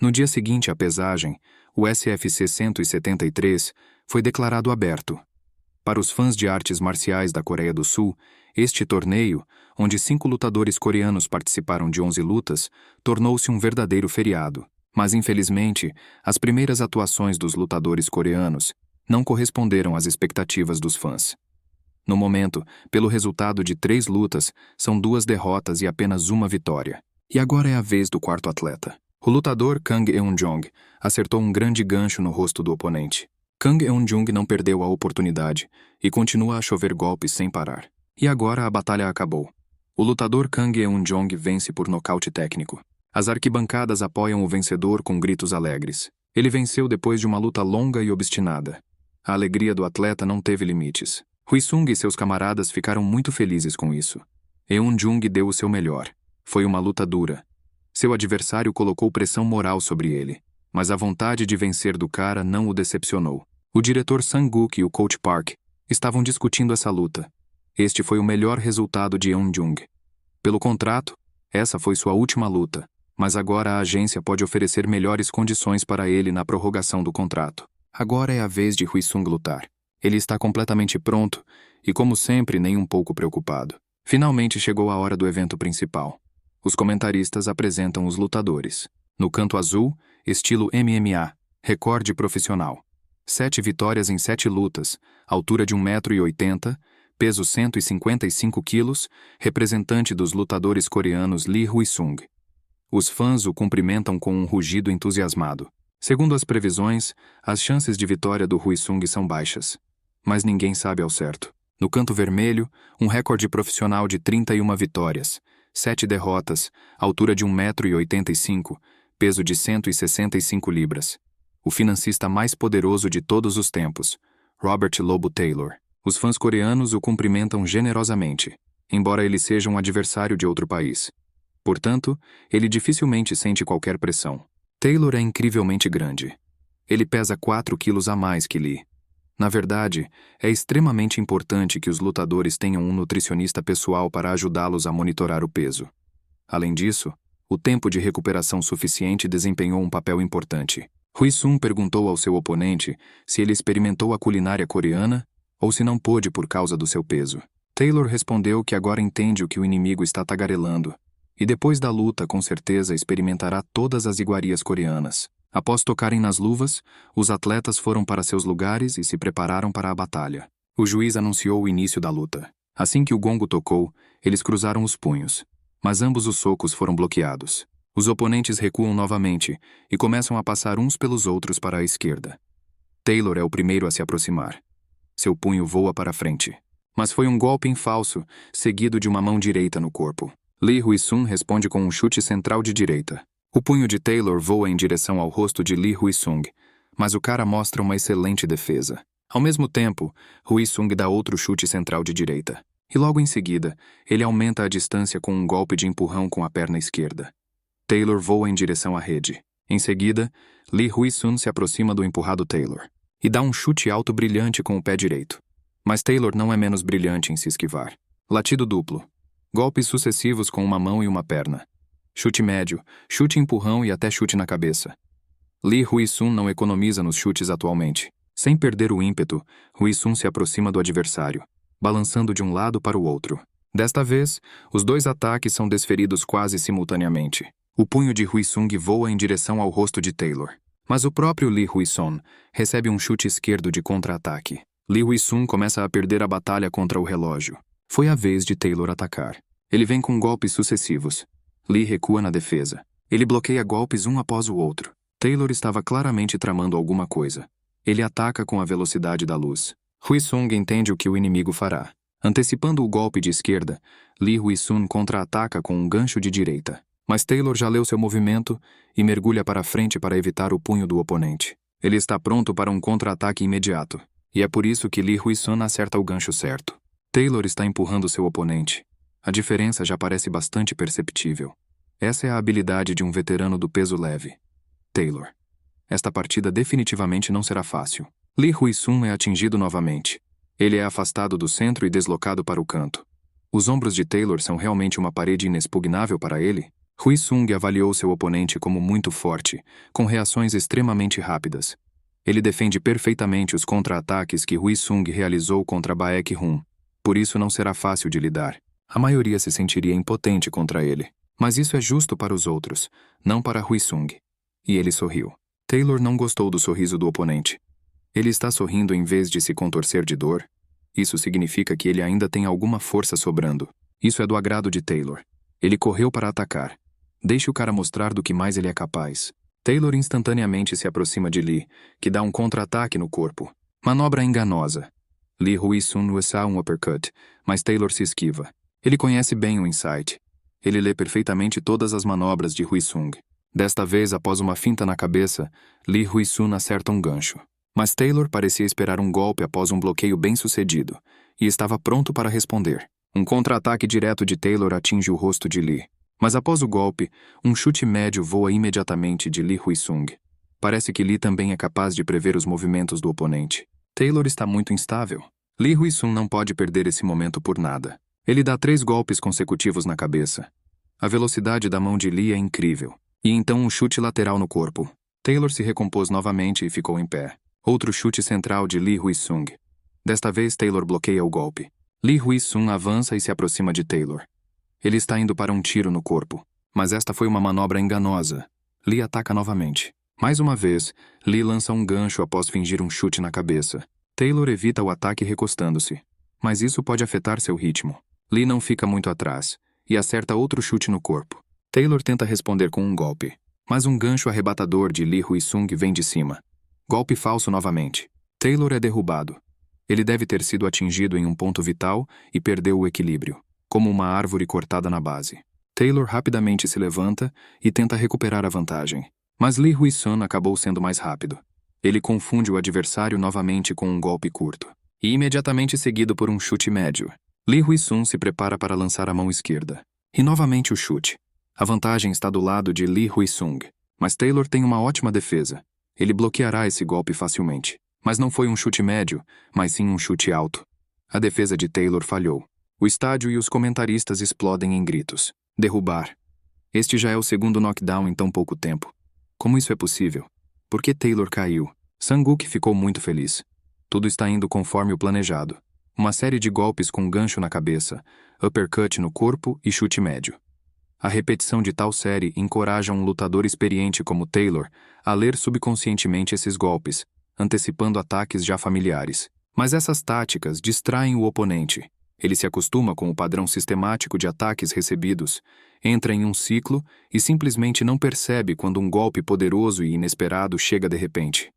No dia seguinte à pesagem, o SFC 173 foi declarado aberto. Para os fãs de artes marciais da Coreia do Sul, este torneio, onde 5 lutadores coreanos participaram de 11 lutas, tornou-se um verdadeiro feriado. Mas, infelizmente, as primeiras atuações dos lutadores coreanos não corresponderam às expectativas dos fãs. No momento, pelo resultado de 3 lutas, são 2 derrotas e apenas 1 vitória. E agora é a vez do quarto atleta. O lutador Kang Eun-jong acertou um grande gancho no rosto do oponente. Kang Eun-jong não perdeu a oportunidade e continua a chover golpes sem parar. E agora a batalha acabou. O lutador Kang Eun-jong vence por nocaute técnico. As arquibancadas apoiam o vencedor com gritos alegres. Ele venceu depois de uma luta longa e obstinada. A alegria do atleta não teve limites. Hui-sung e seus camaradas ficaram muito felizes com isso. Eun-jong deu o seu melhor. Foi uma luta dura. Seu adversário colocou pressão moral sobre ele, mas a vontade de vencer do cara não o decepcionou. O diretor Sang-guk e o coach Park estavam discutindo essa luta. Este foi o melhor resultado de Eun-jong. Pelo contrato, essa foi sua última luta, mas agora a agência pode oferecer melhores condições para ele na prorrogação do contrato. Agora é a vez de Hui-sung lutar. Ele está completamente pronto e, como sempre, nem um pouco preocupado. Finalmente chegou a hora do evento principal. Os comentaristas apresentam os lutadores. No canto azul, estilo MMA, recorde profissional. 7 vitórias em 7 lutas, altura de 1,80 m, peso 155 kg, representante dos lutadores coreanos Lee Hui-sung. Os fãs o cumprimentam com um rugido entusiasmado. Segundo as previsões, as chances de vitória do Hui-sung são baixas. Mas ninguém sabe ao certo. No canto vermelho, um recorde profissional de 31 vitórias, 7 derrotas, altura de 1,85 m, peso de 165 libras. O financista mais poderoso de todos os tempos, Robert Lobo Taylor. Os fãs coreanos o cumprimentam generosamente, embora ele seja um adversário de outro país. Portanto, ele dificilmente sente qualquer pressão. Taylor é incrivelmente grande. Ele pesa 4 quilos a mais que Lee. Na verdade, é extremamente importante que os lutadores tenham um nutricionista pessoal para ajudá-los a monitorar o peso. Além disso, o tempo de recuperação suficiente desempenhou um papel importante. Hui-sung perguntou ao seu oponente se ele experimentou a culinária coreana ou se não pôde por causa do seu peso. Taylor respondeu que agora entende o que o inimigo está tagarelando, e depois da luta com certeza experimentará todas as iguarias coreanas. Após tocarem nas luvas, os atletas foram para seus lugares e se prepararam para a batalha. O juiz anunciou o início da luta. Assim que o gongo tocou, eles cruzaram os punhos, mas ambos os socos foram bloqueados. Os oponentes recuam novamente e começam a passar uns pelos outros para a esquerda. Taylor é o primeiro a se aproximar. Seu punho voa para frente. Mas foi um golpe em falso, seguido de uma mão direita no corpo. Lee Hui-sung responde com um chute central de direita. O punho de Taylor voa em direção ao rosto de Lee Hui-sung, mas o cara mostra uma excelente defesa. Ao mesmo tempo, Hui-sung dá outro chute central de direita. E logo em seguida, ele aumenta a distância com um golpe de empurrão com a perna esquerda. Taylor voa em direção à rede. Em seguida, Lee Hui-sung se aproxima do empurrado Taylor e dá um chute alto brilhante com o pé direito. Mas Taylor não é menos brilhante em se esquivar. Latido duplo. Golpes sucessivos com uma mão e uma perna. Chute médio, chute empurrão e até chute na cabeça. Lee Hui-sung não economiza nos chutes atualmente. Sem perder o ímpeto, Hui-sung se aproxima do adversário, balançando de um lado para o outro. Desta vez, os 2 ataques são desferidos quase simultaneamente. O punho de Hui-sung voa em direção ao rosto de Taylor. Mas o próprio Lee Hui-sung recebe um chute esquerdo de contra-ataque. Lee Hui-sung começa a perder a batalha contra o relógio. Foi a vez de Taylor atacar. Ele vem com golpes sucessivos. Lee recua na defesa. Ele bloqueia golpes um após o outro. Taylor estava claramente tramando alguma coisa. Ele ataca com a velocidade da luz. Hui-sung entende o que o inimigo fará. Antecipando o golpe de esquerda, Lee Hui-sung contra-ataca com um gancho de direita. Mas Taylor já leu seu movimento e mergulha para frente para evitar o punho do oponente. Ele está pronto para um contra-ataque imediato. E é por isso que Lee Hui-sung acerta o gancho certo. Taylor está empurrando seu oponente. A diferença já parece bastante perceptível. Essa é a habilidade de um veterano do peso leve. Taylor. Esta partida definitivamente não será fácil. Lee Hui-sung é atingido novamente. Ele é afastado do centro e deslocado para o canto. Os ombros de Taylor são realmente uma parede inexpugnável para ele? Hui Sung avaliou seu oponente como muito forte, com reações extremamente rápidas. Ele defende perfeitamente os contra-ataques que Hui Sung realizou contra Baek Hun. Por isso não será fácil de lidar. A maioria se sentiria impotente contra ele. Mas isso é justo para os outros, não para Hui Sung. E ele sorriu. Taylor não gostou do sorriso do oponente. Ele está sorrindo em vez de se contorcer de dor? Isso significa que ele ainda tem alguma força sobrando. Isso é do agrado de Taylor. Ele correu para atacar. Deixe o cara mostrar do que mais ele é capaz. Taylor instantaneamente se aproxima de Lee, que dá um contra-ataque no corpo. Manobra enganosa. Lee Hui Sun usa um uppercut, mas Taylor se esquiva. Ele conhece bem o insight. Ele lê perfeitamente todas as manobras de Hui Sung. Desta vez, após uma finta na cabeça, Lee Hui Sun acerta um gancho. Mas Taylor parecia esperar um golpe após um bloqueio bem-sucedido, e estava pronto para responder. Um contra-ataque direto de Taylor atinge o rosto de Lee. Mas após o golpe, um chute médio voa imediatamente de Lee Hui Sung. Parece que Lee também é capaz de prever os movimentos do oponente. Taylor está muito instável. Lee Hui Sung não pode perder esse momento por nada. Ele dá 3 golpes consecutivos na cabeça. A velocidade da mão de Lee é incrível. E então um chute lateral no corpo. Taylor se recompôs novamente e ficou em pé. Outro chute central de Lee Hui Sung. Desta vez Taylor bloqueia o golpe. Lee Hui Sung avança e se aproxima de Taylor. Ele está indo para um tiro no corpo. Mas esta foi uma manobra enganosa. Lee ataca novamente. Mais uma vez, Lee lança um gancho após fingir um chute na cabeça. Taylor evita o ataque recostando-se. Mas isso pode afetar seu ritmo. Lee não fica muito atrás e acerta outro chute no corpo. Taylor tenta responder com um golpe. Mas um gancho arrebatador de Lee Hui Sung vem de cima. Golpe falso novamente. Taylor é derrubado. Ele deve ter sido atingido em um ponto vital e perdeu o equilíbrio, como uma árvore cortada na base. Taylor rapidamente se levanta e tenta recuperar a vantagem. Mas Lee Hui Sung acabou sendo mais rápido. Ele confunde o adversário novamente com um golpe curto. E imediatamente seguido por um chute médio. Lee Hui Sung se prepara para lançar a mão esquerda. E novamente o chute. A vantagem está do lado de Lee Hui Sung. Mas Taylor tem uma ótima defesa. Ele bloqueará esse golpe facilmente. Mas não foi um chute médio, mas sim um chute alto. A defesa de Taylor falhou. O estádio e os comentaristas explodem em gritos. Derrubar. Este já é o segundo knockdown em tão pouco tempo. Como isso é possível? Por que Taylor caiu? Sang-Wook ficou muito feliz. Tudo está indo conforme o planejado. Uma série de golpes com gancho na cabeça, uppercut no corpo e chute médio. A repetição de tal série encoraja um lutador experiente como Taylor a ler subconscientemente esses golpes, antecipando ataques já familiares. Mas essas táticas distraem o oponente. Ele se acostuma com o padrão sistemático de ataques recebidos, entra em um ciclo e simplesmente não percebe quando um golpe poderoso e inesperado chega de repente.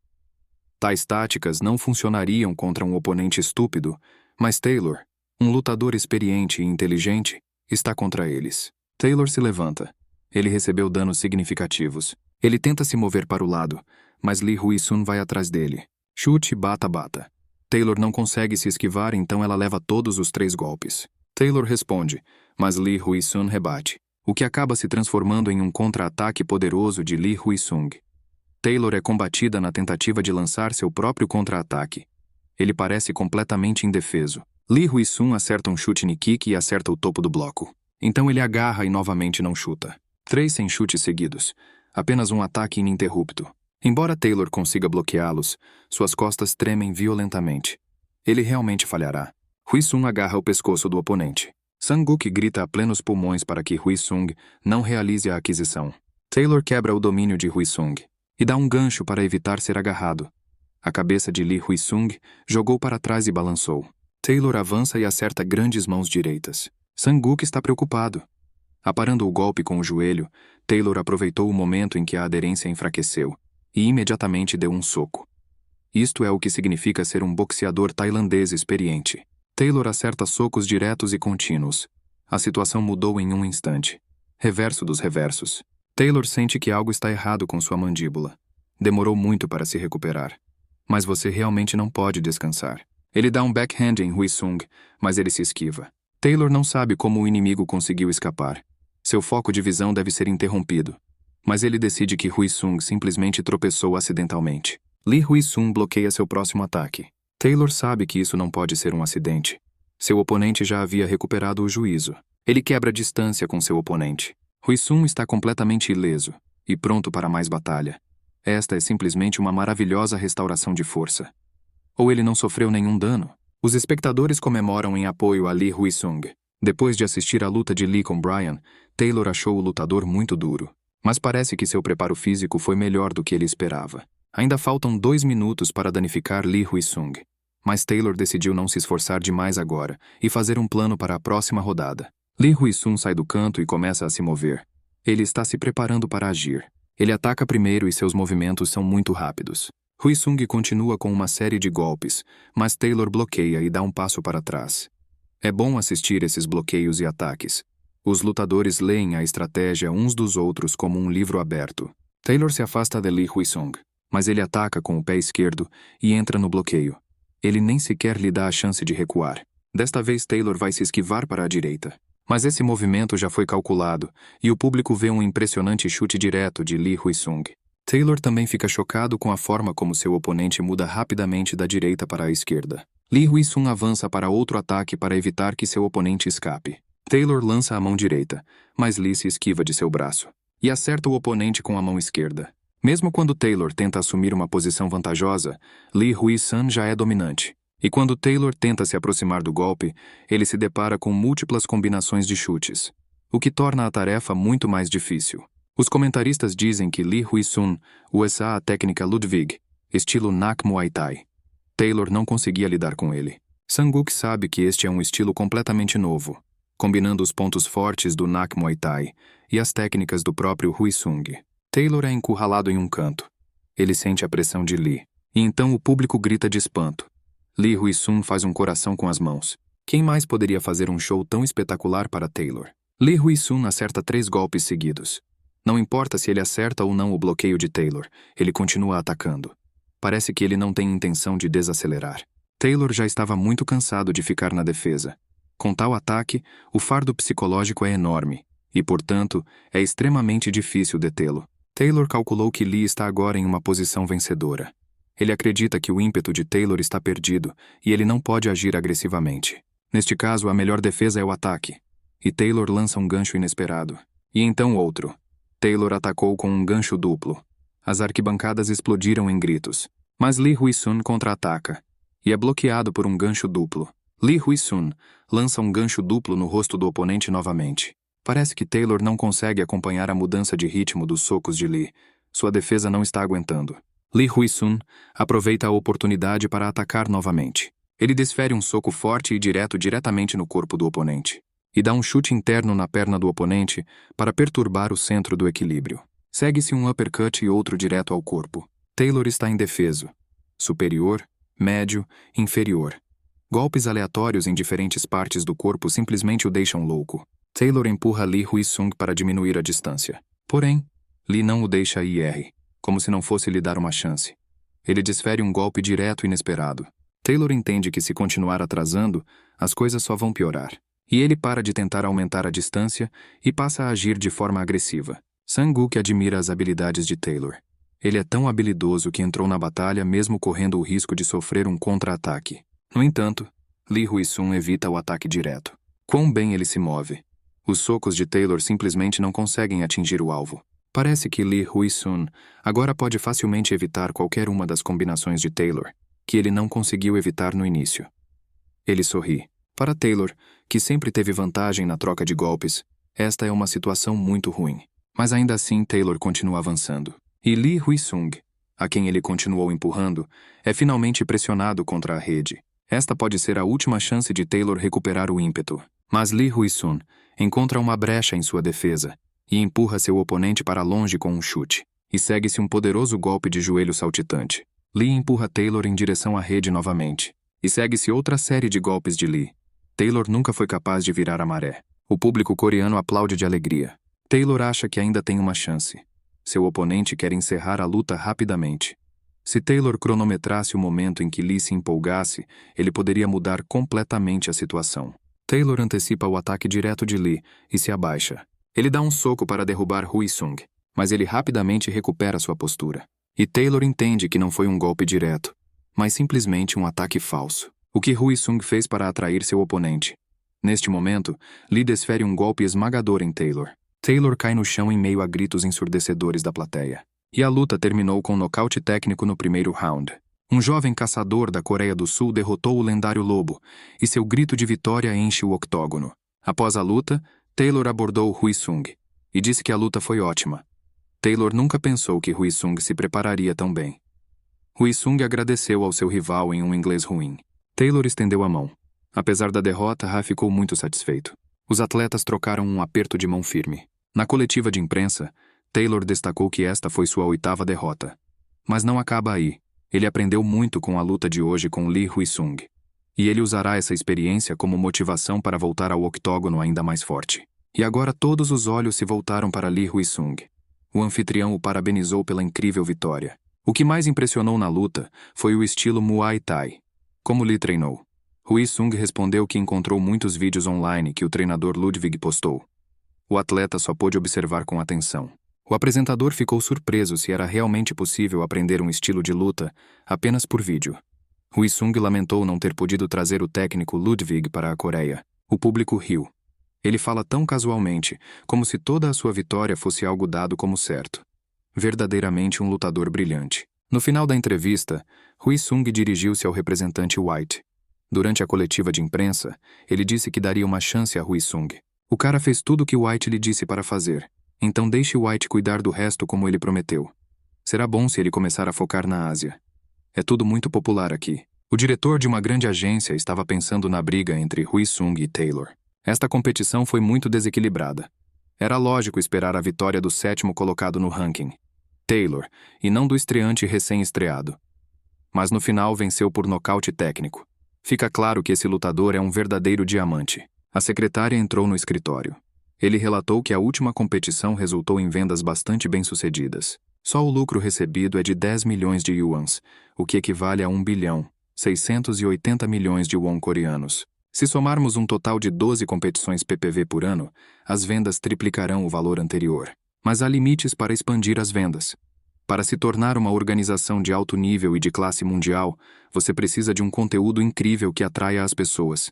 Tais táticas não funcionariam contra um oponente estúpido, mas Taylor, um lutador experiente e inteligente, está contra eles. Taylor se levanta. Ele recebeu danos significativos. Ele tenta se mover para o lado, mas Lee Hui Sung vai atrás dele. Chute, bata, bata. Taylor não consegue se esquivar, então ela leva todos os 3 golpes. Taylor responde, mas Lee Hui Sung rebate, o que acaba se transformando em um contra-ataque poderoso de Lee Hui Sung. Taylor é combatida na tentativa de lançar seu próprio contra-ataque. Ele parece completamente indefeso. Lee Hui Sung acerta um chute knee kick e acerta o topo do bloco. Então ele agarra e novamente não chuta. 3 sem chutes seguidos. Apenas um ataque ininterrupto. Embora Taylor consiga bloqueá-los, suas costas tremem violentamente. Ele realmente falhará. Hui Sung agarra o pescoço do oponente. Sang-Wook grita a plenos pulmões para que Hui Sung não realize a aquisição. Taylor quebra o domínio de Hui Sung e dá um gancho para evitar ser agarrado. A cabeça de Lee Hui Sung jogou para trás e balançou. Taylor avança e acerta grandes mãos direitas. Sang-Wook está preocupado. Aparando o golpe com o joelho, Taylor aproveitou o momento em que a aderência enfraqueceu e imediatamente deu um soco. Isto é o que significa ser um boxeador tailandês experiente. Taylor acerta socos diretos e contínuos. A situação mudou em um instante. Reverso dos reversos. Taylor sente que algo está errado com sua mandíbula. Demorou muito para se recuperar. Mas você realmente não pode descansar. Ele dá um backhand em Hui Sung, mas ele se esquiva. Taylor não sabe como o inimigo conseguiu escapar. Seu foco de visão deve ser interrompido. Mas ele decide que Hui Sung simplesmente tropeçou acidentalmente. Lee Hui Sung bloqueia seu próximo ataque. Taylor sabe que isso não pode ser um acidente. Seu oponente já havia recuperado o juízo. Ele quebra distância com seu oponente. Hui Sun está completamente ileso e pronto para mais batalha. Esta é simplesmente uma maravilhosa restauração de força. Ou ele não sofreu nenhum dano? Os espectadores comemoram em apoio a Lee Hui-sung. Depois de assistir à luta de Lee com Bryan, Taylor achou o lutador muito duro. Mas parece que seu preparo físico foi melhor do que ele esperava. Ainda faltam 2 minutos para danificar Lee Hui-sung. Mas Taylor decidiu não se esforçar demais agora e fazer um plano para a próxima rodada. Lee Hui-sung sai do canto e começa a se mover. Ele está se preparando para agir. Ele ataca primeiro e seus movimentos são muito rápidos. Hui-sung continua com uma série de golpes, mas Taylor bloqueia e dá um passo para trás. É bom assistir esses bloqueios e ataques. Os lutadores leem a estratégia uns dos outros como um livro aberto. Taylor se afasta de Lee Hui-sung, mas ele ataca com o pé esquerdo e entra no bloqueio. Ele nem sequer lhe dá a chance de recuar. Desta vez Taylor vai se esquivar para a direita. Mas esse movimento já foi calculado, e o público vê um impressionante chute direto de Lee Hui-sung. Taylor também fica chocado com a forma como seu oponente muda rapidamente da direita para a esquerda. Lee Hui-sung avança para outro ataque para evitar que seu oponente escape. Taylor lança a mão direita, mas Lee se esquiva de seu braço e acerta o oponente com a mão esquerda. Mesmo quando Taylor tenta assumir uma posição vantajosa, Lee Hui-sung já é dominante. E quando Taylor tenta se aproximar do golpe, ele se depara com múltiplas combinações de chutes, o que torna a tarefa muito mais difícil. Os comentaristas dizem que Lee Hui-sung usa a técnica Ludwig, estilo Nak Muay Thai. Taylor não conseguia lidar com ele. Sang-wook sabe que este é um estilo completamente novo, combinando os pontos fortes do Nak Muay Thai e as técnicas do próprio Hui-sung. Taylor é encurralado em um canto. Ele sente a pressão de Lee, e então o público grita de espanto. Lee Hui-sung faz um coração com as mãos. Quem mais poderia fazer um show tão espetacular para Taylor? Lee Hui-sung acerta 3 golpes seguidos. Não importa se ele acerta ou não o bloqueio de Taylor, ele continua atacando. Parece que ele não tem intenção de desacelerar. Taylor já estava muito cansado de ficar na defesa. Com tal ataque, o fardo psicológico é enorme, e, portanto, é extremamente difícil detê-lo. Taylor calculou que Lee está agora em uma posição vencedora. Ele acredita que o ímpeto de Taylor está perdido e ele não pode agir agressivamente. Neste caso, a melhor defesa é o ataque. E Taylor lança um gancho inesperado. E então outro. Taylor atacou com um gancho duplo. As arquibancadas explodiram em gritos. Mas Lee Hui-sung contra-ataca. E é bloqueado por um gancho duplo. Lee Hui-sung lança um gancho duplo no rosto do oponente novamente. Parece que Taylor não consegue acompanhar a mudança de ritmo dos socos de Lee. Sua defesa não está aguentando. Lee Hui-sung aproveita a oportunidade para atacar novamente. Ele desfere um soco forte e direto diretamente no corpo do oponente. E dá um chute interno na perna do oponente para perturbar o centro do equilíbrio. Segue-se um uppercut e outro direto ao corpo. Taylor está indefeso. Superior, médio, inferior. Golpes aleatórios em diferentes partes do corpo simplesmente o deixam louco. Taylor empurra Lee Hui-sung para diminuir a distância. Porém, Lee não o deixa ir, como se não fosse lhe dar uma chance. Ele desfere um golpe direto e inesperado. Taylor entende que se continuar atrasando, as coisas só vão piorar. E ele para de tentar aumentar a distância e passa a agir de forma agressiva. Sang-wook admira as habilidades de Taylor. Ele é tão habilidoso que entrou na batalha mesmo correndo o risco de sofrer um contra-ataque. No entanto, Lee Hui-sung evita o ataque direto. Quão bem ele se move. Os socos de Taylor simplesmente não conseguem atingir o alvo. Parece que Lee Hui-sung agora pode facilmente evitar qualquer uma das combinações de Taylor, que ele não conseguiu evitar no início. Ele sorri. Para Taylor, que sempre teve vantagem na troca de golpes, esta é uma situação muito ruim. Mas ainda assim Taylor continua avançando. E Lee Hui-sung, a quem ele continuou empurrando, é finalmente pressionado contra a rede. Esta pode ser a última chance de Taylor recuperar o ímpeto. Mas Lee Hui-sung encontra uma brecha em sua defesa e empurra seu oponente para longe com um chute. E segue-se um poderoso golpe de joelho saltitante. Lee empurra Taylor em direção à rede novamente. E segue-se outra série de golpes de Lee. Taylor nunca foi capaz de virar a maré. O público coreano aplaude de alegria. Taylor acha que ainda tem uma chance. Seu oponente quer encerrar a luta rapidamente. Se Taylor cronometrasse o momento em que Lee se empolgasse, ele poderia mudar completamente a situação. Taylor antecipa o ataque direto de Lee e se abaixa. Ele dá um soco para derrubar Hui-sung, mas ele rapidamente recupera sua postura. E Taylor entende que não foi um golpe direto, mas simplesmente um ataque falso. O que Hui-sung fez para atrair seu oponente. Neste momento, Lee desfere um golpe esmagador em Taylor. Taylor cai no chão em meio a gritos ensurdecedores da plateia. E a luta terminou com um nocaute técnico no primeiro round. Um jovem caçador da Coreia do Sul derrotou o lendário Lobo, e seu grito de vitória enche o octógono. Após a luta, Taylor abordou Hui Sung e disse que a luta foi ótima. Taylor nunca pensou que Hui Sung se prepararia tão bem. Hui Sung agradeceu ao seu rival em um inglês ruim. Taylor estendeu a mão. Apesar da derrota, Ha ficou muito satisfeito. Os atletas trocaram um aperto de mão firme. Na coletiva de imprensa, Taylor destacou que esta foi sua 8ª derrota. Mas não acaba aí. Ele aprendeu muito com a luta de hoje com Lee Hui Sung. E ele usará essa experiência como motivação para voltar ao octógono ainda mais forte. E agora todos os olhos se voltaram para Lee Hui Sung. O anfitrião o parabenizou pela incrível vitória. O que mais impressionou na luta foi o estilo Muay Thai. Como Lee treinou? Hui Sung respondeu que encontrou muitos vídeos online que o treinador Ludwig postou. O atleta só pôde observar com atenção. O apresentador ficou surpreso se era realmente possível aprender um estilo de luta apenas por vídeo. Hui Sung lamentou não ter podido trazer o técnico Ludwig para a Coreia. O público riu. Ele fala tão casualmente, como se toda a sua vitória fosse algo dado como certo. Verdadeiramente um lutador brilhante. No final da entrevista, Hui Sung dirigiu-se ao representante White. Durante a coletiva de imprensa, ele disse que daria uma chance a Hui Sung. O cara fez tudo o que White lhe disse para fazer. Então deixe White cuidar do resto como ele prometeu. Será bom se ele começar a focar na Ásia. É tudo muito popular aqui. O diretor de uma grande agência estava pensando na briga entre Hui Sung e Taylor. Esta competição foi muito desequilibrada. Era lógico esperar a vitória do 7º colocado no ranking, Taylor, e não do estreante recém-estreado. Mas no final venceu por nocaute técnico. Fica claro que esse lutador é um verdadeiro diamante. A secretária entrou no escritório. Ele relatou que a última competição resultou em vendas bastante bem-sucedidas. Só o lucro recebido é de 10 milhões de yuans, o que equivale a 1 bilhão, 680 milhões de won coreanos. Se somarmos um total de 12 competições PPV por ano, as vendas triplicarão o valor anterior. Mas há limites para expandir as vendas. Para se tornar uma organização de alto nível e de classe mundial, você precisa de um conteúdo incrível que atraia as pessoas.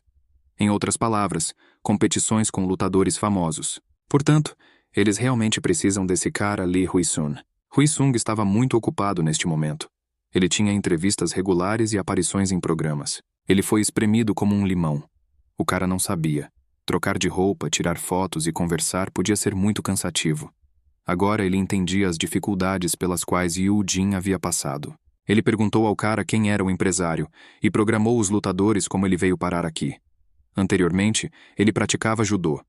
Em outras palavras, competições com lutadores famosos. Portanto, eles realmente precisam desse cara Lee Hui Sung. Hui Sung estava muito ocupado neste momento. Ele tinha entrevistas regulares e aparições em programas. Ele foi espremido como um limão. O cara não sabia. Trocar de roupa, tirar fotos e conversar podia ser muito cansativo. Agora ele entendia as dificuldades pelas quais Yu Jin havia passado. Ele perguntou ao cara quem era o empresário e programou os lutadores como ele veio parar aqui. Anteriormente, ele praticava judô.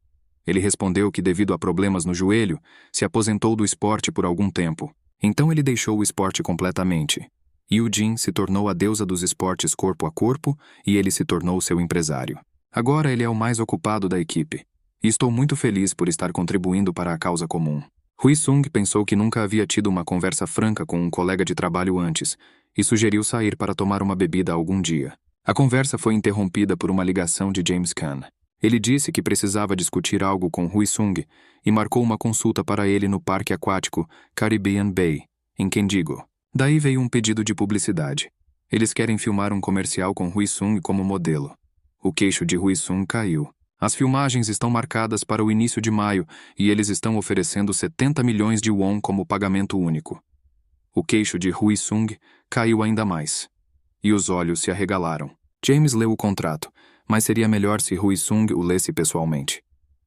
Ele respondeu que devido a problemas no joelho, se aposentou do esporte por algum tempo. Então ele deixou o esporte completamente. Yu Jin se tornou a deusa dos esportes corpo a corpo e ele se tornou seu empresário. Agora ele é o mais ocupado da equipe. E estou muito feliz por estar contribuindo para a causa comum. Hui Sung pensou que nunca havia tido uma conversa franca com um colega de trabalho antes e sugeriu sair para tomar uma bebida algum dia. A conversa foi interrompida por uma ligação de James Caan. Ele disse que precisava discutir algo com Hui Sung e marcou uma consulta para ele no parque aquático Caribbean Bay, em Kendigo. Daí veio um pedido de publicidade. Eles querem filmar um comercial com Hui Sung como modelo. O queixo de Hui Sung caiu. As filmagens estão marcadas para o início de maio e eles estão oferecendo 70 milhões de won como pagamento único. O queixo de Hui Sung caiu ainda mais. E os olhos se arregalaram. James leu o contrato, mas seria melhor se Hui Sung o lesse pessoalmente.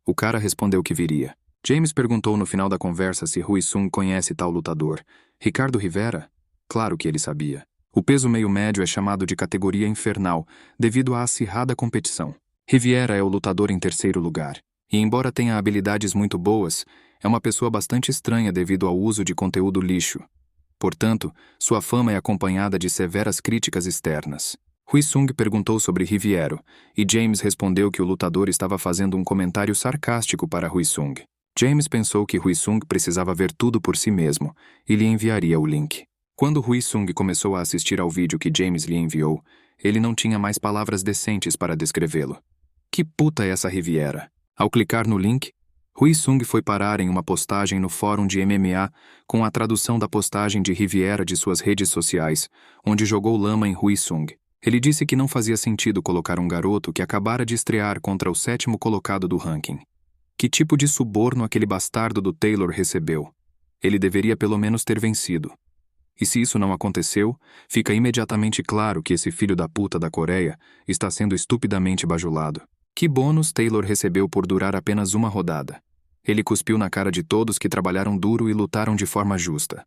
O cara respondeu que viria. James perguntou no final da conversa se Hui Sung conhece tal lutador. Ricardo Rivera? Claro que ele sabia. O peso meio-médio é chamado de categoria infernal, devido à acirrada competição. Rivera é o lutador em terceiro lugar. E embora tenha habilidades muito boas, é uma pessoa bastante estranha devido ao uso de conteúdo lixo. Portanto, sua fama é acompanhada de severas críticas externas. Hui Sung perguntou sobre Riviero, e James respondeu que o lutador estava fazendo um comentário sarcástico para Hui Sung. James pensou que Hui Sung precisava ver tudo por si mesmo, e lhe enviaria o link. Quando Hui Sung começou a assistir ao vídeo que James lhe enviou, ele não tinha mais palavras decentes para descrevê-lo. Que puta é essa Riviera? Ao clicar no link, Hui Sung foi parar em uma postagem no fórum de MMA com a tradução da postagem de Riviera de suas redes sociais, onde jogou lama em Hui Sung. Ele disse que não fazia sentido colocar um garoto que acabara de estrear contra o 7º colocado do ranking. Que tipo de suborno aquele bastardo do Taylor recebeu? Ele deveria pelo menos ter vencido. E se isso não aconteceu, fica imediatamente claro que esse filho da puta da Coreia está sendo estupidamente bajulado. Que bônus Taylor recebeu por durar apenas uma rodada? Ele cuspiu na cara de todos que trabalharam duro e lutaram de forma justa.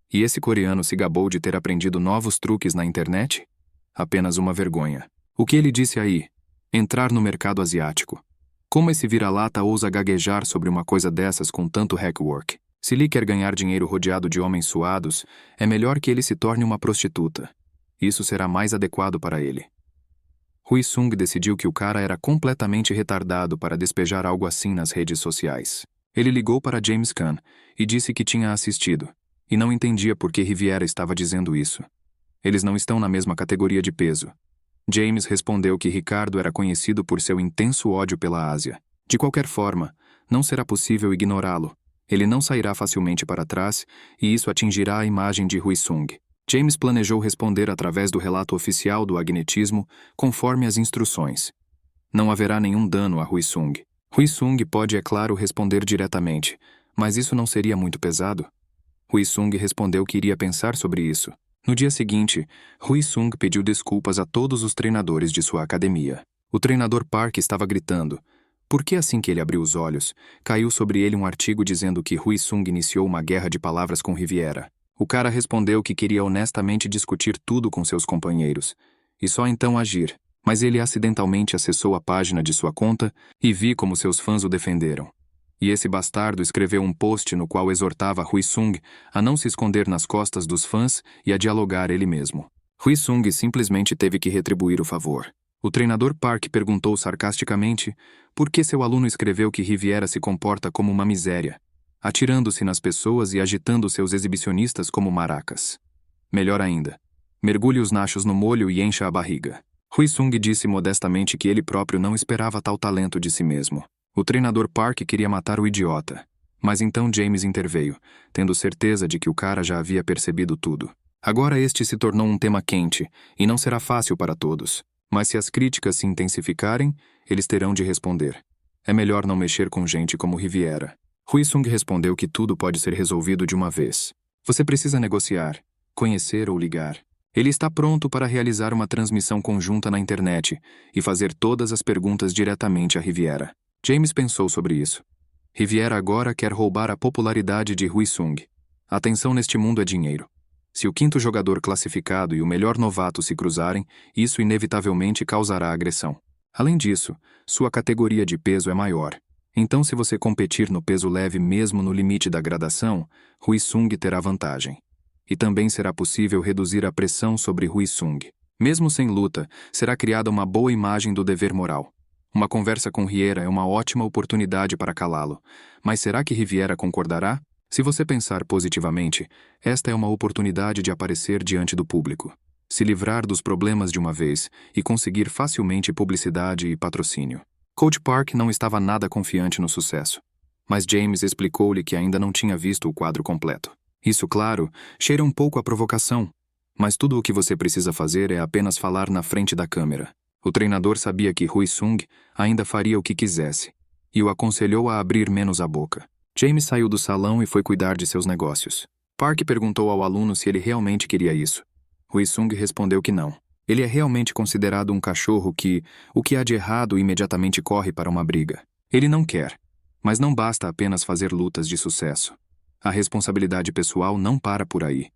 E esse coreano se gabou de ter aprendido novos truques na internet? Apenas uma vergonha. O que ele disse aí? Entrar no mercado asiático. Como esse vira-lata ousa gaguejar sobre uma coisa dessas com tanto hackwork? Se Lee quer ganhar dinheiro rodeado de homens suados, é melhor que ele se torne uma prostituta. Isso será mais adequado para ele. Hui Sung decidiu que o cara era completamente retardado para despejar algo assim nas redes sociais. Ele ligou para James Caan e disse que tinha assistido, e não entendia por que Riviera estava dizendo isso. Eles não estão na mesma categoria de peso. James respondeu que Ricardo era conhecido por seu intenso ódio pela Ásia. De qualquer forma, não será possível ignorá-lo. Ele não sairá facilmente para trás, e isso atingirá a imagem de Hui Sung. James planejou responder através do relato oficial do agnetismo, conforme as instruções. Não haverá nenhum dano a Hui Sung. Hui Sung pode, é claro, responder diretamente, mas isso não seria muito pesado? Hui Sung respondeu que iria pensar sobre isso. No dia seguinte, Hui Sung pediu desculpas a todos os treinadores de sua academia. O treinador Park estava gritando, porque assim que ele abriu os olhos, caiu sobre ele um artigo dizendo que Hui Sung iniciou uma guerra de palavras com Riviera. O cara respondeu que queria honestamente discutir tudo com seus companheiros, e só então agir, mas ele acidentalmente acessou a página de sua conta e vi como seus fãs o defenderam. E esse bastardo escreveu um post no qual exortava Hui Sung a não se esconder nas costas dos fãs e a dialogar ele mesmo. Hui Sung simplesmente teve que retribuir o favor. O treinador Park perguntou sarcasticamente por que seu aluno escreveu que Riviera se comporta como uma miséria, atirando-se nas pessoas e agitando seus exibicionistas como maracas. Melhor ainda, mergulhe os nachos no molho e encha a barriga. Hui Sung disse modestamente que ele próprio não esperava tal talento de si mesmo. O treinador Park queria matar o idiota, mas então James interveio, tendo certeza de que o cara já havia percebido tudo. Agora este se tornou um tema quente, e não será fácil para todos. Mas se as críticas se intensificarem, eles terão de responder. É melhor não mexer com gente como Riviera. Hui Sung respondeu que tudo pode ser resolvido de uma vez. Você precisa negociar, conhecer ou ligar. Ele está pronto para realizar uma transmissão conjunta na internet e fazer todas as perguntas diretamente a Riviera. James pensou sobre isso. Riviera agora quer roubar a popularidade de Hui Sung. A atenção neste mundo é dinheiro. Se o quinto jogador classificado e o melhor novato se cruzarem, isso inevitavelmente causará agressão. Além disso, sua categoria de peso é maior. Então, se você competir no peso leve mesmo no limite da gradação, Hui Sung terá vantagem. E também será possível reduzir a pressão sobre Hui Sung. Mesmo sem luta, será criada uma boa imagem do dever moral. Uma conversa com Riviera é uma ótima oportunidade para calá-lo. Mas será que Riviera concordará? Se você pensar positivamente, esta é uma oportunidade de aparecer diante do público, se livrar dos problemas de uma vez e conseguir facilmente publicidade e patrocínio. Coach Park não estava nada confiante no sucesso, mas James explicou-lhe que ainda não tinha visto o quadro completo. Isso, claro, cheira um pouco a provocação, mas tudo o que você precisa fazer é apenas falar na frente da câmera. O treinador sabia que Hui Sung ainda faria o que quisesse, e o aconselhou a abrir menos a boca. James saiu do salão e foi cuidar de seus negócios. Park perguntou ao aluno se ele realmente queria isso. Hui Sung respondeu que não. Ele é realmente considerado um cachorro que, o que há de errado, imediatamente corre para uma briga. Ele não quer, mas não basta apenas fazer lutas de sucesso. A responsabilidade pessoal não para por aí.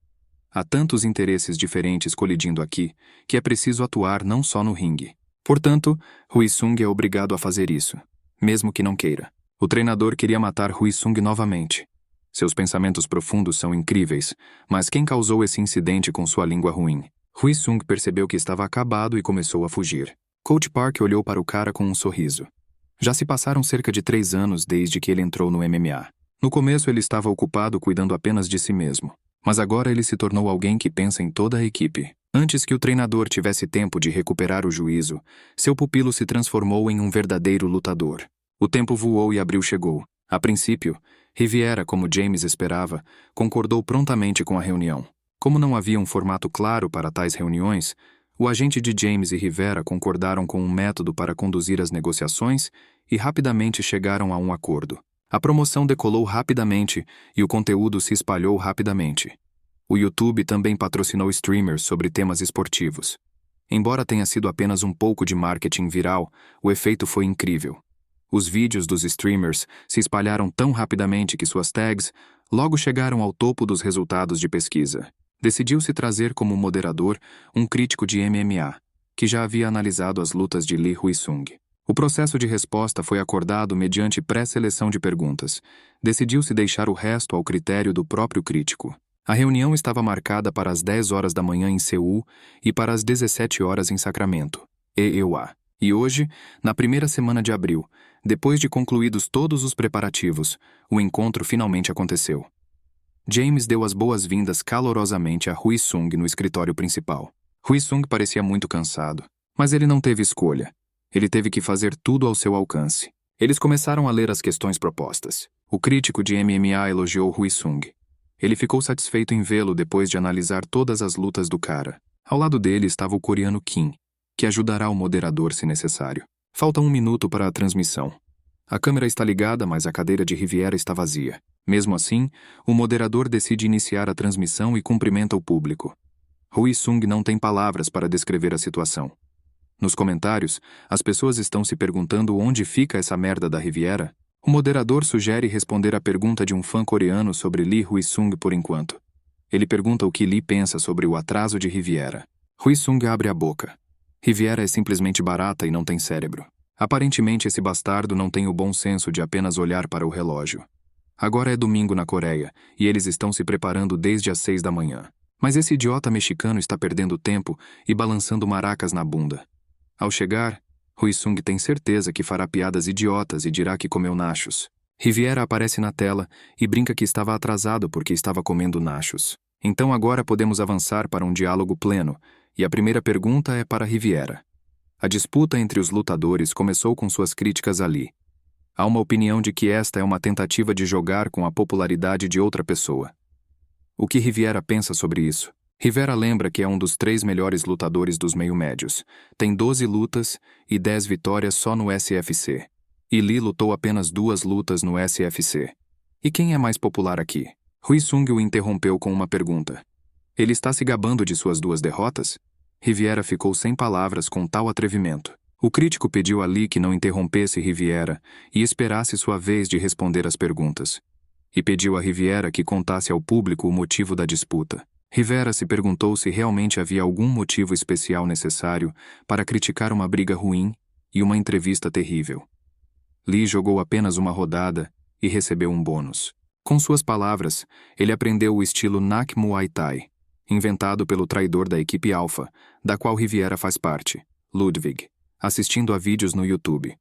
Há tantos interesses diferentes colidindo aqui, que é preciso atuar não só no ringue. Portanto, Hui Sung é obrigado a fazer isso, mesmo que não queira. O treinador queria matar Hui Sung novamente. Seus pensamentos profundos são incríveis, mas quem causou esse incidente com sua língua ruim? Hui Sung percebeu que estava acabado e começou a fugir. Coach Park olhou para o cara com um sorriso. Já se passaram cerca de 3 anos desde que ele entrou no MMA. No começo ele estava ocupado cuidando apenas de si mesmo, mas agora ele se tornou alguém que pensa em toda a equipe. Antes que o treinador tivesse tempo de recuperar o juízo, seu pupilo se transformou em um verdadeiro lutador. O tempo voou e abril chegou. A princípio, Riviera, como James esperava, concordou prontamente com a reunião. Como não havia um formato claro para tais reuniões, O agente de James e Rivera concordaram com um método para conduzir as negociações e rapidamente chegaram a um acordo. A promoção decolou rapidamente e o conteúdo se espalhou rapidamente. O YouTube também patrocinou streamers sobre temas esportivos. Embora tenha sido apenas um pouco de marketing viral, o efeito foi incrível. Os vídeos dos streamers se espalharam tão rapidamente que suas tags logo chegaram ao topo dos resultados de pesquisa. Decidiu-se trazer como moderador um crítico de MMA, que já havia analisado as lutas de Lee Hui-sung. O processo de resposta foi acordado mediante pré-seleção de perguntas. Decidiu-se deixar o resto ao critério do próprio crítico. A reunião estava marcada para as 10 horas da manhã em Seul e para as 17 horas em Sacramento, EUA. E hoje, na primeira semana de abril, depois de concluídos todos os preparativos, o encontro finalmente aconteceu. James deu as boas-vindas calorosamente a Hui-sung no escritório principal. Hui-sung parecia muito cansado, mas ele não teve escolha. Ele teve que fazer tudo ao seu alcance. Eles começaram a ler as questões propostas. O crítico de MMA elogiou Hui-sung. Ele ficou satisfeito em vê-lo depois de analisar todas as lutas do cara. Ao lado dele estava o coreano Kim, que ajudará o moderador se necessário. Falta 1 minuto para a transmissão. A câmera está ligada, mas a cadeira de Riviera está vazia. Mesmo assim, o moderador decide iniciar a transmissão e cumprimenta o público. Hui-sung não tem palavras para descrever a situação. Nos comentários, as pessoas estão se perguntando onde fica essa merda da Riviera. O moderador sugere responder à pergunta de um fã coreano sobre Lee Hui-sung por enquanto. Ele pergunta o que Lee pensa sobre o atraso de Riviera. Hui-sung abre a boca. Riviera é simplesmente barata e não tem cérebro. Aparentemente esse bastardo não tem o bom senso de apenas olhar para o relógio. Agora é domingo na Coreia, e eles estão se preparando desde as 6 da manhã. Mas esse idiota mexicano está perdendo tempo e balançando maracas na bunda. Ao chegar, Hui-sung tem certeza que fará piadas idiotas e dirá que comeu nachos. Riviera aparece na tela e brinca que estava atrasado porque estava comendo nachos. Então agora podemos avançar para um diálogo pleno, e a primeira pergunta é para Riviera. A disputa entre os lutadores começou com suas críticas a Lee. Há uma opinião de que esta é uma tentativa de jogar com a popularidade de outra pessoa. O que Riviera pensa sobre isso? Rivera lembra que é um dos 3 melhores lutadores dos meio-médios. Tem 12 lutas e 10 vitórias só no SFC. E Lee lutou apenas 2 lutas no SFC. E quem é mais popular aqui? Hui-sung o interrompeu com uma pergunta. Ele está se gabando de suas 2 derrotas? Riviera ficou sem palavras com tal atrevimento. O crítico pediu a Lee que não interrompesse Riviera e esperasse sua vez de responder às perguntas. E pediu a Riviera que contasse ao público o motivo da disputa. Rivera se perguntou se realmente havia algum motivo especial necessário para criticar uma briga ruim e uma entrevista terrível. Lee jogou apenas uma rodada e recebeu um bônus. Com suas palavras, ele aprendeu o estilo Nak Muay Thai, inventado pelo traidor da equipe Alpha, da qual Riviera faz parte, Ludwig, assistindo a vídeos no YouTube.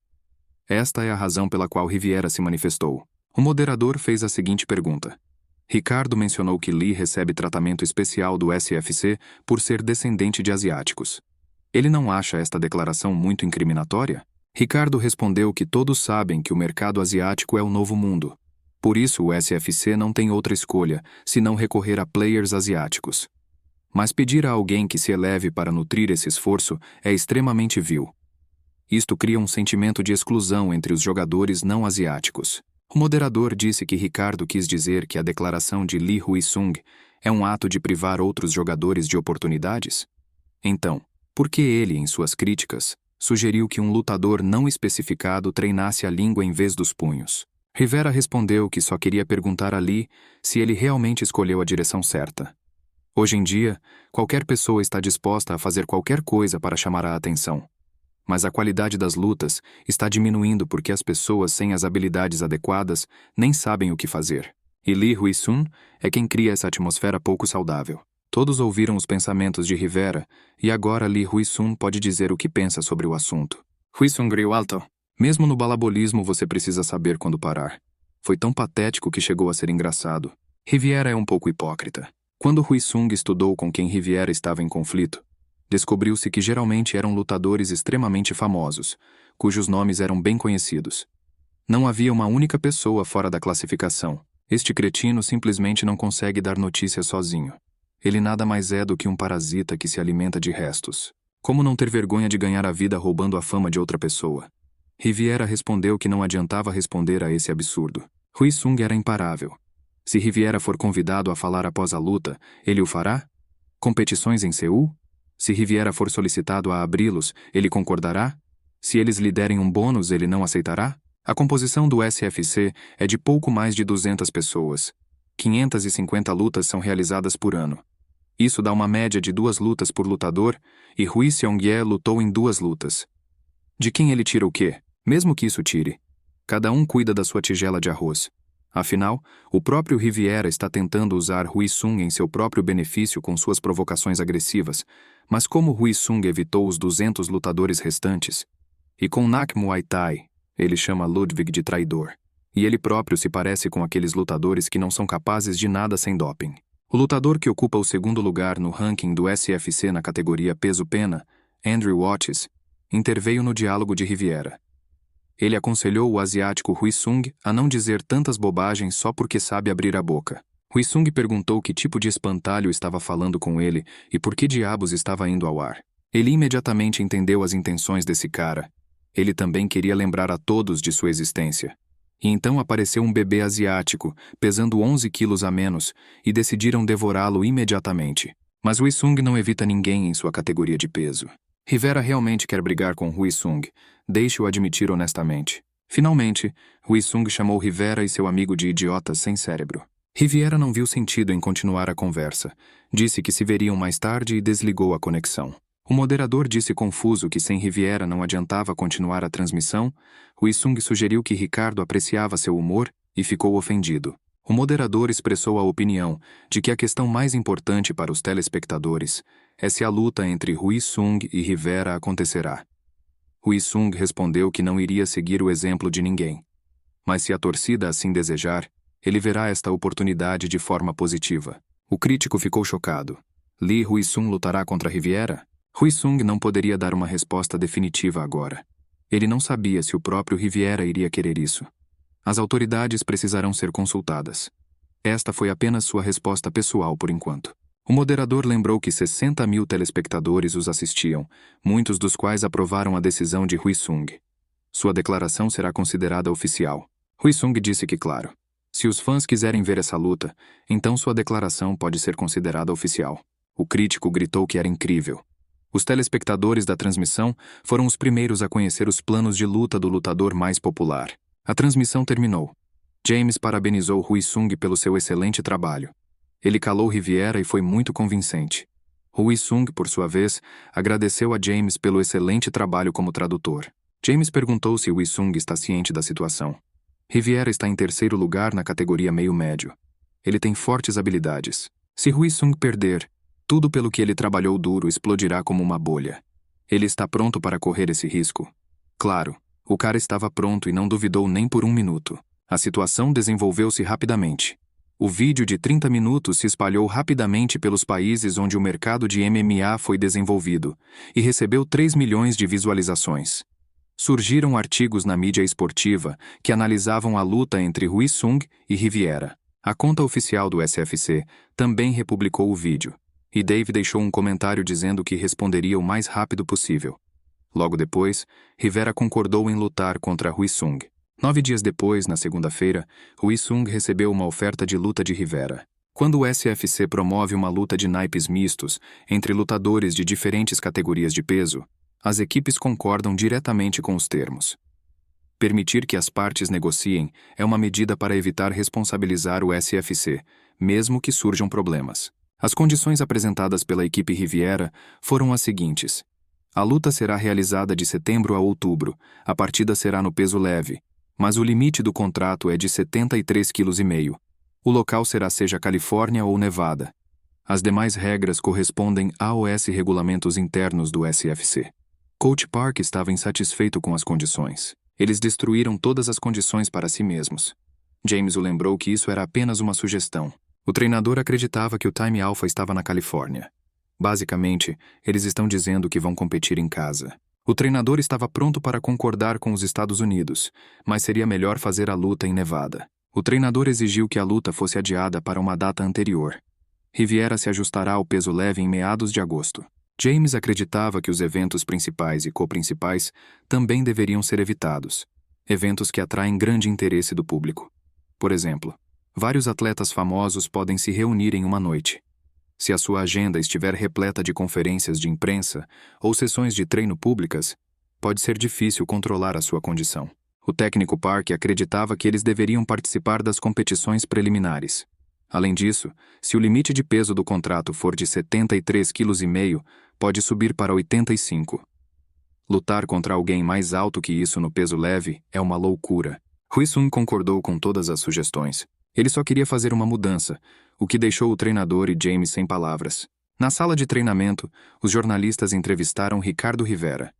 Esta é a razão pela qual Riviera se manifestou. O moderador fez a seguinte pergunta. Ricardo mencionou que Lee recebe tratamento especial do SFC por ser descendente de asiáticos. Ele não acha esta declaração muito incriminatória? Ricardo respondeu que todos sabem que o mercado asiático é o novo mundo. Por isso o SFC não tem outra escolha, senão recorrer a players asiáticos. Mas pedir a alguém que se eleve para nutrir esse esforço é extremamente vil. Isto cria um sentimento de exclusão entre os jogadores não asiáticos. O moderador disse que Ricardo quis dizer que a declaração de Lee Hui-sung é um ato de privar outros jogadores de oportunidades? Então, por que ele, em suas críticas, sugeriu que um lutador não especificado treinasse a língua em vez dos punhos? Rivera respondeu que só queria perguntar a Lee se ele realmente escolheu a direção certa. Hoje em dia, qualquer pessoa está disposta a fazer qualquer coisa para chamar a atenção. Mas a qualidade das lutas está diminuindo porque as pessoas sem as habilidades adequadas nem sabem o que fazer. E Lee Hui-sung é quem cria essa atmosfera pouco saudável. Todos ouviram os pensamentos de Rivera e agora Lee Hui-sung pode dizer o que pensa sobre o assunto. Hui-sung gritou alto. Mesmo no balabolismo você precisa saber quando parar. Foi tão patético que chegou a ser engraçado. Riviera é um pouco hipócrita. Quando Hui-sung estudou com quem Riviera estava em conflito, descobriu-se que geralmente eram lutadores extremamente famosos, cujos nomes eram bem conhecidos. Não havia uma única pessoa fora da classificação. Este cretino simplesmente não consegue dar notícias sozinho. Ele nada mais é do que um parasita que se alimenta de restos. Como não ter vergonha de ganhar a vida roubando a fama de outra pessoa? Riviera respondeu que não adiantava responder a esse absurdo. Hui Sung era imparável. Se Riviera for convidado a falar após a luta, ele o fará? Competições em Seul? Se Riviera for solicitado a abri-los, ele concordará? Se eles lhe derem um bônus, ele não aceitará? A composição do SFC é de pouco mais de 200 pessoas. 550 lutas são realizadas por ano. Isso dá uma média de 2 lutas por lutador, e Hui Seong-ye lutou em 2 lutas. De quem ele tira o quê? Mesmo que isso tire. Cada um cuida da sua tigela de arroz. Afinal, o próprio Riviera está tentando usar Hui Sung em seu próprio benefício com suas provocações agressivas, mas como Hui Sung evitou os 200 lutadores restantes? E com Nak Muay Thai, ele chama Ludwig de traidor. E ele próprio se parece com aqueles lutadores que não são capazes de nada sem doping. O lutador que ocupa o 2º lugar no ranking do SFC na categoria peso-pena, Andrew Watts, interveio no diálogo de Riviera. Ele aconselhou o asiático Hui Sung a não dizer tantas bobagens só porque sabe abrir a boca. Hui Sung perguntou que tipo de espantalho estava falando com ele e por que diabos estava indo ao ar. Ele imediatamente entendeu as intenções desse cara. Ele também queria lembrar a todos de sua existência. E então apareceu um bebê asiático, pesando 11 quilos a menos, e decidiram devorá-lo imediatamente. Mas Hui Sung não evita ninguém em sua categoria de peso. Riviera realmente quer brigar com Hui Sung, deixe-o admitir honestamente. Finalmente, Hui Sung chamou Riviera e seu amigo de idiotas sem cérebro. Riviera não viu sentido em continuar a conversa. Disse que se veriam mais tarde e desligou a conexão. O moderador disse confuso que sem Riviera não adiantava continuar a transmissão. Hui Sung sugeriu que Ricardo apreciava seu humor e ficou ofendido. O moderador expressou a opinião de que a questão mais importante para os telespectadores é se a luta entre Hui Sung e Riviera acontecerá. Hui Sung respondeu que não iria seguir o exemplo de ninguém. Mas se a torcida assim desejar, ele verá esta oportunidade de forma positiva. O crítico ficou chocado. Hui Sung lutará contra Riviera? Hui Sung não poderia dar uma resposta definitiva agora. Ele não sabia se o próprio Riviera iria querer isso. As autoridades precisarão ser consultadas. Esta foi apenas sua resposta pessoal por enquanto. O moderador lembrou que 60 mil telespectadores os assistiam, muitos dos quais aprovaram a decisão de Hui Sung. Sua declaração será considerada oficial. Hui Sung disse que, claro, se os fãs quiserem ver essa luta, então sua declaração pode ser considerada oficial. O crítico gritou que era incrível. Os telespectadores da transmissão foram os primeiros a conhecer os planos de luta do lutador mais popular. A transmissão terminou. James parabenizou Hui Sung pelo seu excelente trabalho. Ele calou Riviera e foi muito convincente. Hui Sung, por sua vez, agradeceu a James pelo excelente trabalho como tradutor. James perguntou se Hui Sung está ciente da situação. Riviera está em 3º lugar na categoria meio-médio. Ele tem fortes habilidades. Se Hui Sung perder, tudo pelo que ele trabalhou duro explodirá como uma bolha. Ele está pronto para correr esse risco? Claro, o cara estava pronto e não duvidou nem por 1 minuto. A situação desenvolveu-se rapidamente. O vídeo de 30 minutos se espalhou rapidamente pelos países onde o mercado de MMA foi desenvolvido e recebeu 3 milhões de visualizações. Surgiram artigos na mídia esportiva que analisavam a luta entre Hui Sung e Riviera. A conta oficial do SFC também republicou o vídeo. E Dave deixou um comentário dizendo que responderia o mais rápido possível. Logo depois, Riviera concordou em lutar contra Hui Sung. 9 dias depois, na segunda-feira, Hui Sung recebeu uma oferta de luta de Riviera. Quando o SFC promove uma luta de naipes mistos entre lutadores de diferentes categorias de peso, as equipes concordam diretamente com os termos. Permitir que as partes negociem é uma medida para evitar responsabilizar o SFC, mesmo que surjam problemas. As condições apresentadas pela equipe Riviera foram as seguintes. A luta será realizada de setembro a outubro, a partida será no peso leve, mas o limite do contrato é de 73,5 kg. O local será seja Califórnia ou Nevada. As demais regras correspondem aos regulamentos internos do SFC. Coach Park estava insatisfeito com as condições. Eles destruíram todas as condições para si mesmos. James o lembrou que isso era apenas uma sugestão. O treinador acreditava que o Time Alpha estava na Califórnia. Basicamente, eles estão dizendo que vão competir em casa. O treinador estava pronto para concordar com os Estados Unidos, mas seria melhor fazer a luta em Nevada. O treinador exigiu que a luta fosse adiada para uma data anterior. Riviera se ajustará ao peso leve em meados de agosto. James acreditava que os eventos principais e co-principais também deveriam ser evitados, eventos que atraem grande interesse do público. Por exemplo, vários atletas famosos podem se reunir em uma noite. Se a sua agenda estiver repleta de conferências de imprensa ou sessões de treino públicas, pode ser difícil controlar a sua condição. O técnico Park acreditava que eles deveriam participar das competições preliminares. Além disso, se o limite de peso do contrato for de 73,5 kg, pode subir para 85. Lutar contra alguém mais alto que isso no peso leve é uma loucura. Hui-Sung concordou com todas as sugestões. Ele só queria fazer uma mudança, o que deixou o treinador e James sem palavras. Na sala de treinamento, os jornalistas entrevistaram Ricardo Rivera.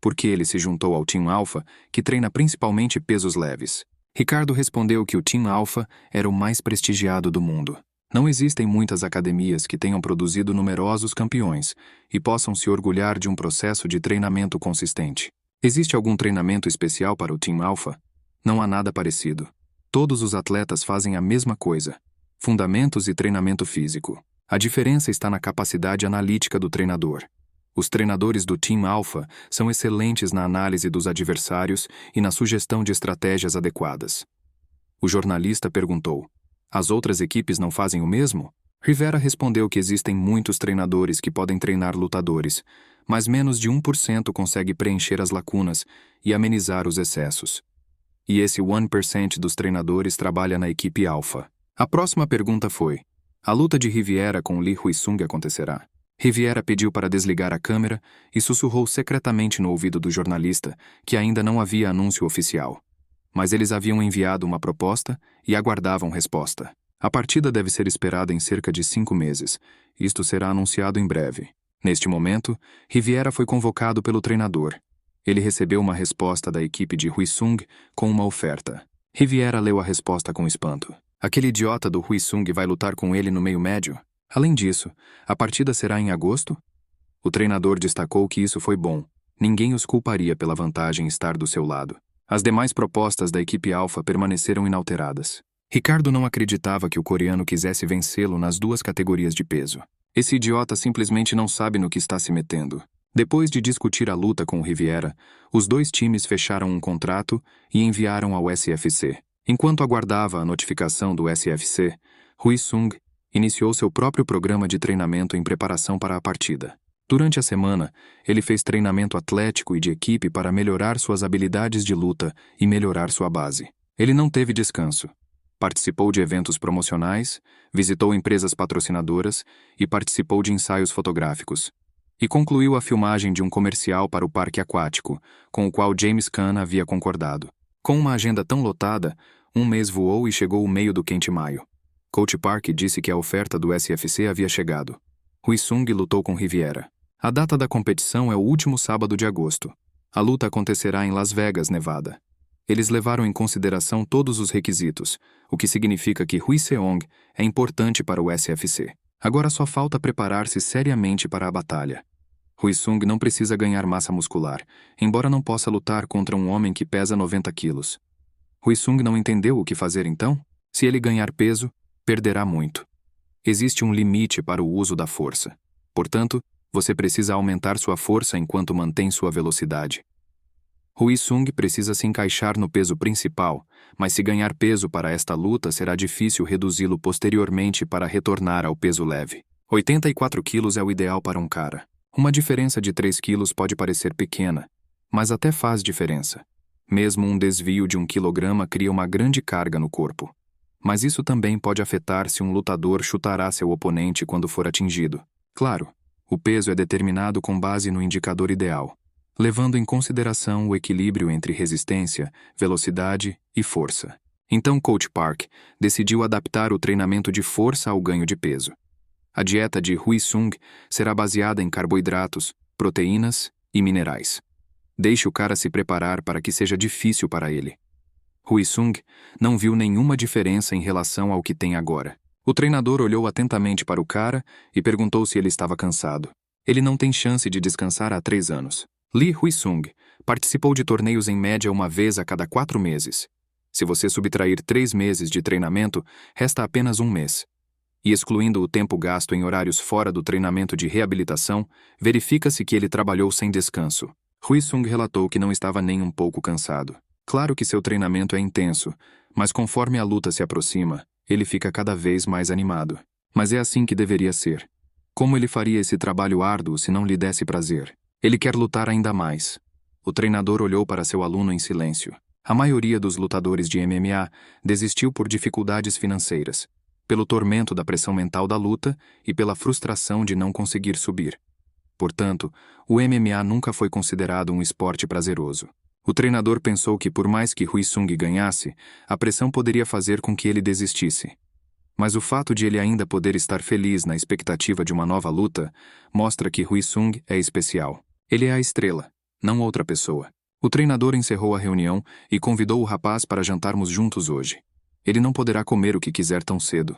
Por que ele se juntou ao Team Alpha, que treina principalmente pesos leves? Ricardo respondeu que o Team Alpha era o mais prestigiado do mundo. Não existem muitas academias que tenham produzido numerosos campeões e possam se orgulhar de um processo de treinamento consistente. Existe algum treinamento especial para o Team Alpha? Não há nada parecido. Todos os atletas fazem a mesma coisa: fundamentos e treinamento físico. A diferença está na capacidade analítica do treinador. Os treinadores do Team Alpha são excelentes na análise dos adversários e na sugestão de estratégias adequadas. O jornalista perguntou: as outras equipes não fazem o mesmo? Rivera respondeu que existem muitos treinadores que podem treinar lutadores, mas menos de 1% consegue preencher as lacunas e amenizar os excessos. E esse 1% dos treinadores trabalha na equipe Alpha. A próxima pergunta foi: a luta de Rivera com Lee Hui-Sung acontecerá? Rivera pediu para desligar a câmera e sussurrou secretamente no ouvido do jornalista que ainda não havia anúncio oficial. Mas eles haviam enviado uma proposta e aguardavam resposta. A partida deve ser esperada em cerca de 5 meses. Isto será anunciado em breve. Neste momento, Rivera foi convocado pelo treinador. Ele recebeu uma resposta da equipe de Hui-Sung com uma oferta. Rivera leu a resposta com espanto. Aquele idiota do Hui-Sung vai lutar com ele no meio médio? Além disso, a partida será em agosto? O treinador destacou que isso foi bom. Ninguém os culparia pela vantagem estar do seu lado. As demais propostas da equipe Alpha permaneceram inalteradas. Ricardo não acreditava que o coreano quisesse vencê-lo nas 2 categorias de peso. Esse idiota simplesmente não sabe no que está se metendo. Depois de discutir a luta com o Rivera, os 2 times fecharam um contrato e enviaram ao SFC. Enquanto aguardava a notificação do SFC, Hui-Sung iniciou seu próprio programa de treinamento em preparação para a partida. Durante a semana, ele fez treinamento atlético e de equipe para melhorar suas habilidades de luta e melhorar sua base. Ele não teve descanso. Participou de eventos promocionais, visitou empresas patrocinadoras e participou de ensaios fotográficos. E concluiu a filmagem de um comercial para o parque aquático, com o qual James Caan havia concordado. Com uma agenda tão lotada, um mês voou e chegou o meio do quente maio. Coach Park disse que a oferta do SFC havia chegado. Hui-Sung lutou com Rivera. A data da competição é o último sábado de agosto. A luta acontecerá em Las Vegas, Nevada. Eles levaram em consideração todos os requisitos, o que significa que Hui-Seong é importante para o SFC. Agora só falta preparar-se seriamente para a batalha. Hui-Sung não precisa ganhar massa muscular, embora não possa lutar contra um homem que pesa 90 quilos. Hui-Sung não entendeu o que fazer então? Se ele ganhar peso, perderá muito. Existe um limite para o uso da força. Portanto, você precisa aumentar sua força enquanto mantém sua velocidade. Hui-Sung precisa se encaixar no peso principal, mas se ganhar peso para esta luta será difícil reduzi-lo posteriormente para retornar ao peso leve. 84 quilos é o ideal para um cara. Uma diferença de 3 quilos pode parecer pequena, mas até faz diferença. Mesmo um desvio de 1 quilograma cria uma grande carga no corpo. Mas isso também pode afetar se um lutador chutará seu oponente quando for atingido. Claro, o peso é determinado com base no indicador ideal, levando em consideração o equilíbrio entre resistência, velocidade e força. Então Coach Park decidiu adaptar o treinamento de força ao ganho de peso. A dieta de Hui-Sung será baseada em carboidratos, proteínas e minerais. Deixe o cara se preparar para que seja difícil para ele. Hui-Sung não viu nenhuma diferença em relação ao que tem agora. O treinador olhou atentamente para o cara e perguntou se ele estava cansado. Ele não tem chance de descansar há 3 anos. Lee Hui-Sung participou de torneios em média 1 vez a cada 4 meses. Se você subtrair 3 meses de treinamento, resta apenas 1 mês. e excluindo o tempo gasto em horários fora do treinamento de reabilitação, verifica-se que ele trabalhou sem descanso. Hui Sung relatou que não estava nem um pouco cansado. Claro que seu treinamento é intenso, mas conforme a luta se aproxima, ele fica cada vez mais animado. Mas é assim que deveria ser. Como ele faria esse trabalho árduo se não lhe desse prazer? Ele quer lutar ainda mais. O treinador olhou para seu aluno em silêncio. A maioria dos lutadores de MMA desistiu por dificuldades financeiras, pelo tormento da pressão mental da luta e pela frustração de não conseguir subir. Portanto, o MMA nunca foi considerado um esporte prazeroso. O treinador pensou que por mais que Hui Sung ganhasse, a pressão poderia fazer com que ele desistisse. Mas o fato de ele ainda poder estar feliz na expectativa de uma nova luta mostra que Hui Sung é especial. Ele é a estrela, não outra pessoa. O treinador encerrou a reunião e convidou o rapaz para jantarmos juntos hoje. Ele não poderá comer o que quiser tão cedo.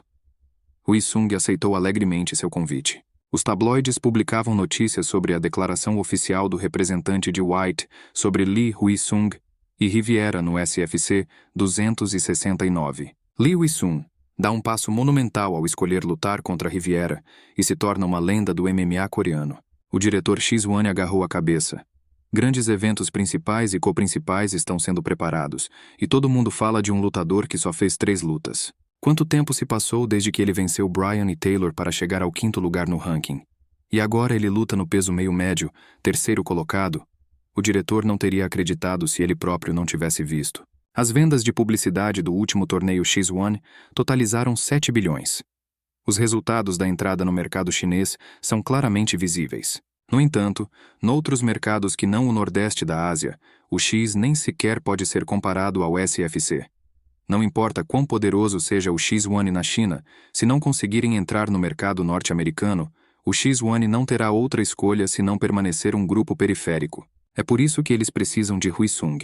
Hui Sung aceitou alegremente seu convite. Os tabloides publicavam notícias sobre a declaração oficial do representante de White sobre Lee Hui Sung e Riviera no SFC 269. Lee Hui Sung dá um passo monumental ao escolher lutar contra Riviera e se torna uma lenda do MMA coreano. O diretor X1 agarrou a cabeça. Grandes eventos principais e co-principais estão sendo preparados, e todo mundo fala de um lutador que só fez 3 lutas. Quanto tempo se passou desde que ele venceu Bryan e Taylor para chegar ao 5º lugar no ranking? E agora ele luta no peso meio-médio, 3º colocado? O diretor não teria acreditado se ele próprio não tivesse visto. As vendas de publicidade do último torneio X1 totalizaram 7 bilhões. Os resultados da entrada no mercado chinês são claramente visíveis. No entanto, noutros mercados que não o Nordeste da Ásia, o X nem sequer pode ser comparado ao SFC. Não importa quão poderoso seja o X1 na China, se não conseguirem entrar no mercado norte-americano, o X1 não terá outra escolha senão permanecer um grupo periférico. É por isso que eles precisam de Hui Sung.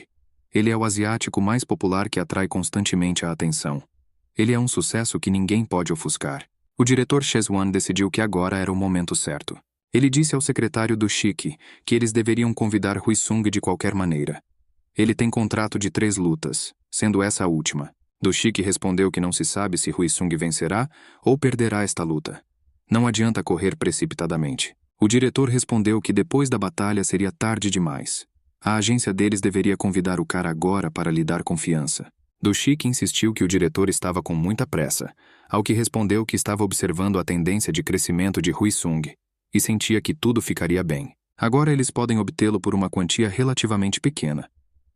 Ele é o asiático mais popular que atrai constantemente a atenção. Ele é um sucesso que ninguém pode ofuscar. O diretor Chezwan decidiu que agora era o momento certo. Ele disse ao secretário do Chique que eles deveriam convidar Hui Sung de qualquer maneira. Ele tem contrato de 3 lutas, sendo essa a última. Do Chique respondeu que não se sabe se Hui Sung vencerá ou perderá esta luta. Não adianta correr precipitadamente. O diretor respondeu que depois da batalha seria tarde demais. A agência deles deveria convidar o cara agora para lhe dar confiança. Do Chique insistiu que o diretor estava com muita pressa, ao que respondeu que estava observando a tendência de crescimento de Hui Sung e sentia que tudo ficaria bem. Agora eles podem obtê-lo por uma quantia relativamente pequena.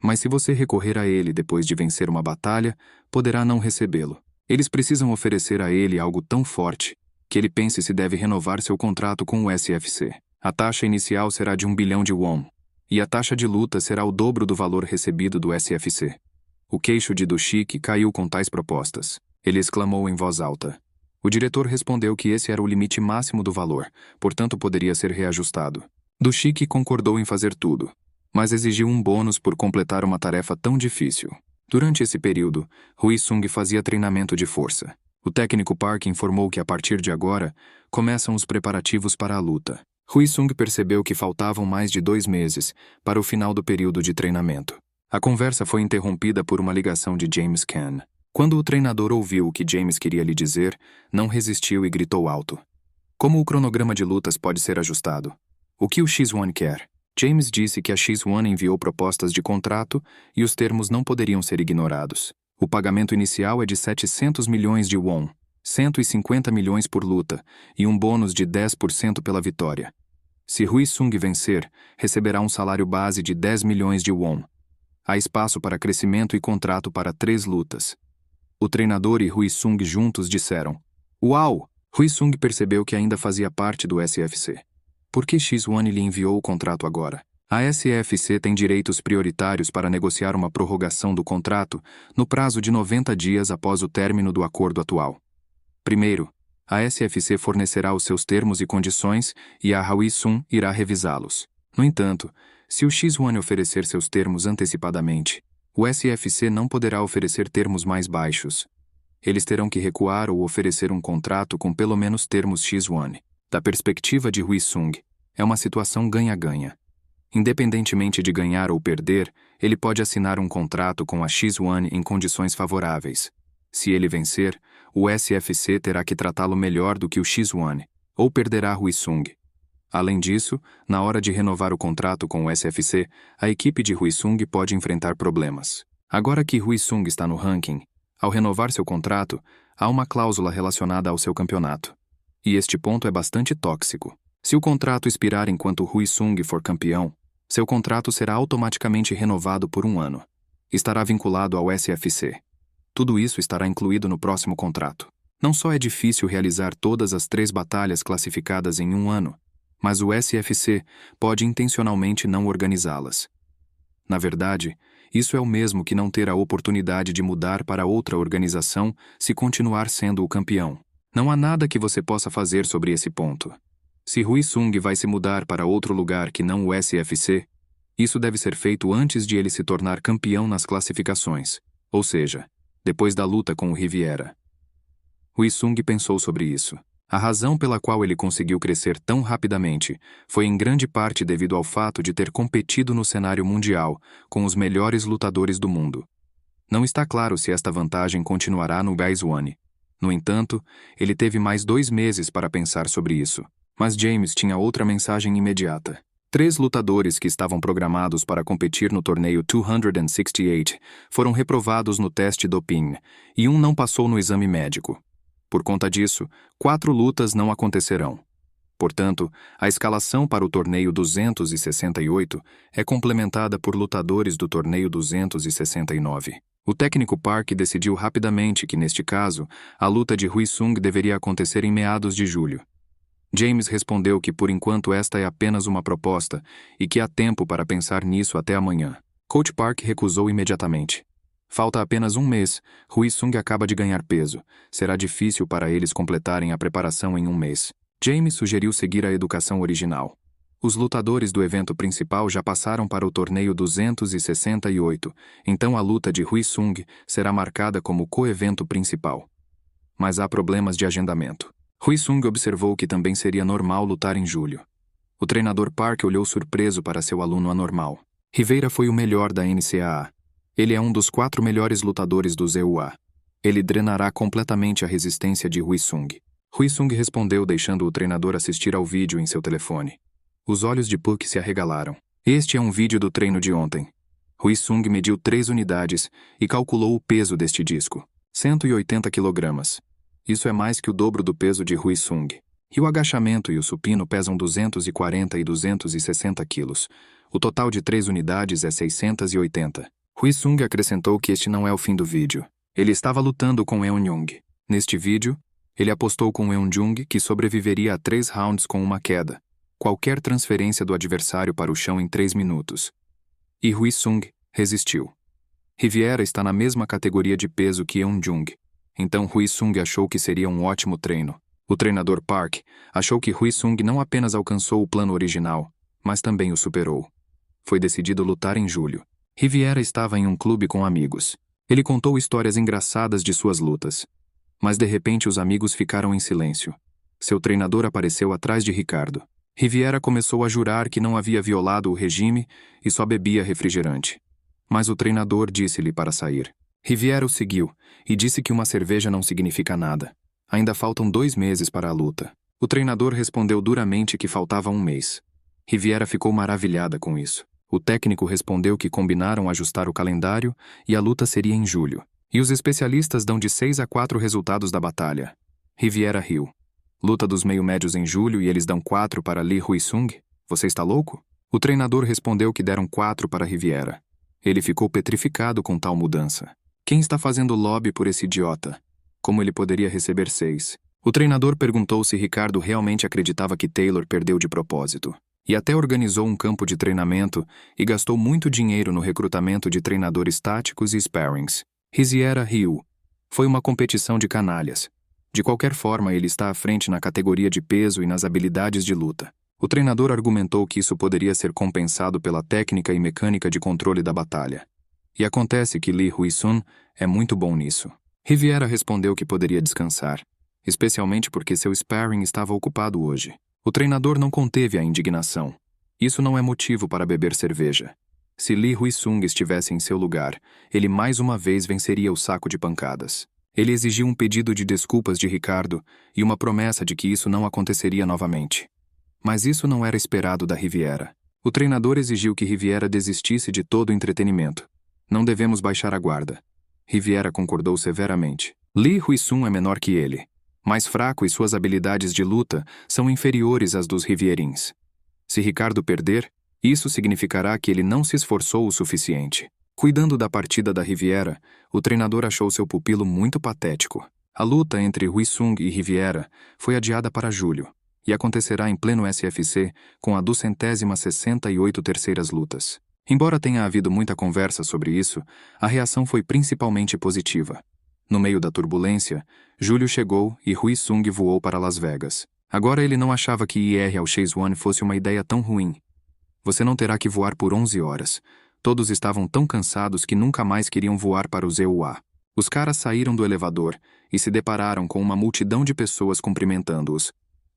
Mas se você recorrer a ele depois de vencer uma batalha, poderá não recebê-lo. Eles precisam oferecer a ele algo tão forte que ele pense se deve renovar seu contrato com o SFC. A taxa inicial será de 1 bilhão de won, e a taxa de luta será o dobro do valor recebido do SFC. O queixo de Do Chique caiu com tais propostas. Ele exclamou em voz alta. O diretor respondeu que esse era o limite máximo do valor, portanto poderia ser reajustado. Do Chique concordou em fazer tudo, mas exigiu um bônus por completar uma tarefa tão difícil. Durante esse período, Hui Sung fazia treinamento de força. O técnico Park informou que a partir de agora, começam os preparativos para a luta. Hui Sung percebeu que faltavam mais de 2 meses para o final do período de treinamento. A conversa foi interrompida por uma ligação de James Caan. Quando o treinador ouviu o que James queria lhe dizer, não resistiu e gritou alto. Como o cronograma de lutas pode ser ajustado? O que o X1 quer? James disse que a X1 enviou propostas de contrato e os termos não poderiam ser ignorados. O pagamento inicial é de 700 milhões de won, 150 milhões por luta, e um bônus de 10% pela vitória. Se Hui Sung vencer, receberá um salário base de 10 milhões de won. Há espaço para crescimento e contrato para 3 lutas. O treinador e Hui Sung juntos disseram: "Uau!" Hui Sung percebeu que ainda fazia parte do SFC. Por que X1 lhe enviou o contrato agora? A SFC tem direitos prioritários para negociar uma prorrogação do contrato no prazo de 90 dias após o término do acordo atual. Primeiro, a SFC fornecerá os seus termos e condições e a Hui Sung irá revisá-los. No entanto, se o X1 oferecer seus termos antecipadamente, o SFC não poderá oferecer termos mais baixos. Eles terão que recuar ou oferecer um contrato com pelo menos termos X1. Da perspectiva de Hui Sung, é uma situação ganha-ganha. Independentemente de ganhar ou perder, ele pode assinar um contrato com a X1 em condições favoráveis. Se ele vencer, o SFC terá que tratá-lo melhor do que o X1, ou perderá Hui Sung. Além disso, na hora de renovar o contrato com o SFC, a equipe de Hui Sung pode enfrentar problemas. Agora que Hui Sung está no ranking, ao renovar seu contrato, há uma cláusula relacionada ao seu campeonato. E este ponto é bastante tóxico. Se o contrato expirar enquanto Hui Sung for campeão, seu contrato será automaticamente renovado por 1 ano. Estará vinculado ao SFC. Tudo isso estará incluído no próximo contrato. Não só é difícil realizar todas as 3 batalhas classificadas em 1 ano, mas o SFC pode intencionalmente não organizá-las. Na verdade, isso é o mesmo que não ter a oportunidade de mudar para outra organização se continuar sendo o campeão. Não há nada que você possa fazer sobre esse ponto. Se Hui Sung vai se mudar para outro lugar que não o SFC, isso deve ser feito antes de ele se tornar campeão nas classificações, ou seja, depois da luta com o Riviera. Hui Sung pensou sobre isso. A razão pela qual ele conseguiu crescer tão rapidamente foi em grande parte devido ao fato de ter competido no cenário mundial com os melhores lutadores do mundo. Não está claro se esta vantagem continuará no Guys-1. No entanto, ele teve mais 2 meses para pensar sobre isso. Mas James tinha outra mensagem imediata. 3 lutadores que estavam programados para competir no torneio 268 foram reprovados no teste doping, e um não passou no exame médico. Por conta disso, 4 lutas não acontecerão. Portanto, a escalação para o torneio 268 é complementada por lutadores do torneio 269. O técnico Park decidiu rapidamente que, neste caso, a luta de Hui Sung deveria acontecer em meados de julho. James respondeu que por enquanto esta é apenas uma proposta e que há tempo para pensar nisso até amanhã. Coach Park recusou imediatamente. Falta apenas 1 mês, Hui Sung acaba de ganhar peso. Será difícil para eles completarem a preparação em 1 mês. James sugeriu seguir a educação original. Os lutadores do evento principal já passaram para o torneio 268, então a luta de Hui Sung será marcada como co-evento principal. Mas há problemas de agendamento. Hui Sung observou que também seria normal lutar em julho. O treinador Park olhou surpreso para seu aluno anormal. Rivera foi o melhor da NCAA. Ele é um dos 4 melhores lutadores do ZUA. Ele drenará completamente a resistência de Hui Sung. Hui Sung respondeu deixando o treinador assistir ao vídeo em seu telefone. Os olhos de Puck se arregalaram. Este é um vídeo do treino de ontem. Hui Sung mediu 3 unidades e calculou o peso deste disco. 180 kg. Isso é mais que o dobro do peso de Hui Sung. E o agachamento e o supino pesam 240 e 260 quilos. O total de 3 unidades é 680. Hui Sung acrescentou que este não é o fim do vídeo. Ele estava lutando com Eun-Jung. Neste vídeo, ele apostou com Eun-Jung que sobreviveria a 3 rounds com uma queda. Qualquer transferência do adversário para o chão em 3 minutos. E Hui Sung resistiu. Riviera está na mesma categoria de peso que Eun-Jung. Então Hui Sung achou que seria um ótimo treino. O treinador Park achou que Hui Sung não apenas alcançou o plano original, mas também o superou. Foi decidido lutar em julho. Riviera estava em um clube com amigos. Ele contou histórias engraçadas de suas lutas. Mas de repente os amigos ficaram em silêncio. Seu treinador apareceu atrás de Ricardo. Riviera começou a jurar que não havia violado o regime e só bebia refrigerante. Mas o treinador disse-lhe para sair. Riviera o seguiu e disse que uma cerveja não significa nada. Ainda faltam 2 meses para a luta. O treinador respondeu duramente que faltava 1 mês. Riviera ficou maravilhada com isso. O técnico respondeu que combinaram ajustar o calendário e a luta seria em julho. E os especialistas dão de 6 a 4 resultados da batalha. Riviera riu. Luta dos meio-médios em julho e eles dão 4 para Lee Hui Sung? Você está louco? O treinador respondeu que deram 4 para Riviera. Ele ficou petrificado com tal mudança. Quem está fazendo lobby por esse idiota? Como ele poderia receber 6? O treinador perguntou se Ricardo realmente acreditava que Taylor perdeu de propósito. E até organizou um campo de treinamento e gastou muito dinheiro no recrutamento de treinadores táticos e sparrings. Riviera riu. Foi uma competição de canalhas. De qualquer forma, ele está à frente na categoria de peso e nas habilidades de luta. O treinador argumentou que isso poderia ser compensado pela técnica e mecânica de controle da batalha. E acontece que Lee Hui Sung é muito bom nisso. Riviera respondeu que poderia descansar, especialmente porque seu sparring estava ocupado hoje. O treinador não conteve a indignação. Isso não é motivo para beber cerveja. Se Lee Hui Sung estivesse em seu lugar, ele mais uma vez venceria o saco de pancadas. Ele exigiu um pedido de desculpas de Ricardo e uma promessa de que isso não aconteceria novamente. Mas isso não era esperado da Riviera. O treinador exigiu que Riviera desistisse de todo o entretenimento. Não devemos baixar a guarda. Riviera concordou severamente. Lee Hui-sun é menor que ele. Mais fraco e suas habilidades de luta são inferiores às dos Rivierins. Se Ricardo perder, isso significará que ele não se esforçou o suficiente. Cuidando da partida da Riviera, o treinador achou seu pupilo muito patético. A luta entre Hui-sun e Riviera foi adiada para julho, e acontecerá em pleno SFC com a 268ª terceiras lutas. Embora tenha havido muita conversa sobre isso, a reação foi principalmente positiva. No meio da turbulência, julho chegou e Hui-sun voou para Las Vegas. Agora ele não achava que ir ao Chase One fosse uma ideia tão ruim. Você não terá que voar por 11 horas. Todos estavam tão cansados que nunca mais queriam voar para o ZUA. Os caras saíram do elevador e se depararam com uma multidão de pessoas cumprimentando-os.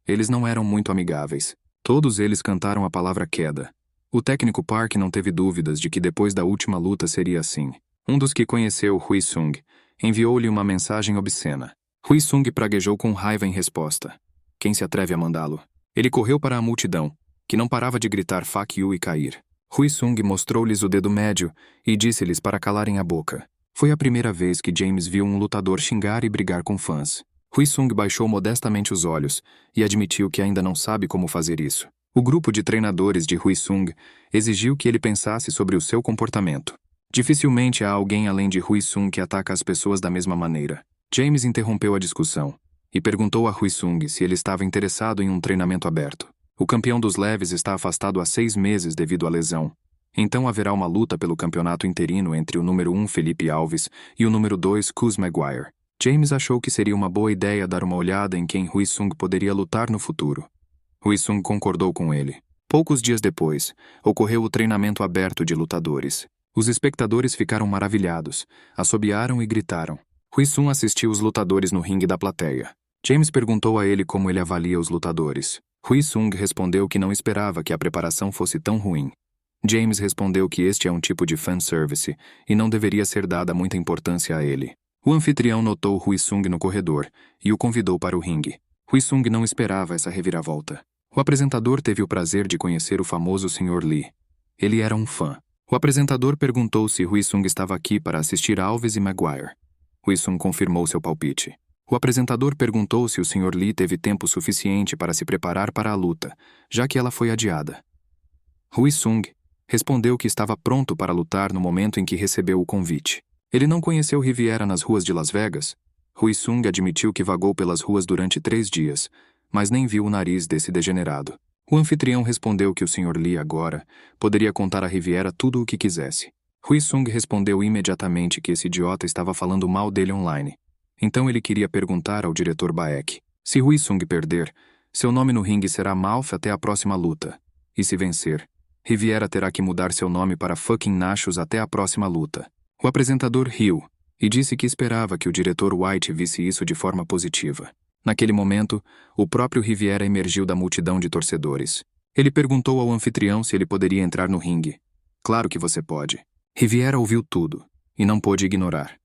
Eles não eram muito amigáveis. Todos eles cantaram a palavra queda. O técnico Park não teve dúvidas de que depois da última luta seria assim. Um dos que conheceu Hui-sun enviou-lhe uma mensagem obscena. Hui-sun praguejou com raiva em resposta. Quem se atreve a mandá-lo? Ele correu para a multidão, que não parava de gritar "fuck you" e cair. Hui-sun mostrou-lhes o dedo médio e disse-lhes para calarem a boca. Foi a primeira vez que James viu um lutador xingar e brigar com fãs. Hui-sun baixou modestamente os olhos e admitiu que ainda não sabe como fazer isso. O grupo de treinadores de Hui-sun exigiu que ele pensasse sobre o seu comportamento. Dificilmente há alguém além de Hui-sun que ataca as pessoas da mesma maneira. James interrompeu a discussão e perguntou a Hui-sun se ele estava interessado em um treinamento aberto. O campeão dos leves está afastado há 6 meses devido à lesão. Então haverá uma luta pelo campeonato interino entre o número 1 Felipe Alves e o número 2 Cus Maguire. James achou que seria uma boa ideia dar uma olhada em quem Hui-sun poderia lutar no futuro. Hui-sun concordou com ele. Poucos dias depois, ocorreu o treinamento aberto de lutadores. Os espectadores ficaram maravilhados, assobiaram e gritaram. Hui-sun assistiu os lutadores no ringue da plateia. James perguntou a ele como ele avalia os lutadores. Hui-sun respondeu que não esperava que a preparação fosse tão ruim. James respondeu que este é um tipo de fanservice e não deveria ser dada muita importância a ele. O anfitrião notou Hui-sun no corredor e o convidou para o ringue. Hui-sun não esperava essa reviravolta. O apresentador teve o prazer de conhecer o famoso Sr. Lee. Ele era um fã. O apresentador perguntou se Hui-sun estava aqui para assistir Alves e Maguire. Hui-sun confirmou seu palpite. O apresentador perguntou se o Sr. Lee teve tempo suficiente para se preparar para a luta, já que ela foi adiada. Hui-sun respondeu que estava pronto para lutar no momento em que recebeu o convite. Ele não conheceu Riviera nas ruas de Las Vegas. Hui-sun admitiu que vagou pelas ruas durante 3 dias, mas nem viu o nariz desse degenerado. O anfitrião respondeu que o Sr. Lee agora poderia contar a Riviera tudo o que quisesse. Hui-sun respondeu imediatamente que esse idiota estava falando mal dele online. Então ele queria perguntar ao diretor Baek. Se Hui-sun perder, seu nome no ringue será Malf até a próxima luta. E se vencer, Riviera terá que mudar seu nome para fucking Nachos até a próxima luta. O apresentador riu e disse que esperava que o diretor White visse isso de forma positiva. Naquele momento, o próprio Riviera emergiu da multidão de torcedores. Ele perguntou ao anfitrião se ele poderia entrar no ringue. Claro que você pode. Riviera ouviu tudo e não pôde ignorar.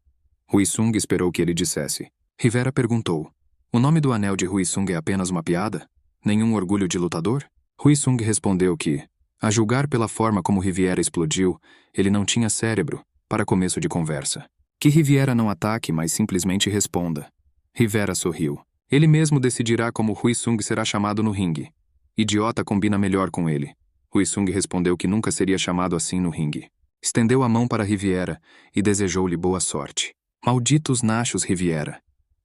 Hui-sun esperou que ele dissesse. Riviera perguntou. O nome do anel de Hui-sun é apenas uma piada? Nenhum orgulho de lutador? Hui-sun respondeu que, a julgar pela forma como Riviera explodiu, ele não tinha cérebro, para começo de conversa. Que Riviera não ataque, mas simplesmente responda. Riviera sorriu. Ele mesmo decidirá como Hui-sun será chamado no ringue. Idiota combina melhor com ele. Hui-sun respondeu que nunca seria chamado assim no ringue. Estendeu a mão para Riviera e desejou-lhe boa sorte. Malditos nachos, Riviera.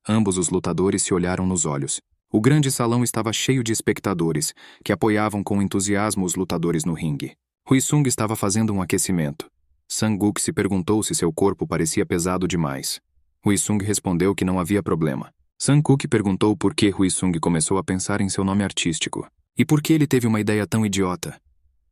Ambos os lutadores se olharam nos olhos. O grande salão estava cheio de espectadores, que apoiavam com entusiasmo os lutadores no ringue. Hui-sun estava fazendo um aquecimento. Sang-guk se perguntou se seu corpo parecia pesado demais. Hui-sun respondeu que não havia problema. Sang-guk perguntou por que Hui-sun começou a pensar em seu nome artístico. E por que ele teve uma ideia tão idiota?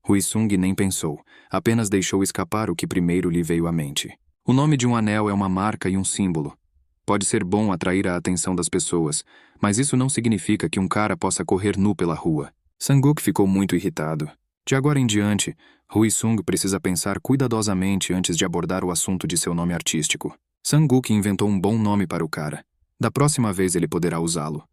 Hui-sun nem pensou, apenas deixou escapar o que primeiro lhe veio à mente. O nome de um anel é uma marca e um símbolo. Pode ser bom atrair a atenção das pessoas, mas isso não significa que um cara possa correr nu pela rua. Sang-guk ficou muito irritado. De agora em diante, Hui-sun precisa pensar cuidadosamente antes de abordar o assunto de seu nome artístico. Sang-Guk inventou um bom nome para o cara. Da próxima vez ele poderá usá-lo.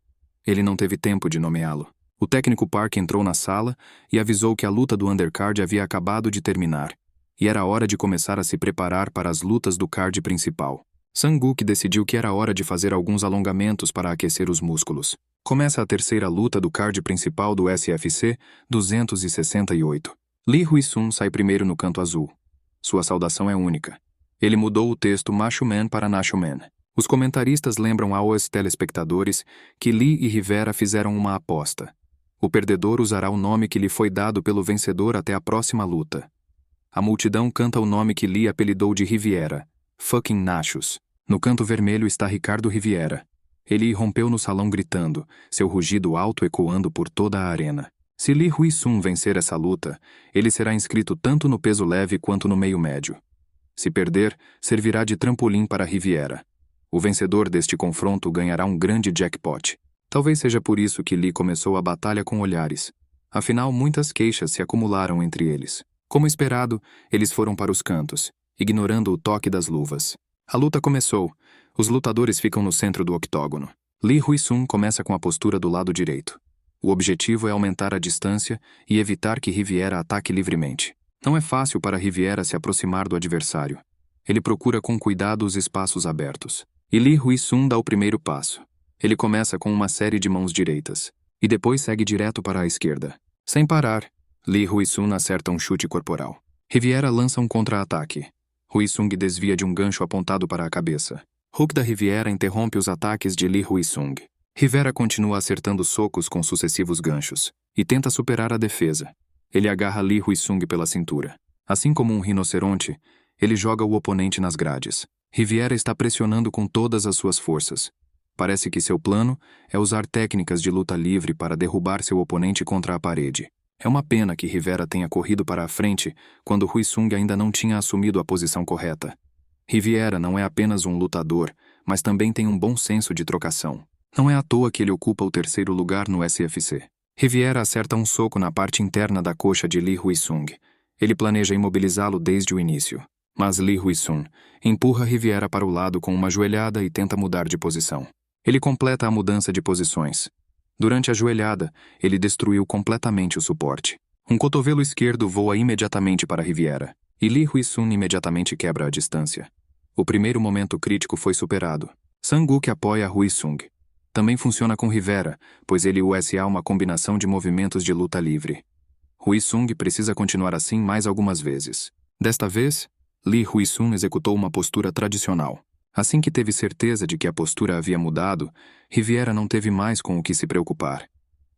Ele não teve tempo de nomeá-lo. O técnico Park entrou na sala e avisou que a luta do undercard havia acabado de terminar, e era hora de começar a se preparar para as lutas do card principal. Sang-Guk decidiu que era hora de fazer alguns alongamentos para aquecer os músculos. Começa a terceira luta do card principal do SFC 268. Lee Hui-sun sai primeiro no canto azul. Sua saudação é única. Ele mudou o texto Macho Man para Nacho Man. Os comentaristas lembram aos telespectadores que Lee e Rivera fizeram uma aposta. O perdedor usará o nome que lhe foi dado pelo vencedor até a próxima luta. A multidão canta o nome que Lee apelidou de Riviera, fucking Nachos. No canto vermelho está Ricardo Riviera. Ele irrompeu no salão gritando, seu rugido alto ecoando por toda a arena. Se Lee Hui-sun vencer essa luta, ele será inscrito tanto no peso leve quanto no meio médio. Se perder, servirá de trampolim para Riviera. O vencedor deste confronto ganhará um grande jackpot. Talvez seja por isso que Lee começou a batalha com olhares. Afinal, muitas queixas se acumularam entre eles. Como esperado, eles foram para os cantos, ignorando o toque das luvas. A luta começou. Os lutadores ficam no centro do octógono. Lee Hui-sun começa com a postura do lado direito. O objetivo é aumentar a distância e evitar que Riviera ataque livremente. Não é fácil para Riviera se aproximar do adversário. Ele procura com cuidado os espaços abertos. E Lee Hui-sun dá o primeiro passo. Ele começa com uma série de mãos direitas, e depois segue direto para a esquerda. Sem parar, Lee Hui-sun acerta um chute corporal. Riviera lança um contra-ataque. Hui-sung desvia de um gancho apontado para a cabeça. Hook da Riviera interrompe os ataques de Lee Hui-sung. Rivera continua acertando socos com sucessivos ganchos, e tenta superar a defesa. Ele agarra Lee Hui-sung pela cintura. Assim como um rinoceronte, ele joga o oponente nas grades. Riviera está pressionando com todas as suas forças. Parece que seu plano é usar técnicas de luta livre para derrubar seu oponente contra a parede. É uma pena que Rivera tenha corrido para a frente quando Hui-sung ainda não tinha assumido a posição correta. Riviera não é apenas um lutador, mas também tem um bom senso de trocação. Não é à toa que ele ocupa o terceiro lugar no SFC. Riviera acerta um soco na parte interna da coxa de Lee Hui-sung. Ele planeja imobilizá-lo desde o início. Mas Lee Hui-sun empurra Riviera para o lado com uma joelhada e tenta mudar de posição. Ele completa a mudança de posições. Durante a joelhada, ele destruiu completamente o suporte. Um cotovelo esquerdo voa imediatamente para Riviera, e Lee Hui-sun imediatamente quebra a distância. O primeiro momento crítico foi superado. Sang-Guk apoia Hui-sung. Também funciona com Rivera, pois ele usa uma combinação de movimentos de luta livre. Hui-sung precisa continuar assim mais algumas vezes. Desta vez, Lee Hui-sun executou uma postura tradicional. Assim que teve certeza de que a postura havia mudado, Riviera não teve mais com o que se preocupar.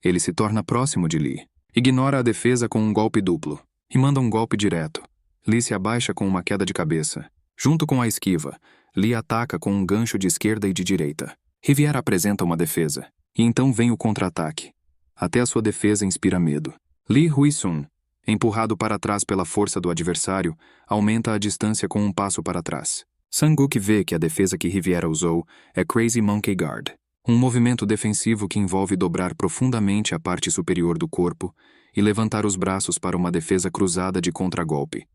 Ele se torna próximo de Lee. Ignora a defesa com um golpe duplo e manda um golpe direto. Lee se abaixa com uma queda de cabeça. Junto com a esquiva, Lee ataca com um gancho de esquerda e de direita. Riviera apresenta uma defesa, e então vem o contra-ataque. Até a sua defesa inspira medo. Lee Hui-sun, empurrado para trás pela força do adversário, aumenta a distância com um passo para trás. Sang-Guk vê que a defesa que Riviera usou é Crazy Monkey Guard, um movimento defensivo que envolve dobrar profundamente a parte superior do corpo e levantar os braços para uma defesa cruzada de contragolpe.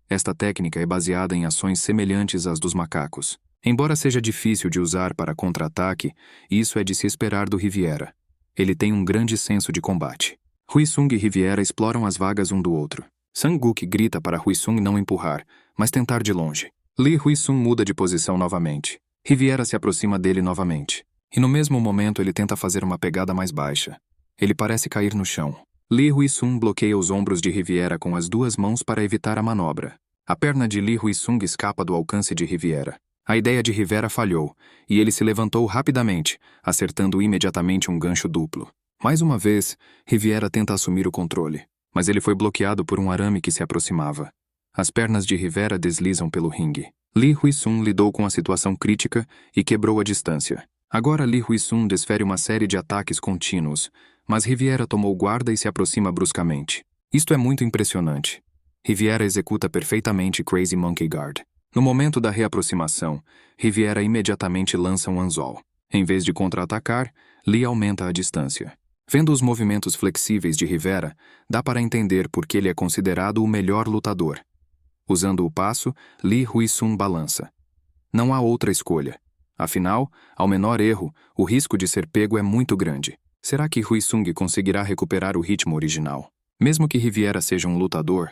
Esta técnica é baseada em ações semelhantes às dos macacos. Embora seja difícil de usar para contra-ataque, isso é de se esperar do Riviera. Ele tem um grande senso de combate. Hui-sung e Riviera exploram as vagas um do outro. Sang-Guk grita para Hui-sung não empurrar, mas tentar de longe. Lee Hui-sun muda de posição novamente. Riviera se aproxima dele novamente. E no mesmo momento ele tenta fazer uma pegada mais baixa. Ele parece cair no chão. Lee Hui-sun bloqueia os ombros de Riviera com as duas mãos para evitar a manobra. A perna de Lee Hui-sun escapa do alcance de Riviera. A ideia de Rivera falhou, e ele se levantou rapidamente, acertando imediatamente um gancho duplo. Mais uma vez, Riviera tenta assumir o controle, mas ele foi bloqueado por um arame que se aproximava. As pernas de Rivera deslizam pelo ringue. Lee Hui-sun lidou com a situação crítica e quebrou a distância. Agora Lee Hui-sun desfere uma série de ataques contínuos, mas Riviera tomou guarda e se aproxima bruscamente. Isto é muito impressionante. Riviera executa perfeitamente Crazy Monkey Guard. No momento da reaproximação, Riviera imediatamente lança um anzol. Em vez de contra-atacar, Lee aumenta a distância. Vendo os movimentos flexíveis de Rivera, dá para entender por que ele é considerado o melhor lutador. Usando o passo, Lee Hui-sun balança. Não há outra escolha. Afinal, ao menor erro, o risco de ser pego é muito grande. Será que Huisung conseguirá recuperar o ritmo original? Mesmo que Riviera seja um lutador,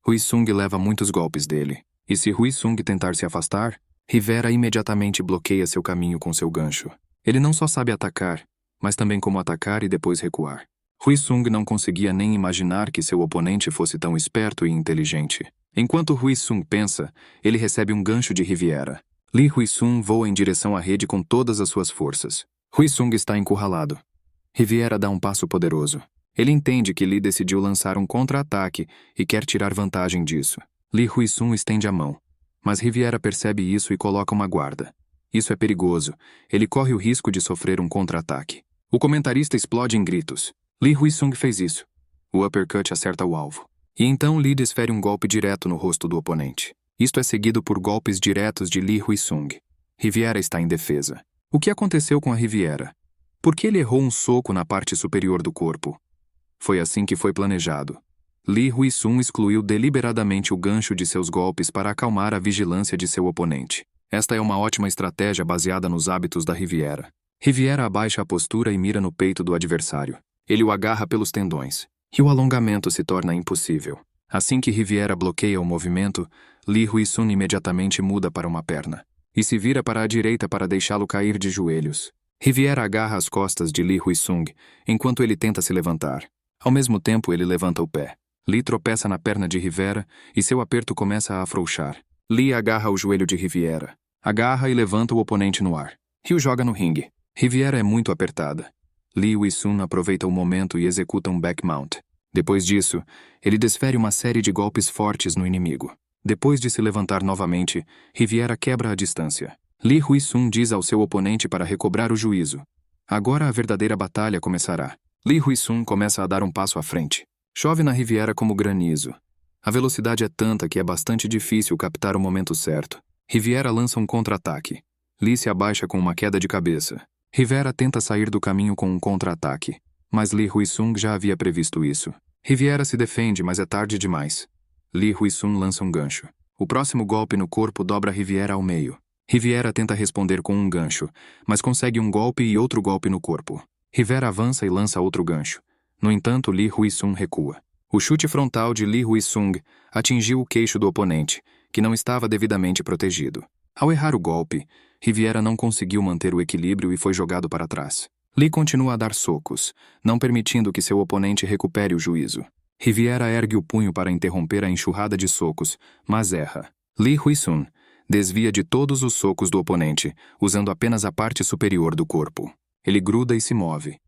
Huisung leva muitos golpes dele. E se Huisung tentar se afastar, Rivera imediatamente bloqueia seu caminho com seu gancho. Ele não só sabe atacar, mas também como atacar e depois recuar. Huisung não conseguia nem imaginar que seu oponente fosse tão esperto e inteligente. Enquanto Huisung pensa, ele recebe um gancho de Riviera. Li Huisung voa em direção à rede com todas as suas forças. Huisung está encurralado. Riviera dá um passo poderoso. Ele entende que Li decidiu lançar um contra-ataque e quer tirar vantagem disso. Li Huisung estende a mão. Mas Riviera percebe isso e coloca uma guarda. Isso é perigoso. Ele corre o risco de sofrer um contra-ataque. O comentarista explode em gritos. Li Huisung fez isso. O uppercut acerta o alvo. E então Li desfere um golpe direto no rosto do oponente. Isto é seguido por golpes diretos de Li Huisung. Riviera está em defesa. O que aconteceu com a Riviera? Por que ele errou um soco na parte superior do corpo? Foi assim que foi planejado. Li Huisung excluiu deliberadamente o gancho de seus golpes para acalmar a vigilância de seu oponente. Esta é uma ótima estratégia baseada nos hábitos da Riviera. Riviera abaixa a postura e mira no peito do adversário. Ele o agarra pelos tendões. E o alongamento se torna impossível. Assim que Riviera bloqueia o movimento, Li Huisung imediatamente muda para uma perna. E se vira para a direita para deixá-lo cair de joelhos. Riviera agarra as costas de Li Huisung, enquanto ele tenta se levantar. Ao mesmo tempo, ele levanta o pé. Li tropeça na perna de Riviera e seu aperto começa a afrouxar. Li agarra o joelho de Riviera. Agarra e levanta o oponente no ar. E o joga no ringue. Riviera é muito apertada. Li Huisung aproveita o momento e executa um back mount. Depois disso, ele desfere uma série de golpes fortes no inimigo. Depois de se levantar novamente, Riviera quebra a distância. Li Huisung diz ao seu oponente para recobrar o juízo. Agora a verdadeira batalha começará. Li Huisung começa a dar um passo à frente. Chove na Riviera como granizo. A velocidade é tanta que é bastante difícil captar o momento certo. Riviera lança um contra-ataque. Li se abaixa com uma queda de cabeça. Riviera tenta sair do caminho com um contra-ataque. Mas Li Huisung já havia previsto isso. Riviera se defende, mas é tarde demais. Li Huisung lança um gancho. O próximo golpe no corpo dobra Riviera ao meio. Riviera tenta responder com um gancho, mas consegue um golpe e outro golpe no corpo. Riviera avança e lança outro gancho. No entanto, Li Huisung recua. O chute frontal de Li Huisung atingiu o queixo do oponente, que não estava devidamente protegido. Ao errar o golpe, Riviera não conseguiu manter o equilíbrio e foi jogado para trás. Li continua a dar socos, não permitindo que seu oponente recupere o juízo. Riviera ergue o punho para interromper a enxurrada de socos, mas erra. Li Huisung desvia de todos os socos do oponente, usando apenas a parte superior do corpo. Ele gruda e se move.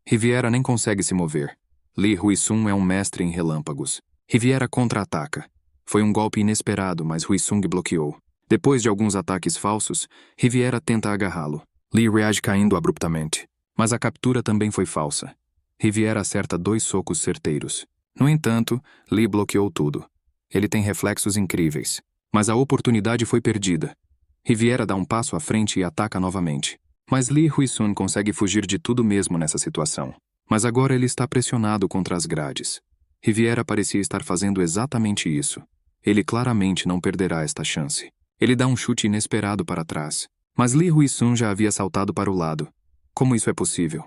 Riviera nem consegue se mover. Li Huisung é um mestre em relâmpagos. Riviera contra-ataca. Foi um golpe inesperado, mas Huisung bloqueou. Depois de alguns ataques falsos, Riviera tenta agarrá-lo. Li reage caindo abruptamente. Mas a captura também foi falsa. Riviera acerta 2 socos certeiros. No entanto, Li bloqueou tudo. Ele tem reflexos incríveis. Mas a oportunidade foi perdida. Riviera dá um passo à frente e ataca novamente. Mas Li Huisung consegue fugir de tudo mesmo nessa situação. Mas agora ele está pressionado contra as grades. Riviera parecia estar fazendo exatamente isso. Ele claramente não perderá esta chance. Ele dá um chute inesperado para trás. Mas Li Huisung já havia saltado para o lado. Como isso é possível?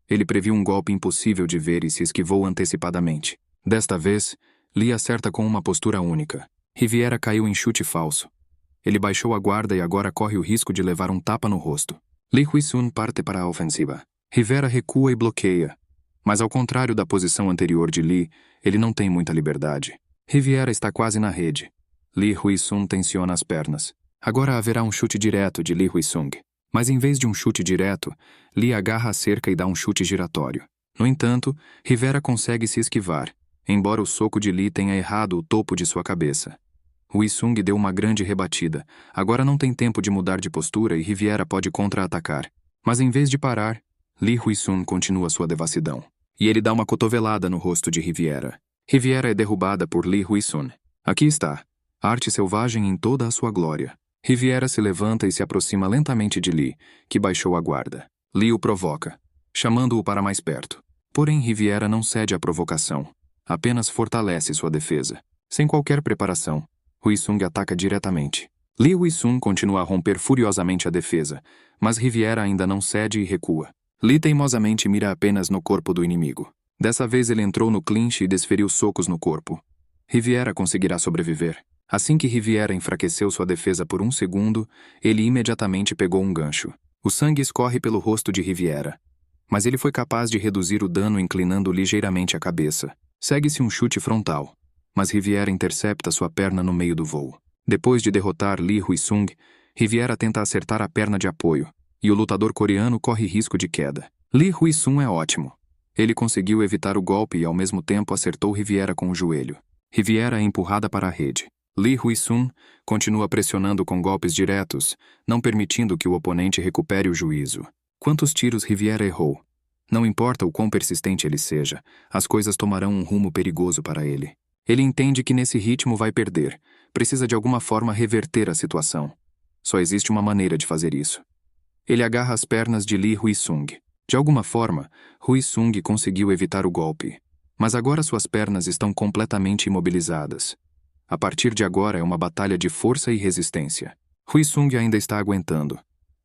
Ele previu um golpe impossível de ver e se esquivou antecipadamente. Desta vez, Li acerta com uma postura única. Riviera caiu em chute falso. Ele baixou a guarda e agora corre o risco de levar um tapa no rosto. Li Huisung parte para a ofensiva. Riviera recua e bloqueia. Mas ao contrário da posição anterior de Li, ele não tem muita liberdade. Riviera está quase na rede. Li Huisung tensiona as pernas. Agora haverá um chute direto de Li Huisung. Mas em vez de um chute direto, Li agarra a cerca e dá um chute giratório. No entanto, Riviera consegue se esquivar, embora o soco de Li tenha errado o topo de sua cabeça. Huisung deu uma grande rebatida. Agora não tem tempo de mudar de postura e Riviera pode contra-atacar. Mas em vez de parar, Li Huisung continua sua devassidão. E ele dá uma cotovelada no rosto de Riviera. Riviera é derrubada por Li Huisung. Aqui está. Arte selvagem em toda a sua glória. Riviera se levanta e se aproxima lentamente de Li, que baixou a guarda. Li o provoca, chamando-o para mais perto. Porém, Riviera não cede à provocação. Apenas fortalece sua defesa. Sem qualquer preparação, Huisung ataca diretamente. Li Huisung continua a romper furiosamente a defesa, mas Riviera ainda não cede e recua. Li teimosamente mira apenas no corpo do inimigo. Dessa vez ele entrou no clinch e desferiu socos no corpo. Riviera conseguirá sobreviver. Assim que Riviera enfraqueceu sua defesa por um segundo, ele imediatamente pegou um gancho. O sangue escorre pelo rosto de Riviera. Mas ele foi capaz de reduzir o dano inclinando ligeiramente a cabeça. Segue-se um chute frontal. Mas Riviera intercepta sua perna no meio do voo. Depois de derrotar Li Huisung, Riviera tenta acertar a perna de apoio, e o lutador coreano corre risco de queda. Li Huisung é ótimo. Ele conseguiu evitar o golpe e ao mesmo tempo acertou Riviera com o joelho. Riviera é empurrada para a rede. Li Huisung continua pressionando com golpes diretos, não permitindo que o oponente recupere o juízo. Quantos tiros Riviera errou? Não importa o quão persistente ele seja, as coisas tomarão um rumo perigoso para ele. Ele entende que nesse ritmo vai perder, precisa de alguma forma reverter a situação. Só existe uma maneira de fazer isso. Ele agarra as pernas de Li Huisung. De alguma forma, Huisung conseguiu evitar o golpe. Mas agora suas pernas estão completamente imobilizadas. A partir de agora é uma batalha de força e resistência. Huisung ainda está aguentando.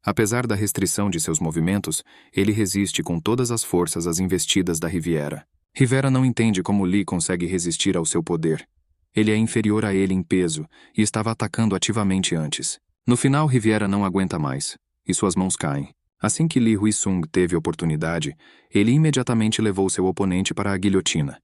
Apesar da restrição de seus movimentos, ele resiste com todas as forças às investidas da Riviera. Riviera não entende como Li consegue resistir ao seu poder. Ele é inferior a ele em peso e estava atacando ativamente antes. No final, Riviera não aguenta mais, e suas mãos caem. Assim que Li Huisung teve oportunidade, ele imediatamente levou seu oponente para a guilhotina.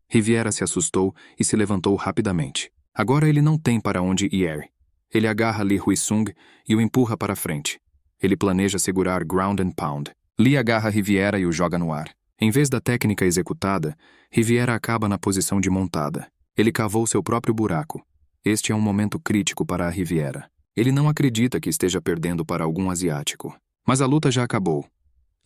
Riviera se assustou e se levantou rapidamente. Agora ele não tem para onde ir. Ele agarra Li Huisung e o empurra para frente. Ele planeja segurar ground and pound. Li agarra Riviera e o joga no ar. Em vez da técnica executada, Riviera acaba na posição de montada. Ele cavou seu próprio buraco. Este é um momento crítico para a Riviera. Ele não acredita que esteja perdendo para algum asiático. Mas a luta já acabou.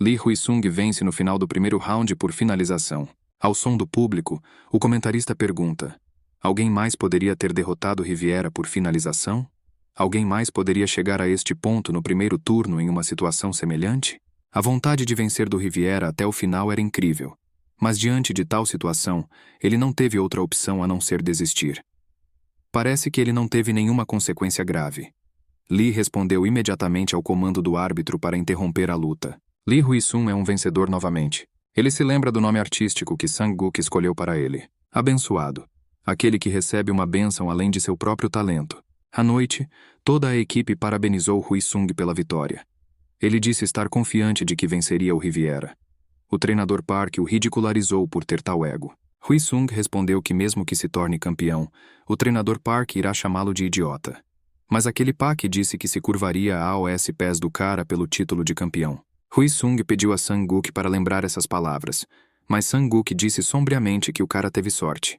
Li Huisung vence no final do primeiro round por finalização. Ao som do público, o comentarista pergunta: alguém mais poderia ter derrotado Riviera por finalização? Alguém mais poderia chegar a este ponto no primeiro turno em uma situação semelhante? A vontade de vencer do Riviera até o final era incrível. Mas diante de tal situação, ele não teve outra opção a não ser desistir. Parece que ele não teve nenhuma consequência grave. Li respondeu imediatamente ao comando do árbitro para interromper a luta. Li Huisung é um vencedor novamente. Ele se lembra do nome artístico que Sang-guk escolheu para ele. Abençoado. Aquele que recebe uma bênção além de seu próprio talento. À noite, toda a equipe parabenizou Huisung pela vitória. Ele disse estar confiante de que venceria o Riviera. O treinador Park o ridicularizou por ter tal ego. Huisung respondeu que mesmo que se torne campeão, o treinador Park irá chamá-lo de idiota. Mas aquele Park disse que se curvaria aos pés do cara pelo título de campeão. Huisung pediu a Sang-guk para lembrar essas palavras, mas Sang-guk disse sombriamente que o cara teve sorte.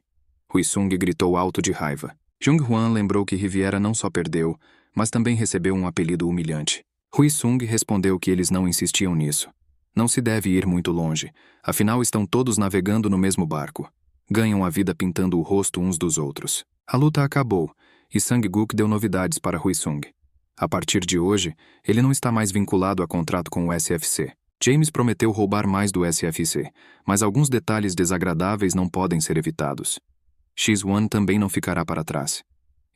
Huisung gritou alto de raiva. Jung-hwan lembrou que Riviera não só perdeu, mas também recebeu um apelido humilhante. Huisung respondeu que eles não insistiam nisso. Não se deve ir muito longe, afinal estão todos navegando no mesmo barco. Ganham a vida pintando o rosto uns dos outros. A luta acabou, e Sang-guk deu novidades para Huisung. A partir de hoje, ele não está mais vinculado a contrato com o SFC. James prometeu roubar mais do SFC, mas alguns detalhes desagradáveis não podem ser evitados. X1 também não ficará para trás.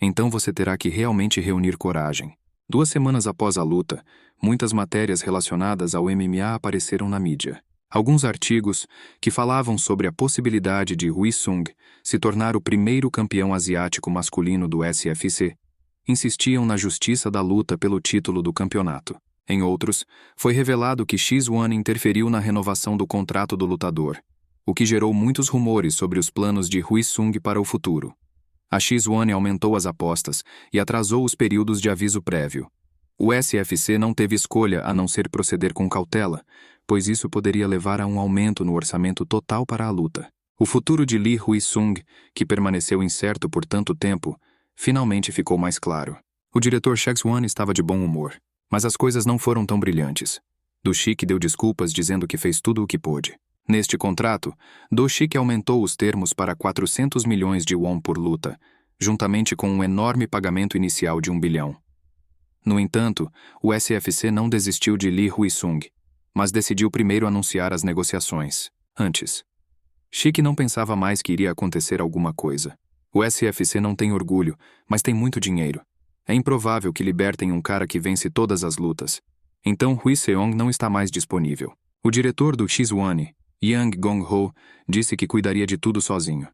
Então você terá que realmente reunir coragem. 2 semanas após a luta, muitas matérias relacionadas ao MMA apareceram na mídia. Alguns artigos que falavam sobre a possibilidade de Huisung se tornar o primeiro campeão asiático masculino do SFC insistiam na justiça da luta pelo título do campeonato. Em outros, foi revelado que X1 interferiu na renovação do contrato do lutador, o que gerou muitos rumores sobre os planos de Huisung para o futuro. A X1 aumentou as apostas e atrasou os períodos de aviso prévio. O SFC não teve escolha a não ser proceder com cautela, pois isso poderia levar a um aumento no orçamento total para a luta. O futuro de Li Huisung, que permaneceu incerto por tanto tempo, finalmente ficou mais claro. O diretor X1 estava de bom humor, mas as coisas não foram tão brilhantes. Do-shik deu desculpas dizendo que fez tudo o que pôde. Neste contrato, Do-shik aumentou os termos para 400 milhões de won por luta, juntamente com um enorme pagamento inicial de 1 bilhão. No entanto, o SFC não desistiu de Li Huisung, mas decidiu primeiro anunciar as negociações. Antes, Shik não pensava mais que iria acontecer alguma coisa. O SFC não tem orgulho, mas tem muito dinheiro. É improvável que libertem um cara que vence todas as lutas. Então Hui Seong não está mais disponível. O diretor do X1, Yang Gong-ho, disse que cuidaria de tudo sozinho.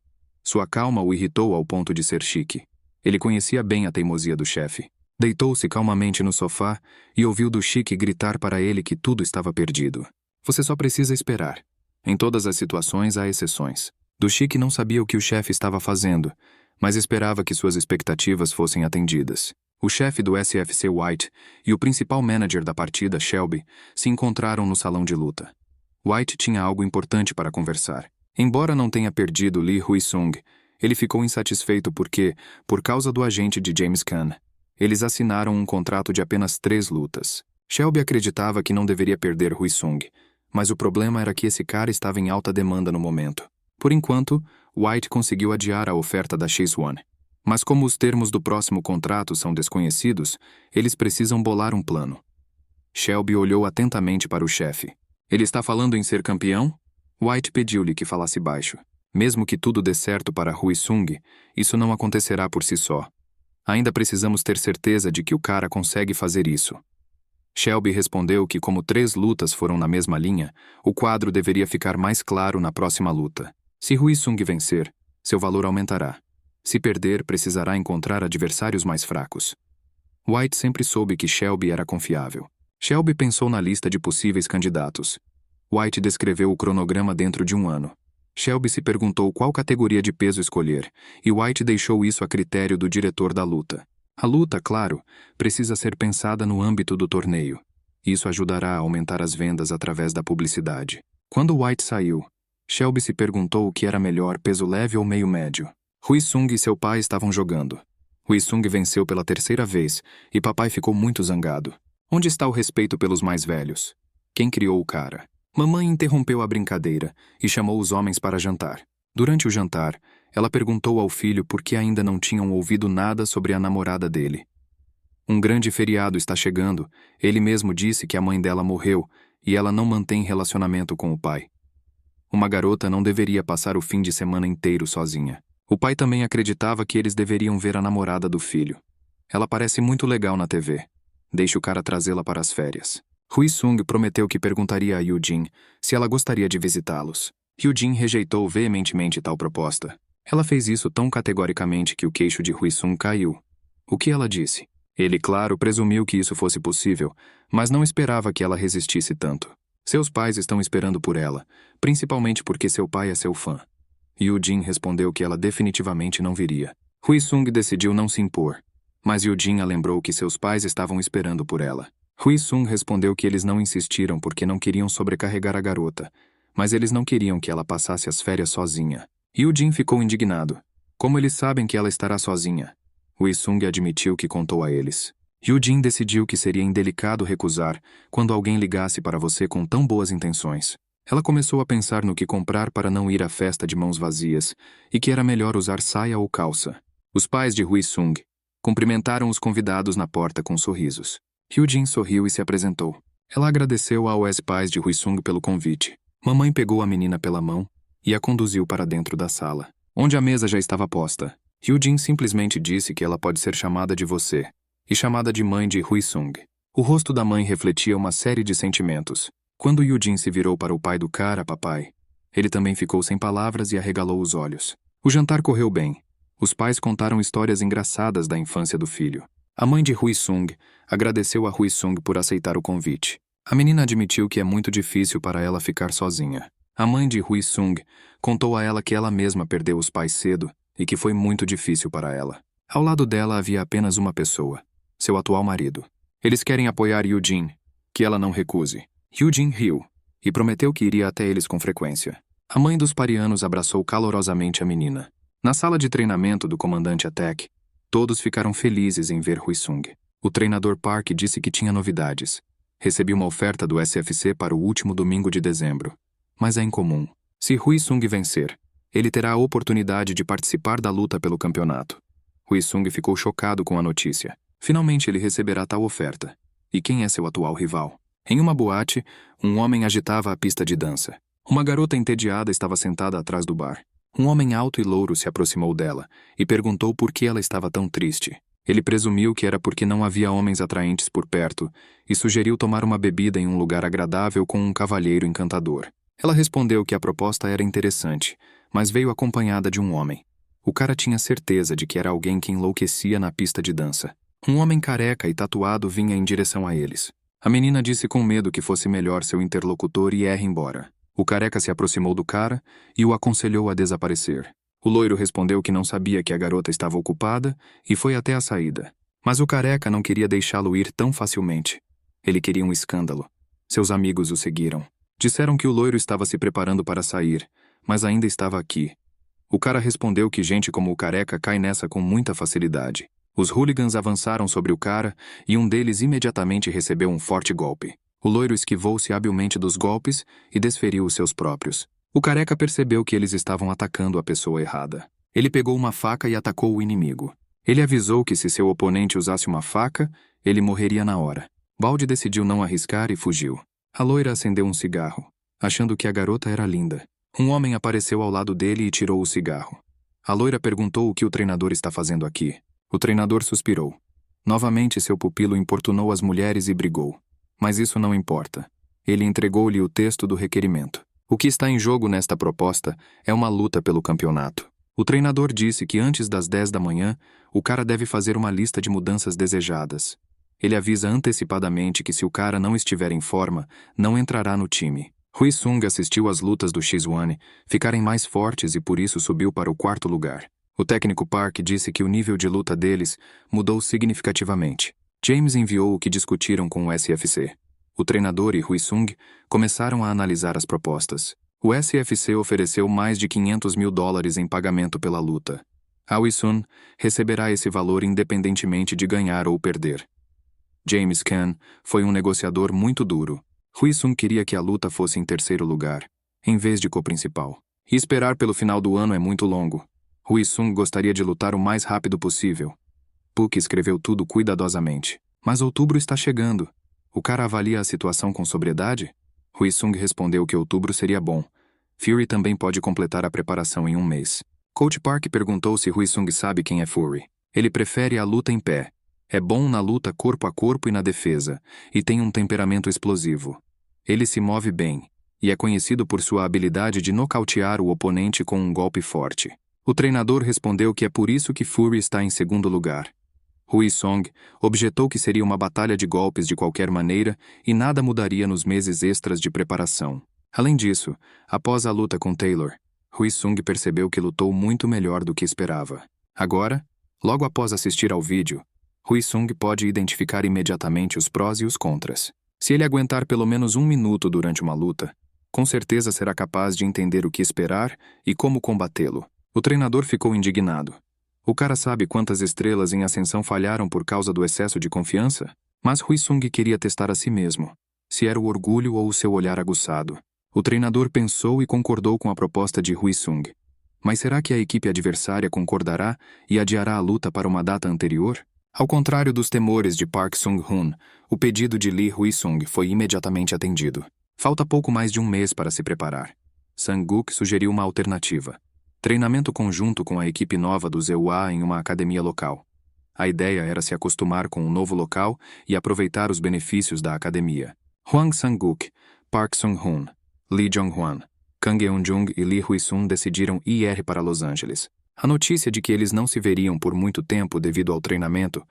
Sua calma o irritou ao ponto de ser chique. Ele conhecia bem a teimosia do chefe. Deitou-se calmamente no sofá e ouviu do Chique gritar para ele que tudo estava perdido. Você só precisa esperar. Em todas as situações há exceções. Do Chique não sabia o que o chefe estava fazendo, mas esperava que suas expectativas fossem atendidas. O chefe do SFC White e o principal manager da partida, Shelby, se encontraram no salão de luta. White tinha algo importante para conversar. Embora não tenha perdido Lee Hui-sung, ele ficou insatisfeito porque, por causa do agente de James Caan, eles assinaram um contrato de apenas 3 lutas. Shelby acreditava que não deveria perder Hui-sung, mas o problema era que esse cara estava em alta demanda no momento. Por enquanto, White conseguiu adiar a oferta da X1. Mas como os termos do próximo contrato são desconhecidos, eles precisam bolar um plano. Shelby olhou atentamente para o chefe. Ele está falando em ser campeão? White pediu-lhe que falasse baixo. Mesmo que tudo dê certo para Hui-sung, isso não acontecerá por si só. Ainda precisamos ter certeza de que o cara consegue fazer isso. Shelby respondeu que como 3 lutas foram na mesma linha, o quadro deveria ficar mais claro na próxima luta. Se Hui-sung vencer, seu valor aumentará. Se perder, precisará encontrar adversários mais fracos. White sempre soube que Shelby era confiável. Shelby pensou na lista de possíveis candidatos. White descreveu o cronograma dentro de 1 ano. Shelby se perguntou qual categoria de peso escolher, e White deixou isso a critério do diretor da luta. A luta, claro, precisa ser pensada no âmbito do torneio. Isso ajudará a aumentar as vendas através da publicidade. Quando White saiu, Shelby se perguntou o que era melhor, peso leve ou meio médio. Hui-sung e seu pai estavam jogando. Hui-sung venceu pela 3ª vez, e papai ficou muito zangado. Onde está o respeito pelos mais velhos? Quem criou o cara? Mamãe interrompeu a brincadeira e chamou os homens para jantar. Durante o jantar, ela perguntou ao filho por que ainda não tinham ouvido nada sobre a namorada dele. Um grande feriado está chegando, ele mesmo disse que a mãe dela morreu e ela não mantém relacionamento com o pai. Uma garota não deveria passar o fim de semana inteiro sozinha. O pai também acreditava que eles deveriam ver a namorada do filho. Ela parece muito legal na TV. Deixe o cara trazê-la para as férias. Hui-sung prometeu que perguntaria a Yoo-jin se ela gostaria de visitá-los. Yoo-jin rejeitou veementemente tal proposta. Ela fez isso tão categoricamente que o queixo de Hui-sung caiu. O que ela disse? Ele, claro, presumiu que isso fosse possível, mas não esperava que ela resistisse tanto. Seus pais estão esperando por ela, principalmente porque seu pai é seu fã. Yoo-jin respondeu que ela definitivamente não viria. Hui-sung decidiu não se impor, mas Yoo-jin a lembrou que seus pais estavam esperando por ela. Hui-sung respondeu que eles não insistiram porque não queriam sobrecarregar a garota, mas eles não queriam que ela passasse as férias sozinha. Yoo-jin ficou indignado. Como eles sabem que ela estará sozinha? Hui-sung admitiu que contou a eles. Yoo-jin decidiu que seria indelicado recusar quando alguém ligasse para você com tão boas intenções. Ela começou a pensar no que comprar para não ir à festa de mãos vazias e que era melhor usar saia ou calça. Os pais de Hui-sung cumprimentaram os convidados na porta com sorrisos. Yoo-jin sorriu e se apresentou. Ela agradeceu aos ex-pais de Hui-sung pelo convite. Mamãe pegou a menina pela mão e a conduziu para dentro da sala, onde a mesa já estava posta. Yoo-jin simplesmente disse que ela pode ser chamada de você, e chamada de mãe de Hui-sung. O rosto da mãe refletia uma série de sentimentos. Quando Yoo-jin se virou para o pai do cara, papai, ele também ficou sem palavras e arregalou os olhos. O jantar correu bem. Os pais contaram histórias engraçadas da infância do filho. A mãe de Hui-sung agradeceu a Hui-sung por aceitar o convite. A menina admitiu que é muito difícil para ela ficar sozinha. A mãe de Hui-sung contou a ela que ela mesma perdeu os pais cedo e que foi muito difícil para ela. Ao lado dela havia apenas uma pessoa, seu atual marido. Eles querem apoiar Yoo-jin, que ela não recuse. Yoo-jin riu e prometeu que iria até eles com frequência. A mãe dos parianos abraçou calorosamente a menina. Na sala de treinamento do comandante Attack, todos ficaram felizes em ver Hui-sung. O treinador Park disse que tinha novidades. Recebi uma oferta do SFC para o último domingo de dezembro. Mas é incomum. Se Hui-sung vencer, ele terá a oportunidade de participar da luta pelo campeonato. Hui-sung ficou chocado com a notícia. Finalmente ele receberá tal oferta. E quem é seu atual rival? Em uma boate, um homem agitava a pista de dança. Uma garota entediada estava sentada atrás do bar. Um homem alto e louro se aproximou dela e perguntou por que ela estava tão triste. Ele presumiu que era porque não havia homens atraentes por perto e sugeriu tomar uma bebida em um lugar agradável com um cavalheiro encantador. Ela respondeu que a proposta era interessante, mas veio acompanhada de um homem. O cara tinha certeza de que era alguém que enlouquecia na pista de dança. Um homem careca e tatuado vinha em direção a eles. A menina disse com medo que fosse melhor seu interlocutor ir embora. O careca se aproximou do cara e o aconselhou a desaparecer. O loiro respondeu que não sabia que a garota estava ocupada e foi até a saída. Mas o careca não queria deixá-lo ir tão facilmente. Ele queria um escândalo. Seus amigos o seguiram. Disseram que o loiro estava se preparando para sair, mas ainda estava aqui. O cara respondeu que gente como o careca cai nessa com muita facilidade. Os hooligans avançaram sobre o cara e um deles imediatamente recebeu um forte golpe. O loiro esquivou-se habilmente dos golpes e desferiu os seus próprios. O careca percebeu que eles estavam atacando a pessoa errada. Ele pegou uma faca e atacou o inimigo. Ele avisou que se seu oponente usasse uma faca, ele morreria na hora. Balde decidiu não arriscar e fugiu. A loira acendeu um cigarro, achando que a garota era linda. Um homem apareceu ao lado dele e tirou o cigarro. A loira perguntou o que o treinador está fazendo aqui. O treinador suspirou. Novamente seu pupilo importunou as mulheres e brigou. Mas isso não importa. Ele entregou-lhe o texto do requerimento. O que está em jogo nesta proposta é uma luta pelo campeonato. O treinador disse que antes das 10 da manhã, o cara deve fazer uma lista de mudanças desejadas. Ele avisa antecipadamente que se o cara não estiver em forma, não entrará no time. Hui Sung assistiu às lutas do X1 ficarem mais fortes e por isso subiu para o 4º lugar. O técnico Park disse que o nível de luta deles mudou significativamente. James enviou o que discutiram com o SFC. O treinador e Hui Sung começaram a analisar as propostas. O SFC ofereceu mais de $500 mil em pagamento pela luta. A Hui Sun receberá esse valor independentemente de ganhar ou perder. James Khan foi um negociador muito duro. Hui Sung queria que a luta fosse em 3º lugar, em vez de co-principal. E esperar pelo final do ano é muito longo. Hui Sung gostaria de lutar o mais rápido possível. Puck escreveu tudo cuidadosamente. Mas outubro está chegando. O cara avalia a situação com sobriedade? Hui Sung respondeu que outubro seria bom. Fury também pode completar a preparação em um mês. Coach Park perguntou se Hui Sung sabe quem é Fury. Ele prefere a luta em pé. É bom na luta corpo a corpo e na defesa, e tem um temperamento explosivo. Ele se move bem, e é conhecido por sua habilidade de nocautear o oponente com um golpe forte. O treinador respondeu que é por isso que Fury está em 2º lugar. Hui Sung objetou que seria uma batalha de golpes de qualquer maneira e nada mudaria nos meses extras de preparação. Além disso, após a luta com Taylor, Hui Sung percebeu que lutou muito melhor do que esperava. Agora, logo após assistir ao vídeo, Hui Sung pode identificar imediatamente os prós e os contras. Se ele aguentar pelo menos 1 minuto durante uma luta, com certeza será capaz de entender o que esperar e como combatê-lo. O treinador ficou indignado. O cara sabe quantas estrelas em ascensão falharam por causa do excesso de confiança? Mas Hui Sung queria testar a si mesmo, se era o orgulho ou o seu olhar aguçado. O treinador pensou e concordou com a proposta de Hui Sung. Mas será que a equipe adversária concordará e adiará a luta para uma data anterior? Ao contrário dos temores de Park Sung-hoon, o pedido de Lee Hui Sung foi imediatamente atendido. Falta pouco mais de um mês para se preparar. Sang-guk sugeriu uma alternativa. Treinamento conjunto com a equipe nova do ZUA em uma academia local. A ideia era se acostumar com um novo local e aproveitar os benefícios da academia. Hwang Sang-guk, Park Sung-hoon, Lee Jong-hwan, Kang Eun-jung e Lee Hui-sun decidiram ir para Los Angeles. A notícia de que eles não se veriam por muito tempo devido ao treinamento,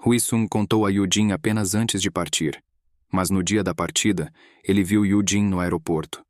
Hui-sun contou a Yoo-jin apenas antes de partir. Mas no dia da partida, ele viu Yoo-jin no aeroporto.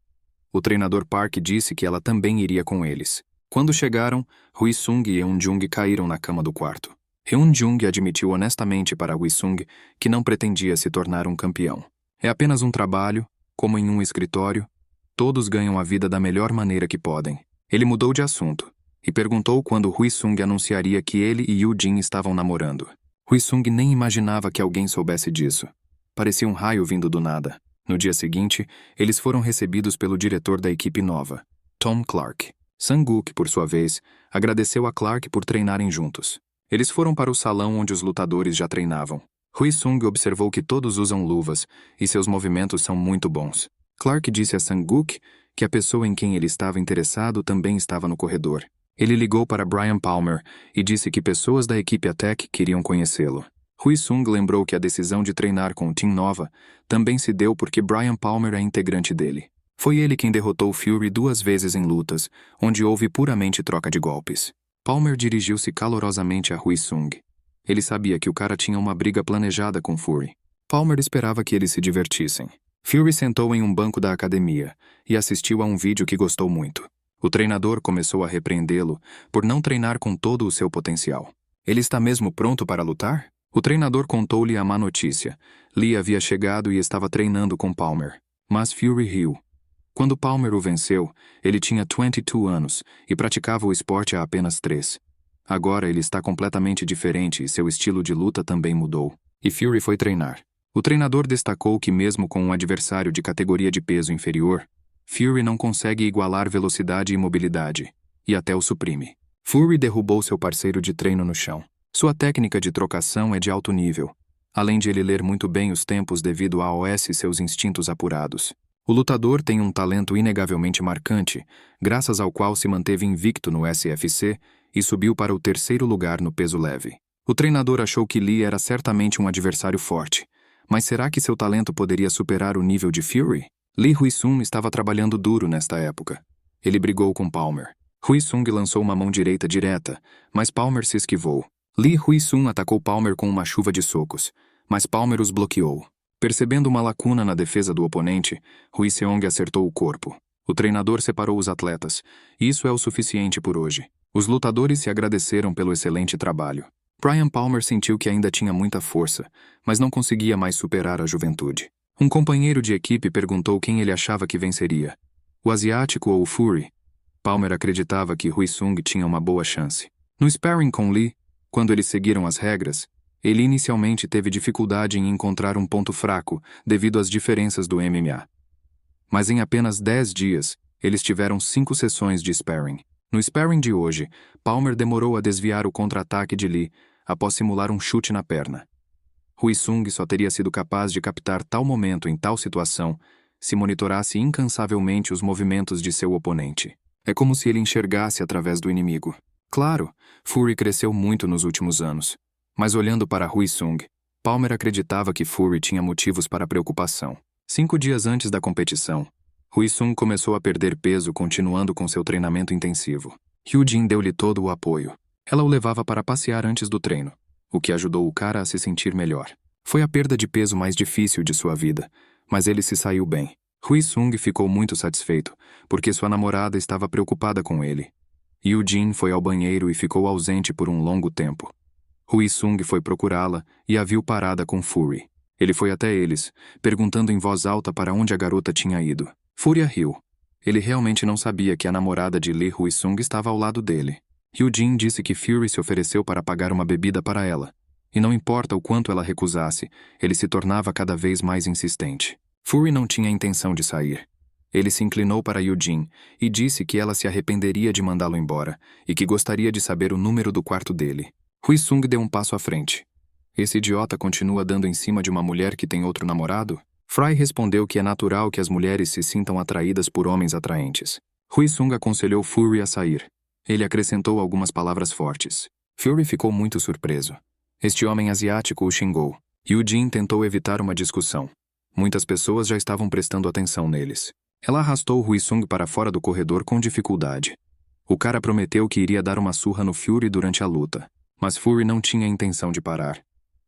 O treinador Park disse que ela também iria com eles. Quando chegaram, Hui-sung e Eun-jung caíram na cama do quarto. Eun-jung admitiu honestamente para Hui-sung que não pretendia se tornar um campeão. É apenas um trabalho, como em um escritório. Todos ganham a vida da melhor maneira que podem. Ele mudou de assunto e perguntou quando Hui-sung anunciaria que ele e Yoo-jin estavam namorando. Hui-sung nem imaginava que alguém soubesse disso. Parecia um raio vindo do nada. No dia seguinte, eles foram recebidos pelo diretor da equipe nova, Tom Clark. Sang-guk, por sua vez, agradeceu a Clark por treinarem juntos. Eles foram para o salão onde os lutadores já treinavam. Hui-sung observou que todos usam luvas e seus movimentos são muito bons. Clark disse a Sang-guk que a pessoa em quem ele estava interessado também estava no corredor. Ele ligou para Brian Palmer e disse que pessoas da equipe Attack queriam conhecê-lo. Hui Sung lembrou que a decisão de treinar com o Team Nova também se deu porque Brian Palmer é integrante dele. Foi ele quem derrotou Fury 2 vezes em lutas, onde houve puramente troca de golpes. Palmer dirigiu-se calorosamente a Hui Sung. Ele sabia que o cara tinha uma briga planejada com Fury. Palmer esperava que eles se divertissem. Fury sentou em um banco da academia e assistiu a um vídeo que gostou muito. O treinador começou a repreendê-lo por não treinar com todo o seu potencial. Ele está mesmo pronto para lutar? O treinador contou-lhe a má notícia. Lee havia chegado e estava treinando com Palmer. Mas Fury riu. Quando Palmer o venceu, ele tinha 22 anos e praticava o esporte há apenas 3. Agora ele está completamente diferente e seu estilo de luta também mudou. E Fury foi treinar. O treinador destacou que mesmo com um adversário de categoria de peso inferior, Fury não consegue igualar velocidade e mobilidade, e até o suprime. Fury derrubou seu parceiro de treino no chão. Sua técnica de trocação é de alto nível, além de ele ler muito bem os tempos devido a OS e seus instintos apurados. O lutador tem um talento inegavelmente marcante, graças ao qual se manteve invicto no SFC e subiu para o 3º lugar no peso leve. O treinador achou que Lee era certamente um adversário forte, mas será que seu talento poderia superar o nível de Fury? Lee Hui-Sun estava trabalhando duro nesta época. Ele brigou com Palmer. Hui-Sung lançou uma mão direita direta, mas Palmer se esquivou. Lee Hui-Sun atacou Palmer com uma chuva de socos, mas Palmer os bloqueou. Percebendo uma lacuna na defesa do oponente, Hui-Seong acertou o corpo. O treinador separou os atletas, e isso é o suficiente por hoje. Os lutadores se agradeceram pelo excelente trabalho. Brian Palmer sentiu que ainda tinha muita força, mas não conseguia mais superar a juventude. Um companheiro de equipe perguntou quem ele achava que venceria, o asiático ou o Fury. Palmer acreditava que Hui-Sung tinha uma boa chance. No sparring com Lee, quando eles seguiram as regras, ele inicialmente teve dificuldade em encontrar um ponto fraco devido às diferenças do MMA. Mas em apenas 10 dias, eles tiveram 5 sessões de sparring. No sparring de hoje, Palmer demorou a desviar o contra-ataque de Lee após simular um chute na perna. Hui-Sung só teria sido capaz de captar tal momento em tal situação se monitorasse incansavelmente os movimentos de seu oponente. É como se ele enxergasse através do inimigo. Claro, Fury cresceu muito nos últimos anos, mas olhando para Hui-Sung, Palmer acreditava que Fury tinha motivos para preocupação. 5 dias antes da competição, Hui-Sung começou a perder peso continuando com seu treinamento intensivo. Hyun-Jin deu-lhe todo o apoio. Ela o levava para passear antes do treino, o que ajudou o cara a se sentir melhor. Foi a perda de peso mais difícil de sua vida, mas ele se saiu bem. Hui-Sung ficou muito satisfeito, porque sua namorada estava preocupada com ele. Hyun-Jin foi ao banheiro e ficou ausente por um longo tempo. Hui-Sung foi procurá-la e a viu parada com Fury. Ele foi até eles, perguntando em voz alta para onde a garota tinha ido. Fury riu. Ele realmente não sabia que a namorada de Lee Hui-Sung estava ao lado dele. Hyun-Jin disse que Fury se ofereceu para pagar uma bebida para ela. E não importa o quanto ela recusasse, ele se tornava cada vez mais insistente. Fury não tinha intenção de sair. Ele se inclinou para Hyun-Jin e disse que ela se arrependeria de mandá-lo embora e que gostaria de saber o número do quarto dele. Hui-Sung deu um passo à frente. Esse idiota continua dando em cima de uma mulher que tem outro namorado? Fry respondeu que é natural que as mulheres se sintam atraídas por homens atraentes. Hui-Sung aconselhou Fury a sair. Ele acrescentou algumas palavras fortes. Fury ficou muito surpreso. Este homem asiático o xingou. Hyun-Jin tentou evitar uma discussão. Muitas pessoas já estavam prestando atenção neles. Ela arrastou Hui-Sung para fora do corredor com dificuldade. O cara prometeu que iria dar uma surra no Fury durante a luta, mas Fury não tinha intenção de parar.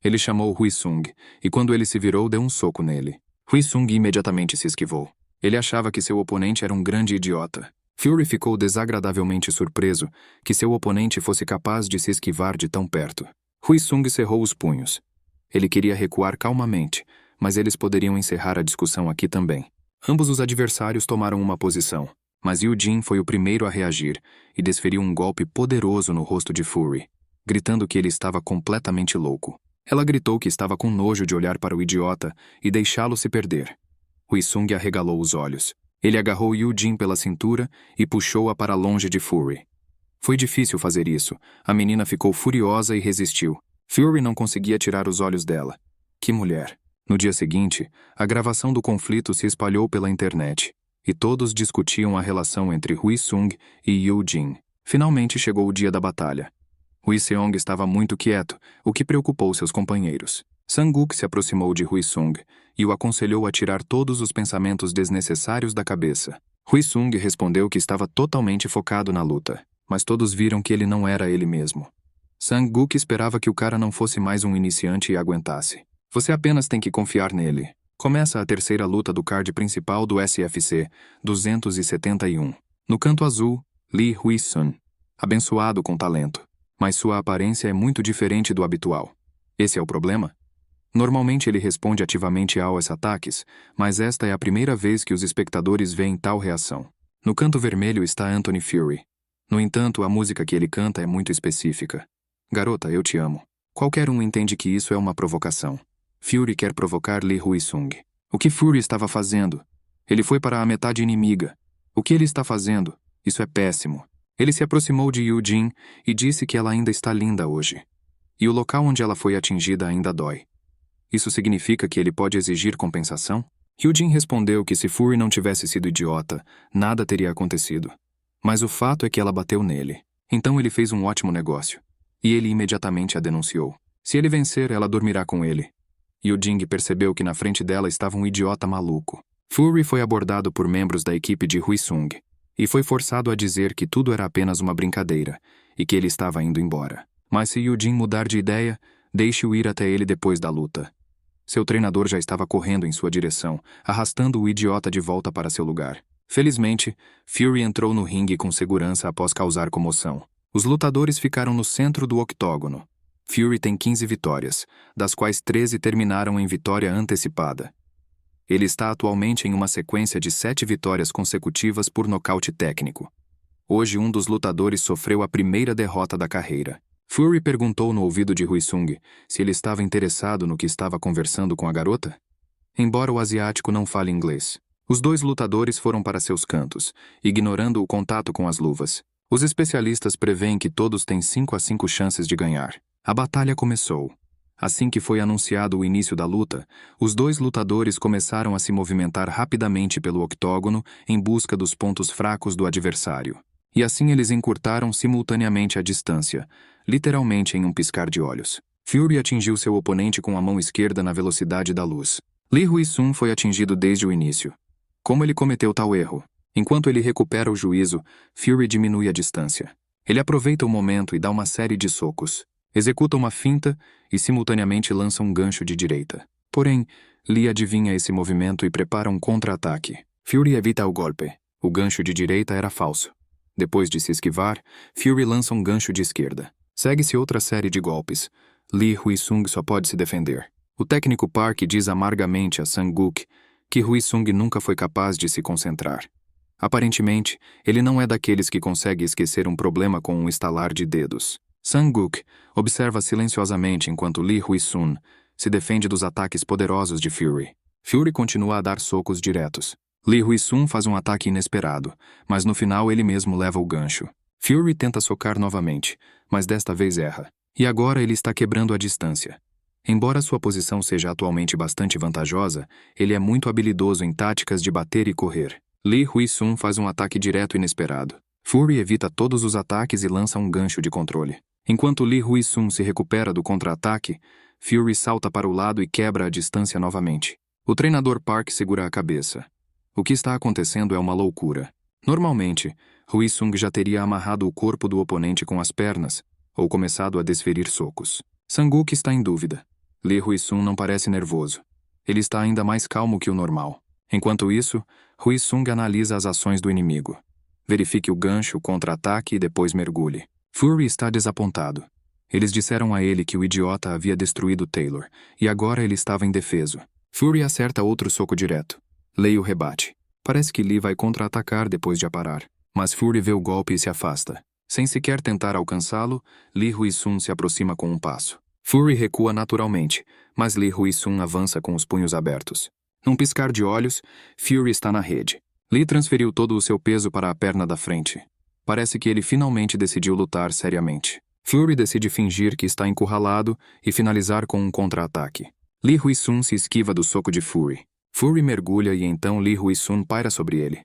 Ele chamou Hui-Sung, e quando ele se virou, deu um soco nele. Hui-Sung imediatamente se esquivou. Ele achava que seu oponente era um grande idiota. Fury ficou desagradavelmente surpreso que seu oponente fosse capaz de se esquivar de tão perto. Hui-Sung cerrou os punhos. Ele queria recuar calmamente, mas eles poderiam encerrar a discussão aqui também. Ambos os adversários tomaram uma posição, mas Hyun-Jin foi o primeiro a reagir e desferiu um golpe poderoso no rosto de Fury, gritando que ele estava completamente louco. Ela gritou que estava com nojo de olhar para o idiota e deixá-lo se perder. Hui-Sung arregalou os olhos. Ele agarrou Hyun-Jin pela cintura e puxou-a para longe de Fury. Foi difícil fazer isso. A menina ficou furiosa e resistiu. Fury não conseguia tirar os olhos dela. Que mulher! No dia seguinte, a gravação do conflito se espalhou pela internet, e todos discutiam a relação entre Hui-Sung e Hyun-Jin. Finalmente chegou o dia da batalha. Hui Seong estava muito quieto, o que preocupou seus companheiros. Sang-guk se aproximou de Hui Sung e o aconselhou a tirar todos os pensamentos desnecessários da cabeça. Hui Sung respondeu que estava totalmente focado na luta, mas todos viram que ele não era ele mesmo. Sang-guk esperava que o cara não fosse mais um iniciante e aguentasse. Você apenas tem que confiar nele. Começa a terceira luta do card principal do SFC 271. No canto azul, Lee Hui-sun. Abençoado com talento. Mas sua aparência é muito diferente do habitual. Esse é o problema? Normalmente ele responde ativamente aos ataques, mas esta é a primeira vez que os espectadores veem tal reação. No canto vermelho está Anthony Fury. No entanto, a música que ele canta é muito específica. Garota, eu te amo. Qualquer um entende que isso é uma provocação. Fury quer provocar Lee Hui-sung. O que Fury estava fazendo? Ele foi para a metade inimiga. O que ele está fazendo? Isso é péssimo. Ele se aproximou de Yoo Jin e disse que ela ainda está linda hoje. E o local onde ela foi atingida ainda dói. Isso significa que ele pode exigir compensação? Yoo Jin respondeu que se Fury não tivesse sido idiota, nada teria acontecido. Mas o fato é que ela bateu nele. Então ele fez um ótimo negócio. E ele imediatamente a denunciou. Se ele vencer, ela dormirá com ele. Yoo Jin percebeu que na frente dela estava um idiota maluco. Fury foi abordado por membros da equipe de Hui Sung e foi forçado a dizer que tudo era apenas uma brincadeira e que ele estava indo embora. Mas se Yoo Jin mudar de ideia, deixe-o ir até ele depois da luta. Seu treinador já estava correndo em sua direção, arrastando o idiota de volta para seu lugar. Felizmente, Fury entrou no ringue com segurança após causar comoção. Os lutadores ficaram no centro do octógono. Fury tem 15 vitórias, das quais 13 terminaram em vitória antecipada. Ele está atualmente em uma sequência de 7 vitórias consecutivas por nocaute técnico. Hoje um dos lutadores sofreu a primeira derrota da carreira. Fury perguntou no ouvido de Hui Sung se ele estava interessado no que estava conversando com a garota. Embora o asiático não fale inglês, os dois lutadores foram para seus cantos, ignorando o contato com as luvas. Os especialistas preveem que todos têm 5 a 5 chances de ganhar. A batalha começou. Assim que foi anunciado o início da luta, os dois lutadores começaram a se movimentar rapidamente pelo octógono em busca dos pontos fracos do adversário. E assim eles encurtaram simultaneamente a distância, literalmente em um piscar de olhos. Fury atingiu seu oponente com a mão esquerda na velocidade da luz. Lee Hui-sun foi atingido desde o início. Como ele cometeu tal erro? Enquanto ele recupera o juízo, Fury diminui a distância. Ele aproveita o momento e dá uma série de socos. Executa uma finta e simultaneamente lança um gancho de direita. Porém, Lee adivinha esse movimento e prepara um contra-ataque. Fury evita o golpe. O gancho de direita era falso. Depois de se esquivar, Fury lança um gancho de esquerda. Segue-se outra série de golpes. Lee Hui-sung só pode se defender. O técnico Park diz amargamente a Sang-guk que Hui-sung nunca foi capaz de se concentrar. Aparentemente, ele não é daqueles que consegue esquecer um problema com um estalar de dedos. Sang-guk observa silenciosamente enquanto Lee Hui-sun se defende dos ataques poderosos de Fury. Fury continua a dar socos diretos. Lee Hui-sun faz um ataque inesperado, mas no final ele mesmo leva o gancho. Fury tenta socar novamente, mas desta vez erra. E agora ele está quebrando a distância. Embora sua posição seja atualmente bastante vantajosa, ele é muito habilidoso em táticas de bater e correr. Lee Hui-sun faz um ataque direto inesperado. Fury evita todos os ataques e lança um gancho de controle. Enquanto Lee Hui-sun se recupera do contra-ataque, Fury salta para o lado e quebra a distância novamente. O treinador Park segura a cabeça. O que está acontecendo é uma loucura. Normalmente, Hui-sung já teria amarrado o corpo do oponente com as pernas, ou começado a desferir socos. Sang-guk está em dúvida. Lee Hui-sun não parece nervoso. Ele está ainda mais calmo que o normal. Enquanto isso, Hui-sung analisa as ações do inimigo. Verifique o gancho, contra-ataque e depois mergulhe. Fury está desapontado. Eles disseram a ele que o idiota havia destruído Taylor, e agora ele estava indefeso. Fury acerta outro soco direto. Lee o rebate. Parece que Lee vai contra-atacar depois de aparar, mas Fury vê o golpe e se afasta. Sem sequer tentar alcançá-lo, Lee Hui-sun se aproxima com um passo. Fury recua naturalmente, mas Lee Hui-sun avança com os punhos abertos. Num piscar de olhos, Fury está na rede. Lee transferiu todo o seu peso para a perna da frente. Parece que ele finalmente decidiu lutar seriamente. Fury decide fingir que está encurralado e finalizar com um contra-ataque. Lee Hui-sun se esquiva do soco de Fury. Fury mergulha e então Lee Hui-sun paira sobre ele.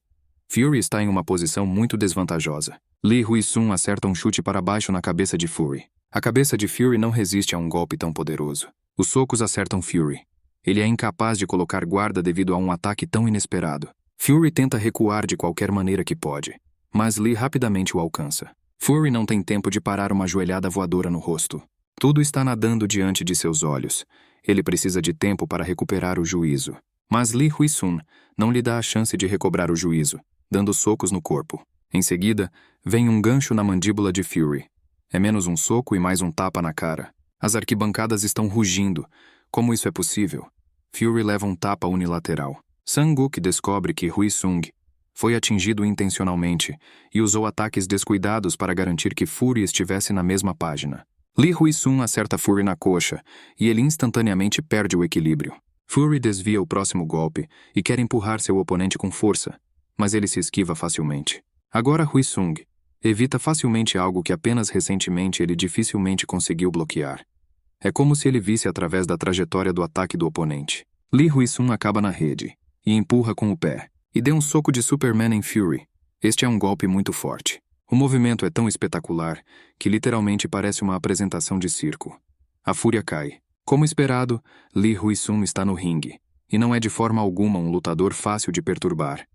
Fury está em uma posição muito desvantajosa. Lee Hui-sun acerta um chute para baixo na cabeça de Fury. A cabeça de Fury não resiste a um golpe tão poderoso. Os socos acertam Fury. Ele é incapaz de colocar guarda devido a um ataque tão inesperado. Fury tenta recuar de qualquer maneira que pode, mas Lee rapidamente o alcança. Fury não tem tempo de parar uma joelhada voadora no rosto. Tudo está nadando diante de seus olhos. Ele precisa de tempo para recuperar o juízo. Mas Lee Hui-sun não lhe dá a chance de recobrar o juízo, dando socos no corpo. Em seguida, vem um gancho na mandíbula de Fury. É menos um soco e mais um tapa na cara. As arquibancadas estão rugindo. Como isso é possível? Fury leva um tapa unilateral. Sang-guk descobre que Hui-sung foi atingido intencionalmente e usou ataques descuidados para garantir que Fury estivesse na mesma página. Lee Hui-sun acerta Fury na coxa e ele instantaneamente perde o equilíbrio. Fury desvia o próximo golpe e quer empurrar seu oponente com força, mas ele se esquiva facilmente. Agora Hui-sung evita facilmente algo que apenas recentemente ele dificilmente conseguiu bloquear. É como se ele visse através da trajetória do ataque do oponente. Lee Hui-sun acaba na rede e empurra com o pé, e deu um soco de Superman em Fury. Este é um golpe muito forte. O movimento é tão espetacular que literalmente parece uma apresentação de circo. A fúria cai. Como esperado, Lee Hui-sun está no ringue, e não é de forma alguma um lutador fácil de perturbar.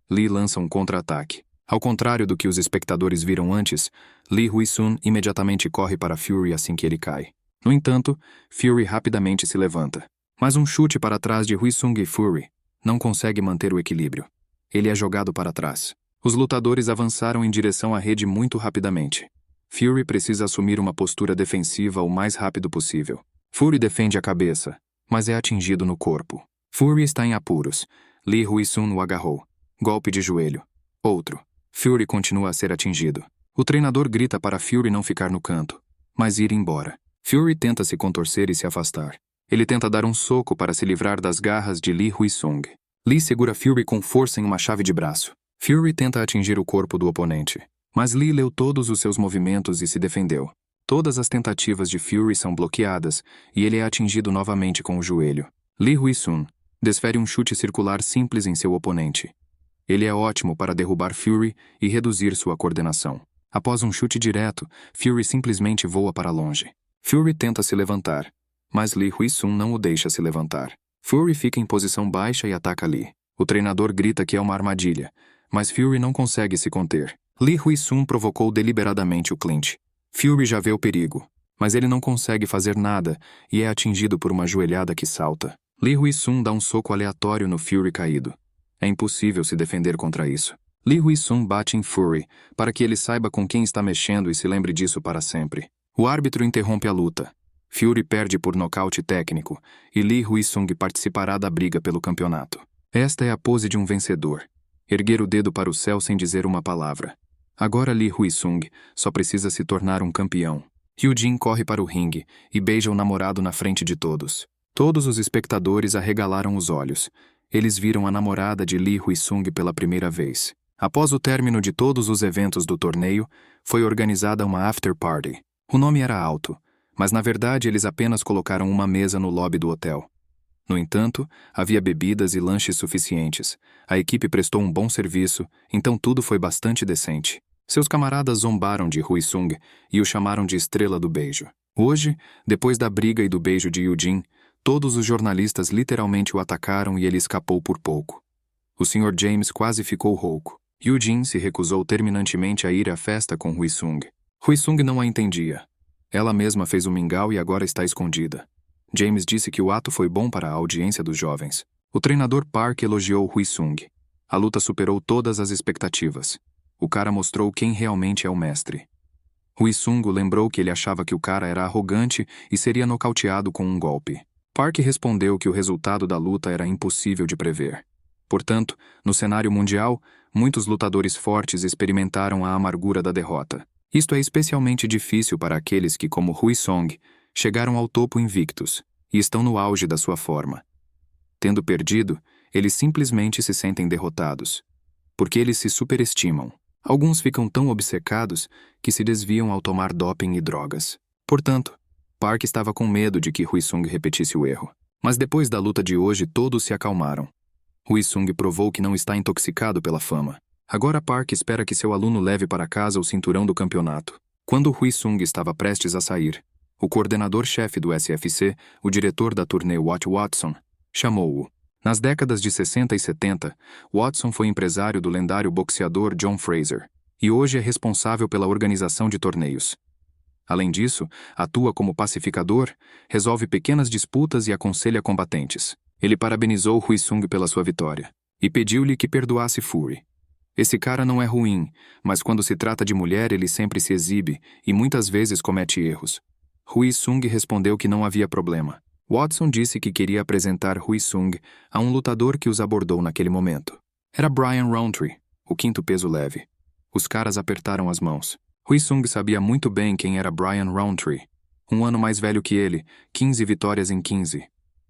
Lee lança um contra-ataque. Ao contrário do que os espectadores viram antes, Lee Hui-sun imediatamente corre para Fury assim que ele cai. No entanto, Fury rapidamente se levanta. Mas um chute para trás de Hui-sung e Fury não consegue manter o equilíbrio. Ele é jogado para trás. Os lutadores avançaram em direção à rede muito rapidamente. Fury precisa assumir uma postura defensiva o mais rápido possível. Fury defende a cabeça, mas é atingido no corpo. Fury está em apuros. Lee Hui-sun o agarrou. Golpe de joelho. Outro. Fury continua a ser atingido. O treinador grita para Fury não ficar no canto, mas ir embora. Fury tenta se contorcer e se afastar. Ele tenta dar um soco para se livrar das garras de Lee Hui-sung. Lee segura Fury com força em uma chave de braço. Fury tenta atingir o corpo do oponente, mas Lee leu todos os seus movimentos e se defendeu. Todas as tentativas de Fury são bloqueadas e ele é atingido novamente com o joelho. Lee Hui-sun desfere um chute circular simples em seu oponente. Ele é ótimo para derrubar Fury e reduzir sua coordenação. Após um chute direto, Fury simplesmente voa para longe. Fury tenta se levantar, mas Lee Hui-sun não o deixa se levantar. Fury fica em posição baixa e ataca Lee. O treinador grita que é uma armadilha, mas Fury não consegue se conter. Lee Hui-sun provocou deliberadamente o clinch. Fury já vê o perigo, mas ele não consegue fazer nada e é atingido por uma joelhada que salta. Lee Hui-sun dá um soco aleatório no Fury caído. É impossível se defender contra isso. Lee Hui-sun bate em Fury para que ele saiba com quem está mexendo e se lembre disso para sempre. O árbitro interrompe a luta. Fury perde por nocaute técnico e Lee Hui-sung participará da briga pelo campeonato. Esta é a pose de um vencedor. Erguer o dedo para o céu sem dizer uma palavra. Agora Lee Hui-sung só precisa se tornar um campeão. Hyun-jin corre para o ringue e beija o namorado na frente de todos. Todos os espectadores arregalaram os olhos. Eles viram a namorada de Lee Hui-sung pela primeira vez. Após o término de todos os eventos do torneio, foi organizada uma after party. O nome era alto, mas na verdade eles apenas colocaram uma mesa no lobby do hotel. No entanto, havia bebidas e lanches suficientes. A equipe prestou um bom serviço, então tudo foi bastante decente. Seus camaradas zombaram de Hui-sung e o chamaram de estrela do beijo. Hoje, depois da briga e do beijo de Hyun-jin, todos os jornalistas literalmente o atacaram e ele escapou por pouco. O Sr. James quase ficou rouco. Hyun-jin se recusou terminantemente a ir à festa com Hui-sung. Hui-sung não a entendia. Ela mesma fez o mingau e agora está escondida. James disse que o ato foi bom para a audiência dos jovens. O treinador Park elogiou Hui-sung. A luta superou todas as expectativas. O cara mostrou quem realmente é o mestre. Hui-sung lembrou que ele achava que o cara era arrogante e seria nocauteado com um golpe. Park respondeu que o resultado da luta era impossível de prever. Portanto, no cenário mundial, muitos lutadores fortes experimentaram a amargura da derrota. Isto é especialmente difícil para aqueles que, como Hui-sung, chegaram ao topo invictos e estão no auge da sua forma. Tendo perdido, eles simplesmente se sentem derrotados, porque eles se superestimam. Alguns ficam tão obcecados que se desviam ao tomar doping e drogas. Portanto, Park estava com medo de que Hui-sung repetisse o erro. Mas depois da luta de hoje, todos se acalmaram. Hui-sung provou que não está intoxicado pela fama. Agora Park espera que seu aluno leve para casa o cinturão do campeonato. Quando Hui Sung estava prestes a sair, o coordenador-chefe do SFC, o diretor da turnê Watt Watson, chamou-o. Nas décadas de 60 e 70, Watson foi empresário do lendário boxeador John Fraser, e hoje é responsável pela organização de torneios. Além disso, atua como pacificador, resolve pequenas disputas e aconselha combatentes. Ele parabenizou Hui Sung pela sua vitória e pediu-lhe que perdoasse Fury. Esse cara não é ruim, mas quando se trata de mulher ele sempre se exibe e muitas vezes comete erros. Hui Sung respondeu que não havia problema. Watson disse que queria apresentar Hui Sung a um lutador que os abordou naquele momento. Era Brian Rountree, o quinto peso leve. Os caras apertaram as mãos. Hui Sung sabia muito bem quem era Brian Rountree. Um ano mais velho que ele, 15 vitórias em 15.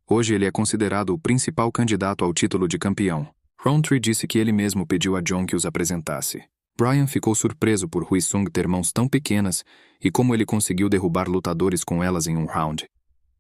Hoje ele é considerado o principal candidato ao título de campeão. Rountree disse que ele mesmo pediu a John que os apresentasse. Brian ficou surpreso por Hui Sung ter mãos tão pequenas e como ele conseguiu derrubar lutadores com elas em um round.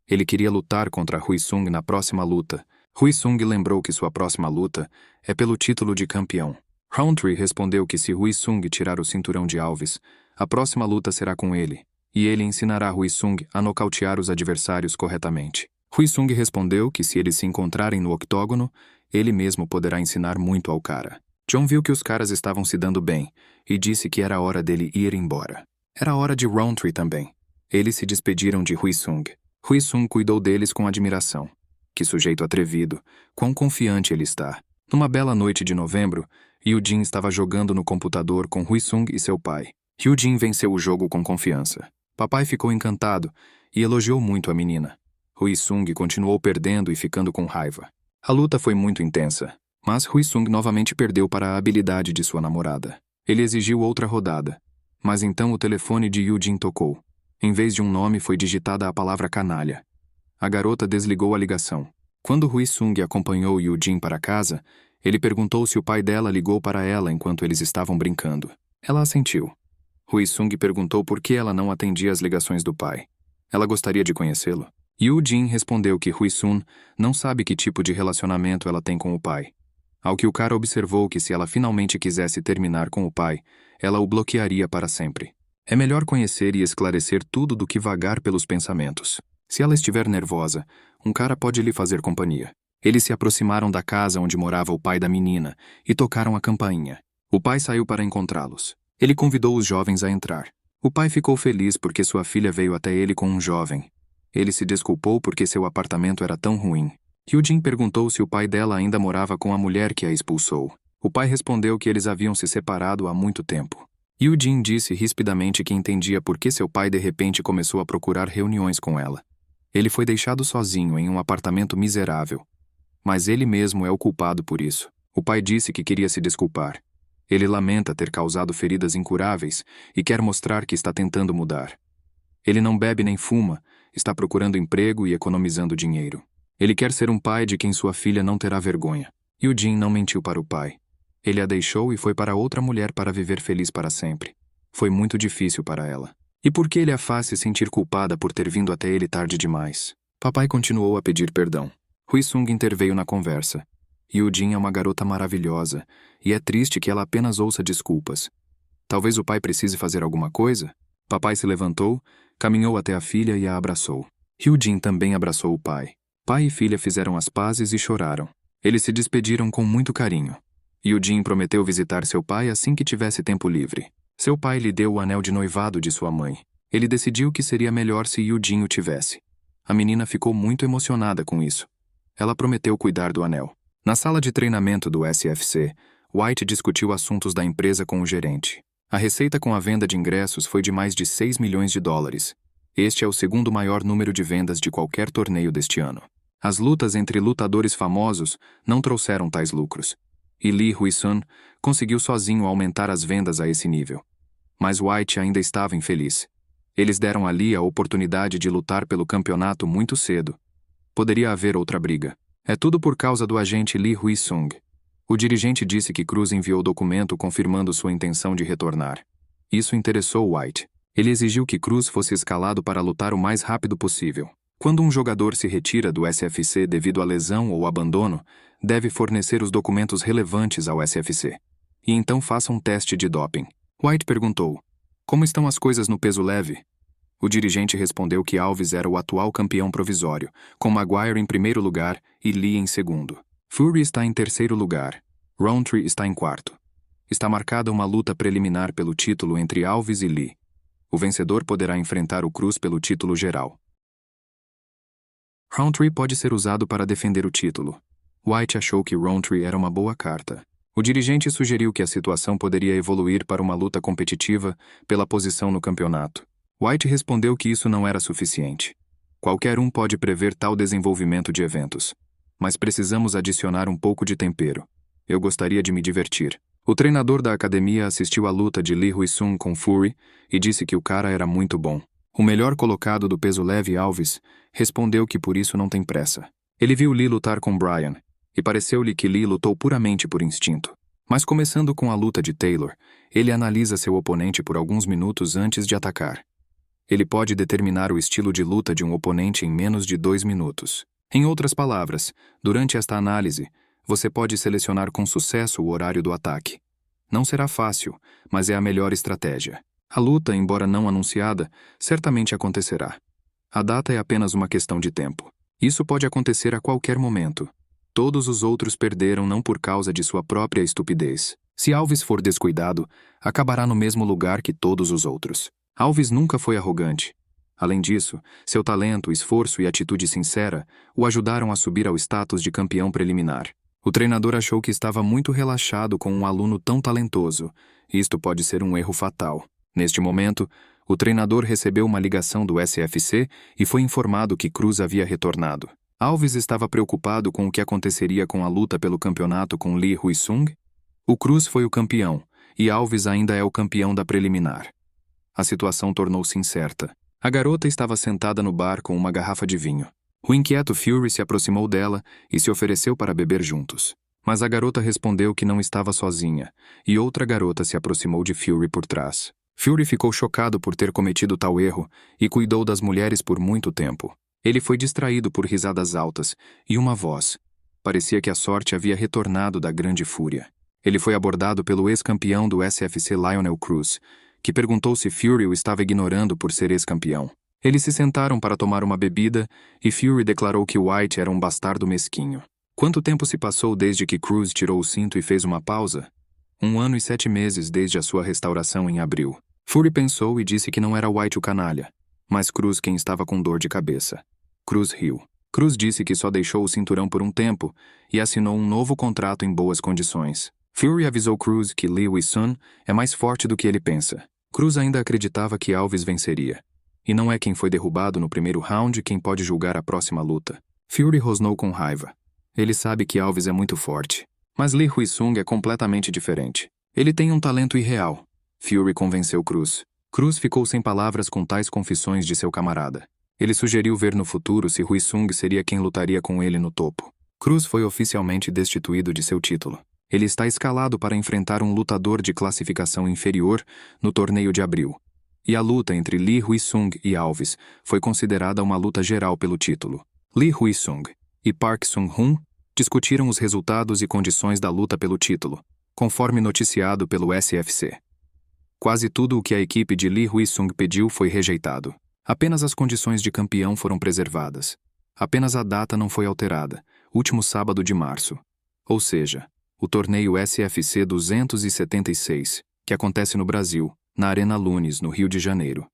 Ele queria lutar contra Hui Sung na próxima luta. Hui Sung lembrou que sua próxima luta é pelo título de campeão. Rountree respondeu que se Hui Sung tirar o cinturão de Alves, a próxima luta será com ele, e ele ensinará Hui Sung a nocautear os adversários corretamente. Hui Sung respondeu que se eles se encontrarem no octógono, ele mesmo poderá ensinar muito ao cara. John viu que os caras estavam se dando bem e disse que era hora dele ir embora. Era hora de Rountree também. Eles se despediram de Hui Sung. Hui Sung cuidou deles com admiração. Que sujeito atrevido, quão confiante ele está. Numa bela noite de novembro, Yoo-jin estava jogando no computador com Hui Sung e seu pai. Yoo-jin venceu o jogo com confiança. Papai ficou encantado e elogiou muito a menina. Hui Sung continuou perdendo e ficando com raiva. A luta foi muito intensa, mas Hui Sung novamente perdeu para a habilidade de sua namorada. Ele exigiu outra rodada, mas então o telefone de Yoo-jin tocou. Em vez de um nome foi digitada a palavra canalha. A garota desligou a ligação. Quando Hui Sung acompanhou Yoo-jin para casa, ele perguntou se o pai dela ligou para ela enquanto eles estavam brincando. Ela assentiu. Hui Sung perguntou por que ela não atendia as ligações do pai. Ela gostaria de conhecê-lo. Yoo-jin respondeu que Hui Sung não sabe que tipo de relacionamento ela tem com o pai. Ao que o cara observou que se ela finalmente quisesse terminar com o pai, ela o bloquearia para sempre. É melhor conhecer e esclarecer tudo do que vagar pelos pensamentos. Se ela estiver nervosa, um cara pode lhe fazer companhia. Eles se aproximaram da casa onde morava o pai da menina e tocaram a campainha. O pai saiu para encontrá-los. Ele convidou os jovens a entrar. O pai ficou feliz porque sua filha veio até ele com um jovem. Ele se desculpou porque seu apartamento era tão ruim. Yoo-jin perguntou se o pai dela ainda morava com a mulher que a expulsou. O pai respondeu que eles haviam se separado há muito tempo. Yoo-jin disse rispidamente que entendia por que seu pai de repente começou a procurar reuniões com ela. Ele foi deixado sozinho em um apartamento miserável. Mas ele mesmo é o culpado por isso. O pai disse que queria se desculpar. Ele lamenta ter causado feridas incuráveis e quer mostrar que está tentando mudar. Ele não bebe nem fuma, está procurando emprego e economizando dinheiro. Ele quer ser um pai de quem sua filha não terá vergonha. Yoo-jin não mentiu para o pai. Ele a deixou e foi para outra mulher para viver feliz para sempre. Foi muito difícil para ela. E por que ele a faz se sentir culpada por ter vindo até ele tarde demais? Papai continuou a pedir perdão. Hui Sung interveio na conversa. Yoo-jin é uma garota maravilhosa, e é triste que ela apenas ouça desculpas. Talvez o pai precise fazer alguma coisa? Papai se levantou, caminhou até a filha e a abraçou. Yoo-jin também abraçou o pai. Pai e filha fizeram as pazes e choraram. Eles se despediram com muito carinho. Yoo-jin prometeu visitar seu pai assim que tivesse tempo livre. Seu pai lhe deu o anel de noivado de sua mãe. Ele decidiu que seria melhor se Yoo-jin o tivesse. A menina ficou muito emocionada com isso. Ela prometeu cuidar do anel. Na sala de treinamento do SFC, White discutiu assuntos da empresa com o gerente. A receita com a venda de ingressos foi de mais de 6 milhões de dólares. Este é o segundo maior número de vendas de qualquer torneio deste ano. As lutas entre lutadores famosos não trouxeram tais lucros. E Lee Hui-sun conseguiu sozinho aumentar as vendas a esse nível. Mas White ainda estava infeliz. Eles deram a Lee a oportunidade de lutar pelo campeonato muito cedo. Poderia haver outra briga. É tudo por causa do agente Lee Hui-sung. O dirigente disse que Cruz enviou documento confirmando sua intenção de retornar. Isso interessou White. Ele exigiu que Cruz fosse escalado para lutar o mais rápido possível. Quando um jogador se retira do SFC devido a lesão ou abandono, deve fornecer os documentos relevantes ao SFC. e então faça um teste de doping. White perguntou: como estão as coisas no peso leve? O dirigente respondeu que Alves era o atual campeão provisório, com Maguire em primeiro lugar e Lee em segundo. Fury está em terceiro lugar. Rountree está em quarto. Está marcada uma luta preliminar pelo título entre Alves e Lee. O vencedor poderá enfrentar o Cruz pelo título geral. Rountree pode ser usado para defender o título. White achou que Rountree era uma boa carta. O dirigente sugeriu que a situação poderia evoluir para uma luta competitiva pela posição no campeonato. White respondeu que isso não era suficiente. Qualquer um pode prever tal desenvolvimento de eventos. Mas precisamos adicionar um pouco de tempero. Eu gostaria de me divertir. O treinador da academia assistiu à luta de Lee Hui-sung com Fury e disse que o cara era muito bom. O melhor colocado do peso leve, Alves, respondeu que por isso não tem pressa. Ele viu Lee lutar com Bryan, e pareceu-lhe que Lee lutou puramente por instinto. Mas começando com a luta de Taylor, ele analisa seu oponente por alguns minutos antes de atacar. Ele pode determinar o estilo de luta de um oponente em menos de 2 minutos. Em outras palavras, durante esta análise, você pode selecionar com sucesso o horário do ataque. Não será fácil, mas é a melhor estratégia. A luta, embora não anunciada, certamente acontecerá. A data é apenas uma questão de tempo. Isso pode acontecer a qualquer momento. Todos os outros perderam não por causa de sua própria estupidez. Se Alves for descuidado, acabará no mesmo lugar que todos os outros. Alves nunca foi arrogante. Além disso, seu talento, esforço e atitude sincera o ajudaram a subir ao status de campeão preliminar. O treinador achou que estava muito relaxado com um aluno tão talentoso. Isto pode ser um erro fatal. Neste momento, o treinador recebeu uma ligação do SFC e foi informado que Cruz havia retornado. Alves estava preocupado com o que aconteceria com a luta pelo campeonato com Lee Hui-sung. O Cruz foi o campeão, e Alves ainda é o campeão da preliminar. A situação tornou-se incerta. A garota estava sentada no bar com uma garrafa de vinho. O inquieto Fury se aproximou dela e se ofereceu para beber juntos. Mas a garota respondeu que não estava sozinha, e outra garota se aproximou de Fury por trás. Fury ficou chocado por ter cometido tal erro e cuidou das mulheres por muito tempo. Ele foi distraído por risadas altas e uma voz. Parecia que a sorte havia retornado da grande fúria. Ele foi abordado pelo ex-campeão do SFC Lionel Cruz, que perguntou se Fury o estava ignorando por ser ex-campeão. Eles se sentaram para tomar uma bebida e Fury declarou que White era um bastardo mesquinho. Quanto tempo se passou desde que Cruz tirou o cinto e fez uma pausa? 1 ano e 7 meses desde a sua restauração em abril. Fury pensou e disse que não era White o canalha, mas Cruz quem estava com dor de cabeça. Cruz riu. Cruz disse que só deixou o cinturão por um tempo e assinou um novo contrato em boas condições. Fury avisou Cruz que Lee Hui-sung é mais forte do que ele pensa. Cruz ainda acreditava que Alves venceria. E não é quem foi derrubado no primeiro round quem pode julgar a próxima luta. Fury rosnou com raiva. Ele sabe que Alves é muito forte. Mas Lee Hui-sung é completamente diferente. Ele tem um talento irreal. Fury convenceu Cruz. Cruz ficou sem palavras com tais confissões de seu camarada. Ele sugeriu ver no futuro se Hui-sung seria quem lutaria com ele no topo. Cruz foi oficialmente destituído de seu título. Ele está escalado para enfrentar um lutador de classificação inferior no torneio de abril. E a luta entre Lee Hui-sung e Alves foi considerada uma luta geral pelo título. Lee Hui-sung e Park Sung-hoon discutiram os resultados e condições da luta pelo título, conforme noticiado pelo SFC. Quase tudo o que a equipe de Lee Hui-sung pediu foi rejeitado. Apenas as condições de campeão foram preservadas. Apenas a data não foi alterada, último sábado de março. Ou seja, o torneio SFC 276, que acontece no Brasil, na Arena Lunes, no Rio de Janeiro.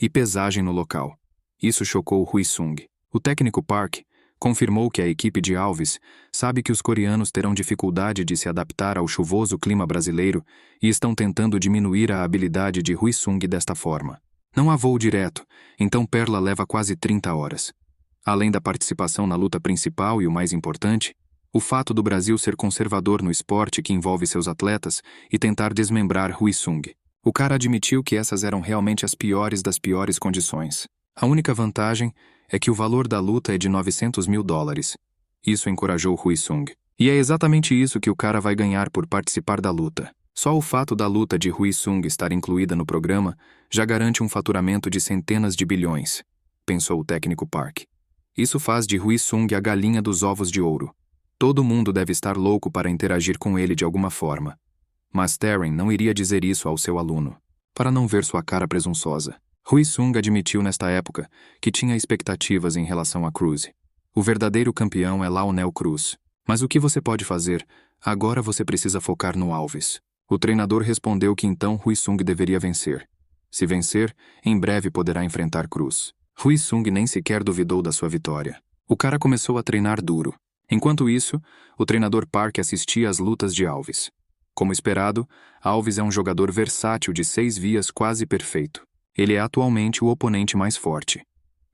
E pesagem no local. Isso chocou Hui-sung. O técnico Park confirmou que a equipe de Alves sabe que os coreanos terão dificuldade de se adaptar ao chuvoso clima brasileiro e estão tentando diminuir a habilidade de Hui-sung desta forma. Não há voo direto, então Perla leva quase 30 horas. Além da participação na luta principal e o mais importante, o fato do Brasil ser conservador no esporte que envolve seus atletas e tentar desmembrar Hui-sung. O cara admitiu que essas eram realmente as piores das piores condições. A única vantagem é que o valor da luta é de $900 mil. Isso encorajou Hui-sung. E é exatamente isso que o cara vai ganhar por participar da luta. Só o fato da luta de Hui-sung estar incluída no programa já garante um faturamento de centenas de bilhões, pensou o técnico Park. Isso faz de Hui-sung a galinha dos ovos de ouro. Todo mundo deve estar louco para interagir com ele de alguma forma. Mas Terren não iria dizer isso ao seu aluno, para não ver sua cara presunçosa. Hui Sung admitiu nesta época que tinha expectativas em relação a Cruz. O verdadeiro campeão é Lionel Cruz. Mas o que você pode fazer? Agora você precisa focar no Alves. O treinador respondeu que então Hui Sung deveria vencer. Se vencer, em breve poderá enfrentar Cruz. Hui Sung nem sequer duvidou da sua vitória. O cara começou a treinar duro. Enquanto isso, o treinador Park assistia às lutas de Alves. Como esperado, Alves é um jogador versátil de 6 vias quase perfeito. Ele é atualmente o oponente mais forte.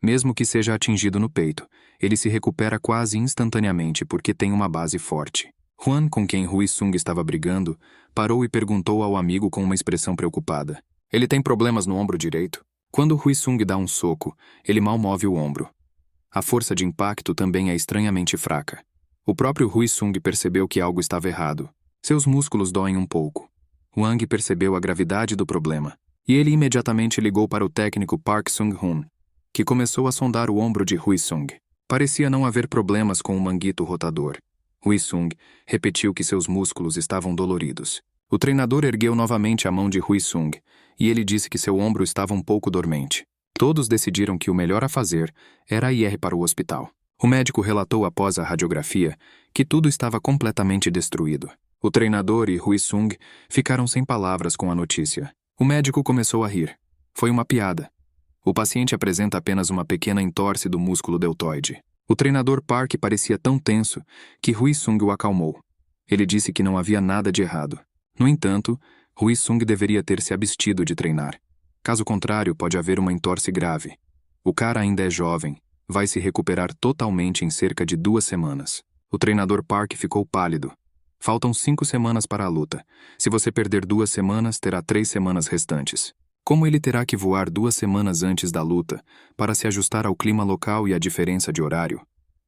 Mesmo que seja atingido no peito, ele se recupera quase instantaneamente porque tem uma base forte. Juan, com quem Hui Sung estava brigando, parou e perguntou ao amigo com uma expressão preocupada. Ele tem problemas no ombro direito? Quando Hui Sung dá um soco, ele mal move o ombro. A força de impacto também é estranhamente fraca. O próprio Hui Sung percebeu que algo estava errado. Seus músculos doem um pouco. Wang percebeu a gravidade do problema, e ele imediatamente ligou para o técnico Park Sung-hoon, que começou a sondar o ombro de Hui Sung. Parecia não haver problemas com o manguito rotador. Hui Sung repetiu que seus músculos estavam doloridos. O treinador ergueu novamente a mão de Hui Sung, e ele disse que seu ombro estava um pouco dormente. Todos decidiram que o melhor a fazer era ir para o hospital. O médico relatou após a radiografia que tudo estava completamente destruído. O treinador e Hui Sung ficaram sem palavras com a notícia. O médico começou a rir. Foi uma piada. O paciente apresenta apenas uma pequena entorse do músculo deltoide. O treinador Park parecia tão tenso que Hui Sung o acalmou. Ele disse que não havia nada de errado. No entanto, Hui Sung deveria ter se abstido de treinar. Caso contrário, pode haver uma entorse grave. O cara ainda é jovem. Vai se recuperar totalmente em cerca de 2 semanas. O treinador Park ficou pálido. Faltam 5 semanas para a luta. Se você perder 2 semanas, terá 3 semanas restantes. Como ele terá que voar 2 semanas antes da luta, para se ajustar ao clima local e à diferença de horário?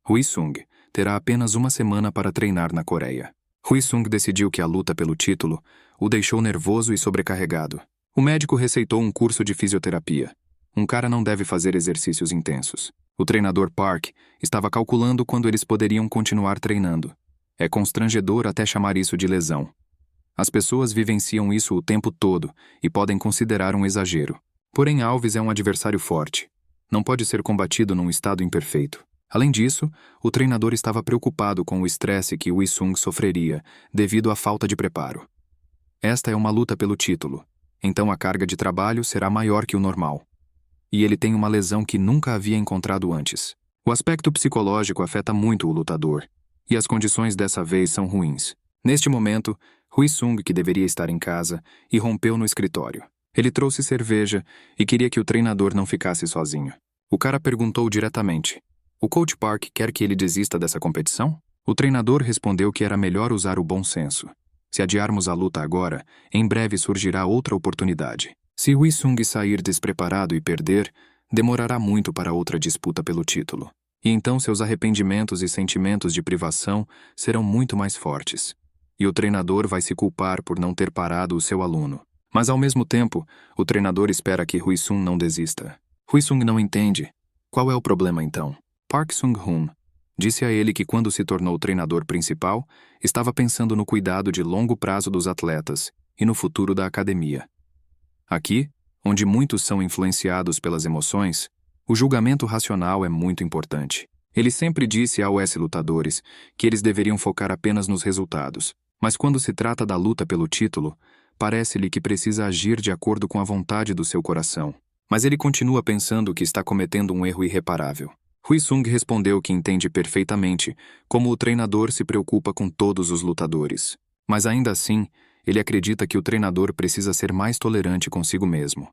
Hui Sung terá apenas 1 semana para treinar na Coreia. Hui Sung decidiu que a luta pelo título o deixou nervoso e sobrecarregado. O médico receitou um curso de fisioterapia. Um cara não deve fazer exercícios intensos. O treinador Park estava calculando quando eles poderiam continuar treinando. É constrangedor até chamar isso de lesão. As pessoas vivenciam isso o tempo todo e podem considerar um exagero. Porém, Alves é um adversário forte. Não pode ser combatido num estado imperfeito. Além disso, o treinador estava preocupado com o estresse que Hui Sung sofreria devido à falta de preparo. Esta é uma luta pelo título, então a carga de trabalho será maior que o normal. E ele tem uma lesão que nunca havia encontrado antes. O aspecto psicológico afeta muito o lutador, e as condições dessa vez são ruins. Neste momento, Hui Sung, que deveria estar em casa, irrompeu no escritório. Ele trouxe cerveja e queria que o treinador não ficasse sozinho. O cara perguntou diretamente: "O coach Park quer que ele desista dessa competição?" O treinador respondeu que era melhor usar o bom senso. Se adiarmos a luta agora, em breve surgirá outra oportunidade. Se Hui Sung sair despreparado e perder, demorará muito para outra disputa pelo título. E então seus arrependimentos e sentimentos de privação serão muito mais fortes. E o treinador vai se culpar por não ter parado o seu aluno. Mas ao mesmo tempo, o treinador espera que Hui Sung não desista. Hui Sung não entende. Qual é o problema então? Park Sung-hoon disse a ele que quando se tornou treinador principal, estava pensando no cuidado de longo prazo dos atletas e no futuro da academia. Aqui, onde muitos são influenciados pelas emoções, o julgamento racional é muito importante. Ele sempre disse aos lutadores que eles deveriam focar apenas nos resultados, mas quando se trata da luta pelo título, parece-lhe que precisa agir de acordo com a vontade do seu coração. Mas ele continua pensando que está cometendo um erro irreparável. Hui Sung respondeu que entende perfeitamente como o treinador se preocupa com todos os lutadores. Mas ainda assim, ele acredita que o treinador precisa ser mais tolerante consigo mesmo.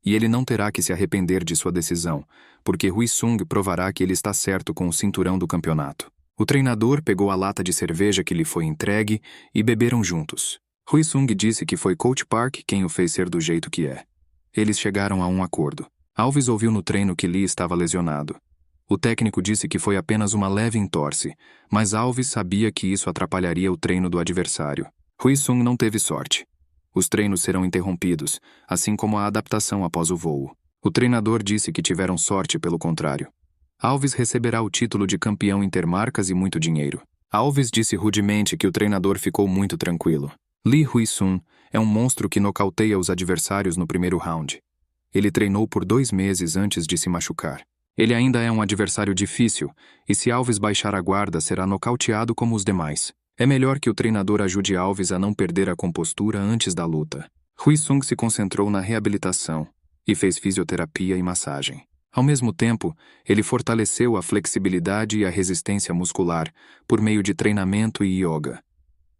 E ele não terá que se arrepender de sua decisão, porque Hui Sung provará que ele está certo com o cinturão do campeonato. O treinador pegou a lata de cerveja que lhe foi entregue e beberam juntos. Hui Sung disse que foi Coach Park quem o fez ser do jeito que é. Eles chegaram a um acordo. Alves ouviu no treino que Lee estava lesionado. O técnico disse que foi apenas uma leve entorse, mas Alves sabia que isso atrapalharia o treino do adversário. Hui Sung não teve sorte. Os treinos serão interrompidos, assim como a adaptação após o voo. O treinador disse que tiveram sorte pelo contrário. Alves receberá o título de campeão intermarcas e muito dinheiro. Alves disse rudemente que o treinador ficou muito tranquilo. Lee Hui-sun é um monstro que nocauteia os adversários no primeiro round. Ele treinou por 2 meses antes de se machucar. Ele ainda é um adversário difícil, e se Alves baixar a guarda será nocauteado como os demais. É melhor que o treinador ajude Alves a não perder a compostura antes da luta. Hui-sun se concentrou na reabilitação e fez fisioterapia e massagem. Ao mesmo tempo, ele fortaleceu a flexibilidade e a resistência muscular por meio de treinamento e yoga.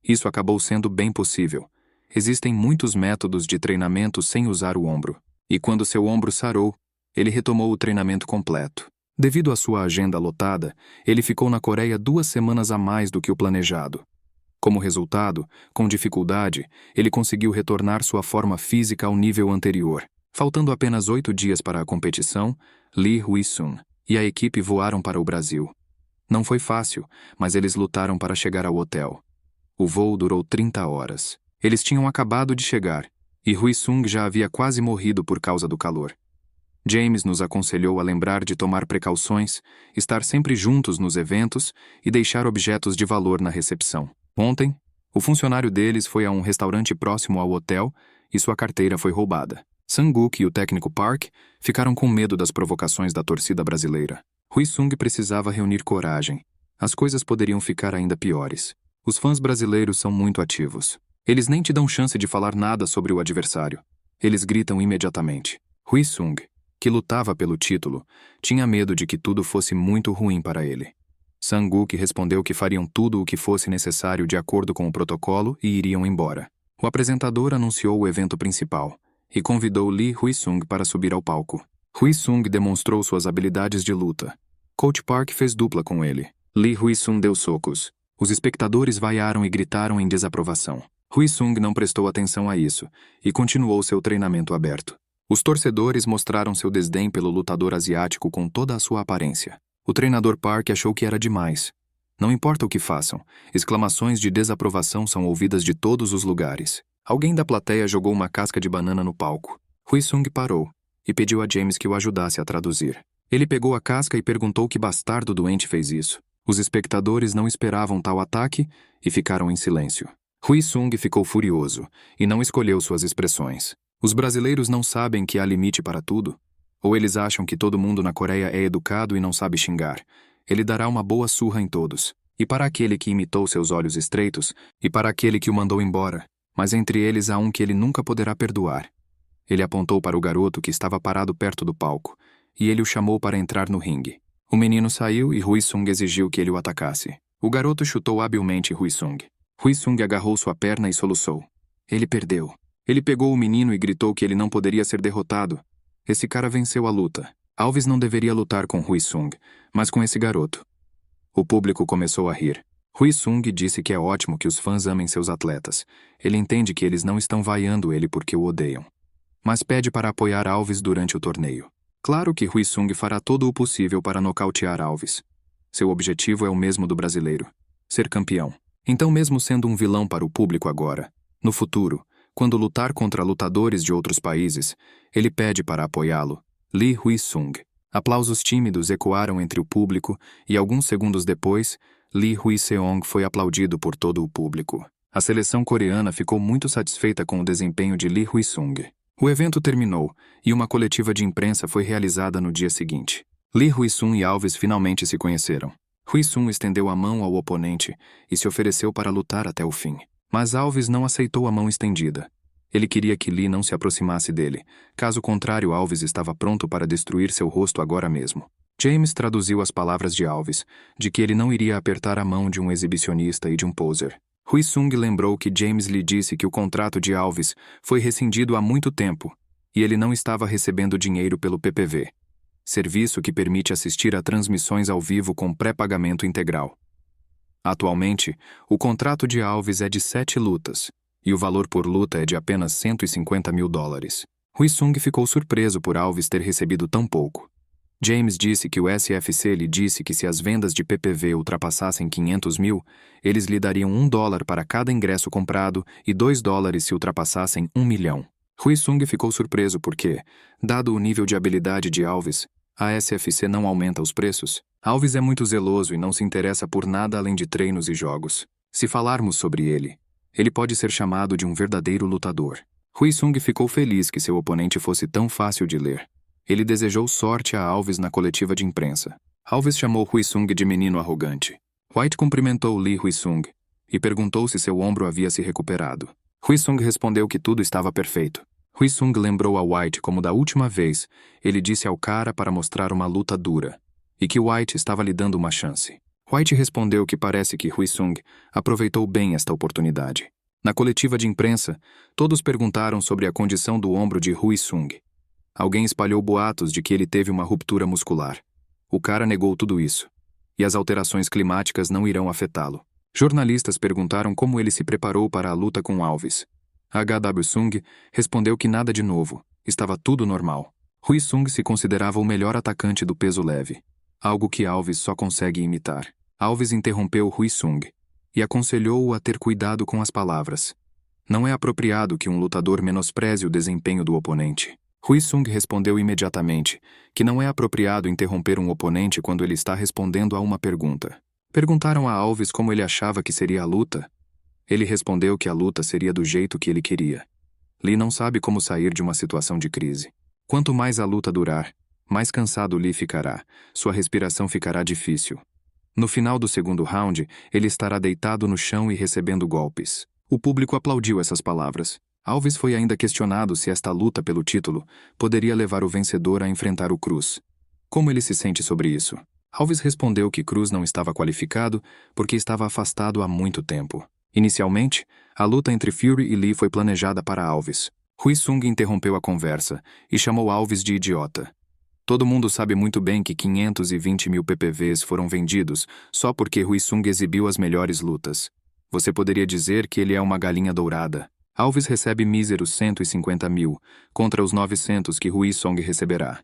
Isso acabou sendo bem possível. Existem muitos métodos de treinamento sem usar o ombro. E quando seu ombro sarou, ele retomou o treinamento completo. Devido à sua agenda lotada, ele ficou na Coreia 2 semanas a mais do que o planejado. Como resultado, com dificuldade, ele conseguiu retornar sua forma física ao nível anterior. Faltando apenas 8 dias para a competição, Lee Hui-sun e a equipe voaram para o Brasil. Não foi fácil, mas eles lutaram para chegar ao hotel. O voo durou 30 horas. Eles tinham acabado de chegar, e Hui-sun já havia quase morrido por causa do calor. James nos aconselhou a lembrar de tomar precauções, estar sempre juntos nos eventos e deixar objetos de valor na recepção. Ontem, o funcionário deles foi a um restaurante próximo ao hotel e sua carteira foi roubada. Sang-guk e o técnico Park ficaram com medo das provocações da torcida brasileira. Hui-sun precisava reunir coragem. As coisas poderiam ficar ainda piores. Os fãs brasileiros são muito ativos. Eles nem te dão chance de falar nada sobre o adversário. Eles gritam imediatamente. Hui-sun, que lutava pelo título, tinha medo de que tudo fosse muito ruim para ele. Sang-guk respondeu que fariam tudo o que fosse necessário de acordo com o protocolo e iriam embora. O apresentador anunciou o evento principal e convidou Lee Hui-sun para subir ao palco. Hui-sun demonstrou suas habilidades de luta. Coach Park fez dupla com ele. Lee Hui-sun deu socos. Os espectadores vaiaram e gritaram em desaprovação. Hui-sun não prestou atenção a isso e continuou seu treinamento aberto. Os torcedores mostraram seu desdém pelo lutador asiático com toda a sua aparência. O treinador Park achou que era demais. Não importa o que façam, exclamações de desaprovação são ouvidas de todos os lugares. Alguém da plateia jogou uma casca de banana no palco. Hui-sun parou e pediu a James que o ajudasse a traduzir. Ele pegou a casca e perguntou que bastardo doente fez isso. Os espectadores não esperavam tal ataque e ficaram em silêncio. Hui-sun ficou furioso e não escolheu suas expressões. Os brasileiros não sabem que há limite para tudo? Ou eles acham que todo mundo na Coreia é educado e não sabe xingar? Ele dará uma boa surra em todos. E para aquele que imitou seus olhos estreitos, e para aquele que o mandou embora. Mas entre eles há um que ele nunca poderá perdoar. Ele apontou para o garoto que estava parado perto do palco, e ele o chamou para entrar no ringue. O menino saiu e Hui-sun exigiu que ele o atacasse. O garoto chutou habilmente Hui-sun. Hui-sun agarrou sua perna e soluçou. Ele perdeu. Ele pegou o menino e gritou que ele não poderia ser derrotado. Esse cara venceu a luta. Alves não deveria lutar com Hui-sun, mas com esse garoto. O público começou a rir. Hui-sun disse que é ótimo que os fãs amem seus atletas. Ele entende que eles não estão vaiando ele porque o odeiam. Mas pede para apoiar Alves durante o torneio. Claro que Hui-sun fará todo o possível para nocautear Alves. Seu objetivo é o mesmo do brasileiro: ser campeão. Então, mesmo sendo um vilão para o público agora, no futuro, quando lutar contra lutadores de outros países, ele pede para apoiá-lo. Lee Hui-sun. Aplausos tímidos ecoaram entre o público e alguns segundos depois, Lee Hui-seong foi aplaudido por todo o público. A seleção coreana ficou muito satisfeita com o desempenho de Lee Hui-sun. O evento terminou e uma coletiva de imprensa foi realizada no dia seguinte. Lee Hui-sun e Alves finalmente se conheceram. Hui-sun estendeu a mão ao oponente e se ofereceu para lutar até o fim. Mas Alves não aceitou a mão estendida. Ele queria que Lee não se aproximasse dele. Caso contrário, Alves estava pronto para destruir seu rosto agora mesmo. James traduziu as palavras de Alves, de que ele não iria apertar a mão de um exibicionista e de um poser. Hui-sun lembrou que James lhe disse que o contrato de Alves foi rescindido há muito tempo e ele não estava recebendo dinheiro pelo PPV, serviço que permite assistir a transmissões ao vivo com pré-pagamento integral. Atualmente, o contrato de Alves é de 7 lutas, e o valor por luta é de apenas $150 mil. Hui-sun ficou surpreso por Alves ter recebido tão pouco. James disse que o SFC lhe disse que se as vendas de PPV ultrapassassem 500 mil, eles lhe dariam $1 para cada ingresso comprado e $2 se ultrapassassem 1 milhão. Hui-sun ficou surpreso porque, dado o nível de habilidade de Alves, a SFC não aumenta os preços. Alves é muito zeloso e não se interessa por nada além de treinos e jogos. Se falarmos sobre ele, Ele pode ser chamado de um verdadeiro lutador. Hui Sung ficou feliz que seu oponente fosse tão fácil de ler. Ele desejou sorte a Alves na coletiva de imprensa. Alves chamou Hui Sung de menino arrogante. White cumprimentou Lee Hui Sung e perguntou se seu ombro havia se recuperado. Hui Sung respondeu que tudo estava perfeito. Hui Sung lembrou a White como da última vez ele disse ao cara para mostrar uma luta dura, e que White estava lhe dando uma chance. White respondeu que parece que Hui Sung aproveitou bem esta oportunidade. Na coletiva de imprensa, todos perguntaram sobre a condição do ombro de Hui Sung. Alguém espalhou boatos de que ele teve uma ruptura muscular. O cara negou tudo isso. E as alterações climáticas não irão afetá-lo. Jornalistas perguntaram como ele se preparou para a luta com Alves. H.W. Sung respondeu que nada de novo, estava tudo normal. Hui Sung se considerava o melhor atacante do peso leve, algo que Alves só consegue imitar. Alves interrompeu Hui Sung e aconselhou-o a ter cuidado com as palavras. Não é apropriado que um lutador menospreze o desempenho do oponente. Hui Sung respondeu imediatamente que não é apropriado interromper um oponente quando ele está respondendo a uma pergunta. Perguntaram a Alves como ele achava que seria a luta. Ele respondeu que a luta seria do jeito que ele queria. Lee não sabe como sair de uma situação de crise. Quanto mais a luta durar, mais cansado Lee ficará, sua respiração ficará difícil. No final do segundo round, ele estará deitado no chão e recebendo golpes. O público aplaudiu essas palavras. Alves foi ainda questionado se esta luta pelo título poderia levar o vencedor a enfrentar o Cruz. Como ele se sente sobre isso? Alves respondeu que Cruz não estava qualificado porque estava afastado há muito tempo. Inicialmente, a luta entre Fury e Lee foi planejada para Alves. Hui Sung interrompeu a conversa e chamou Alves de idiota. Todo mundo sabe muito bem que 520 mil PPVs foram vendidos só porque Hui Sung exibiu as melhores lutas. Você poderia dizer que ele é uma galinha dourada. Alves recebe míseros 150 mil, contra os 900 que Hui Sung receberá.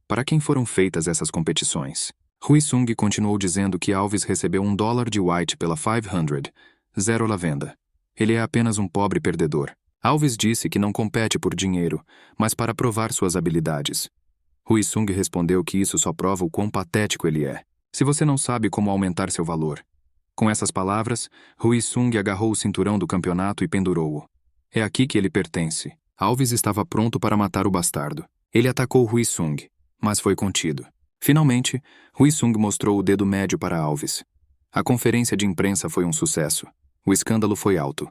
Para quem foram feitas essas competições? Hui Sung continuou dizendo que Alves recebeu $1 de White pela 500, zero à venda. Ele é apenas um pobre perdedor. Alves disse que não compete por dinheiro, mas para provar suas habilidades. Hui Sung respondeu que isso só prova o quão patético ele é. Se você não sabe como aumentar seu valor. Com essas palavras, Hui Sung agarrou o cinturão do campeonato e pendurou-o. É aqui que ele pertence. Alves estava pronto para matar o bastardo. Ele atacou Hui Sung, mas foi contido. Finalmente, Hui Sung mostrou o dedo médio para Alves. A conferência de imprensa foi um sucesso. O escândalo foi alto.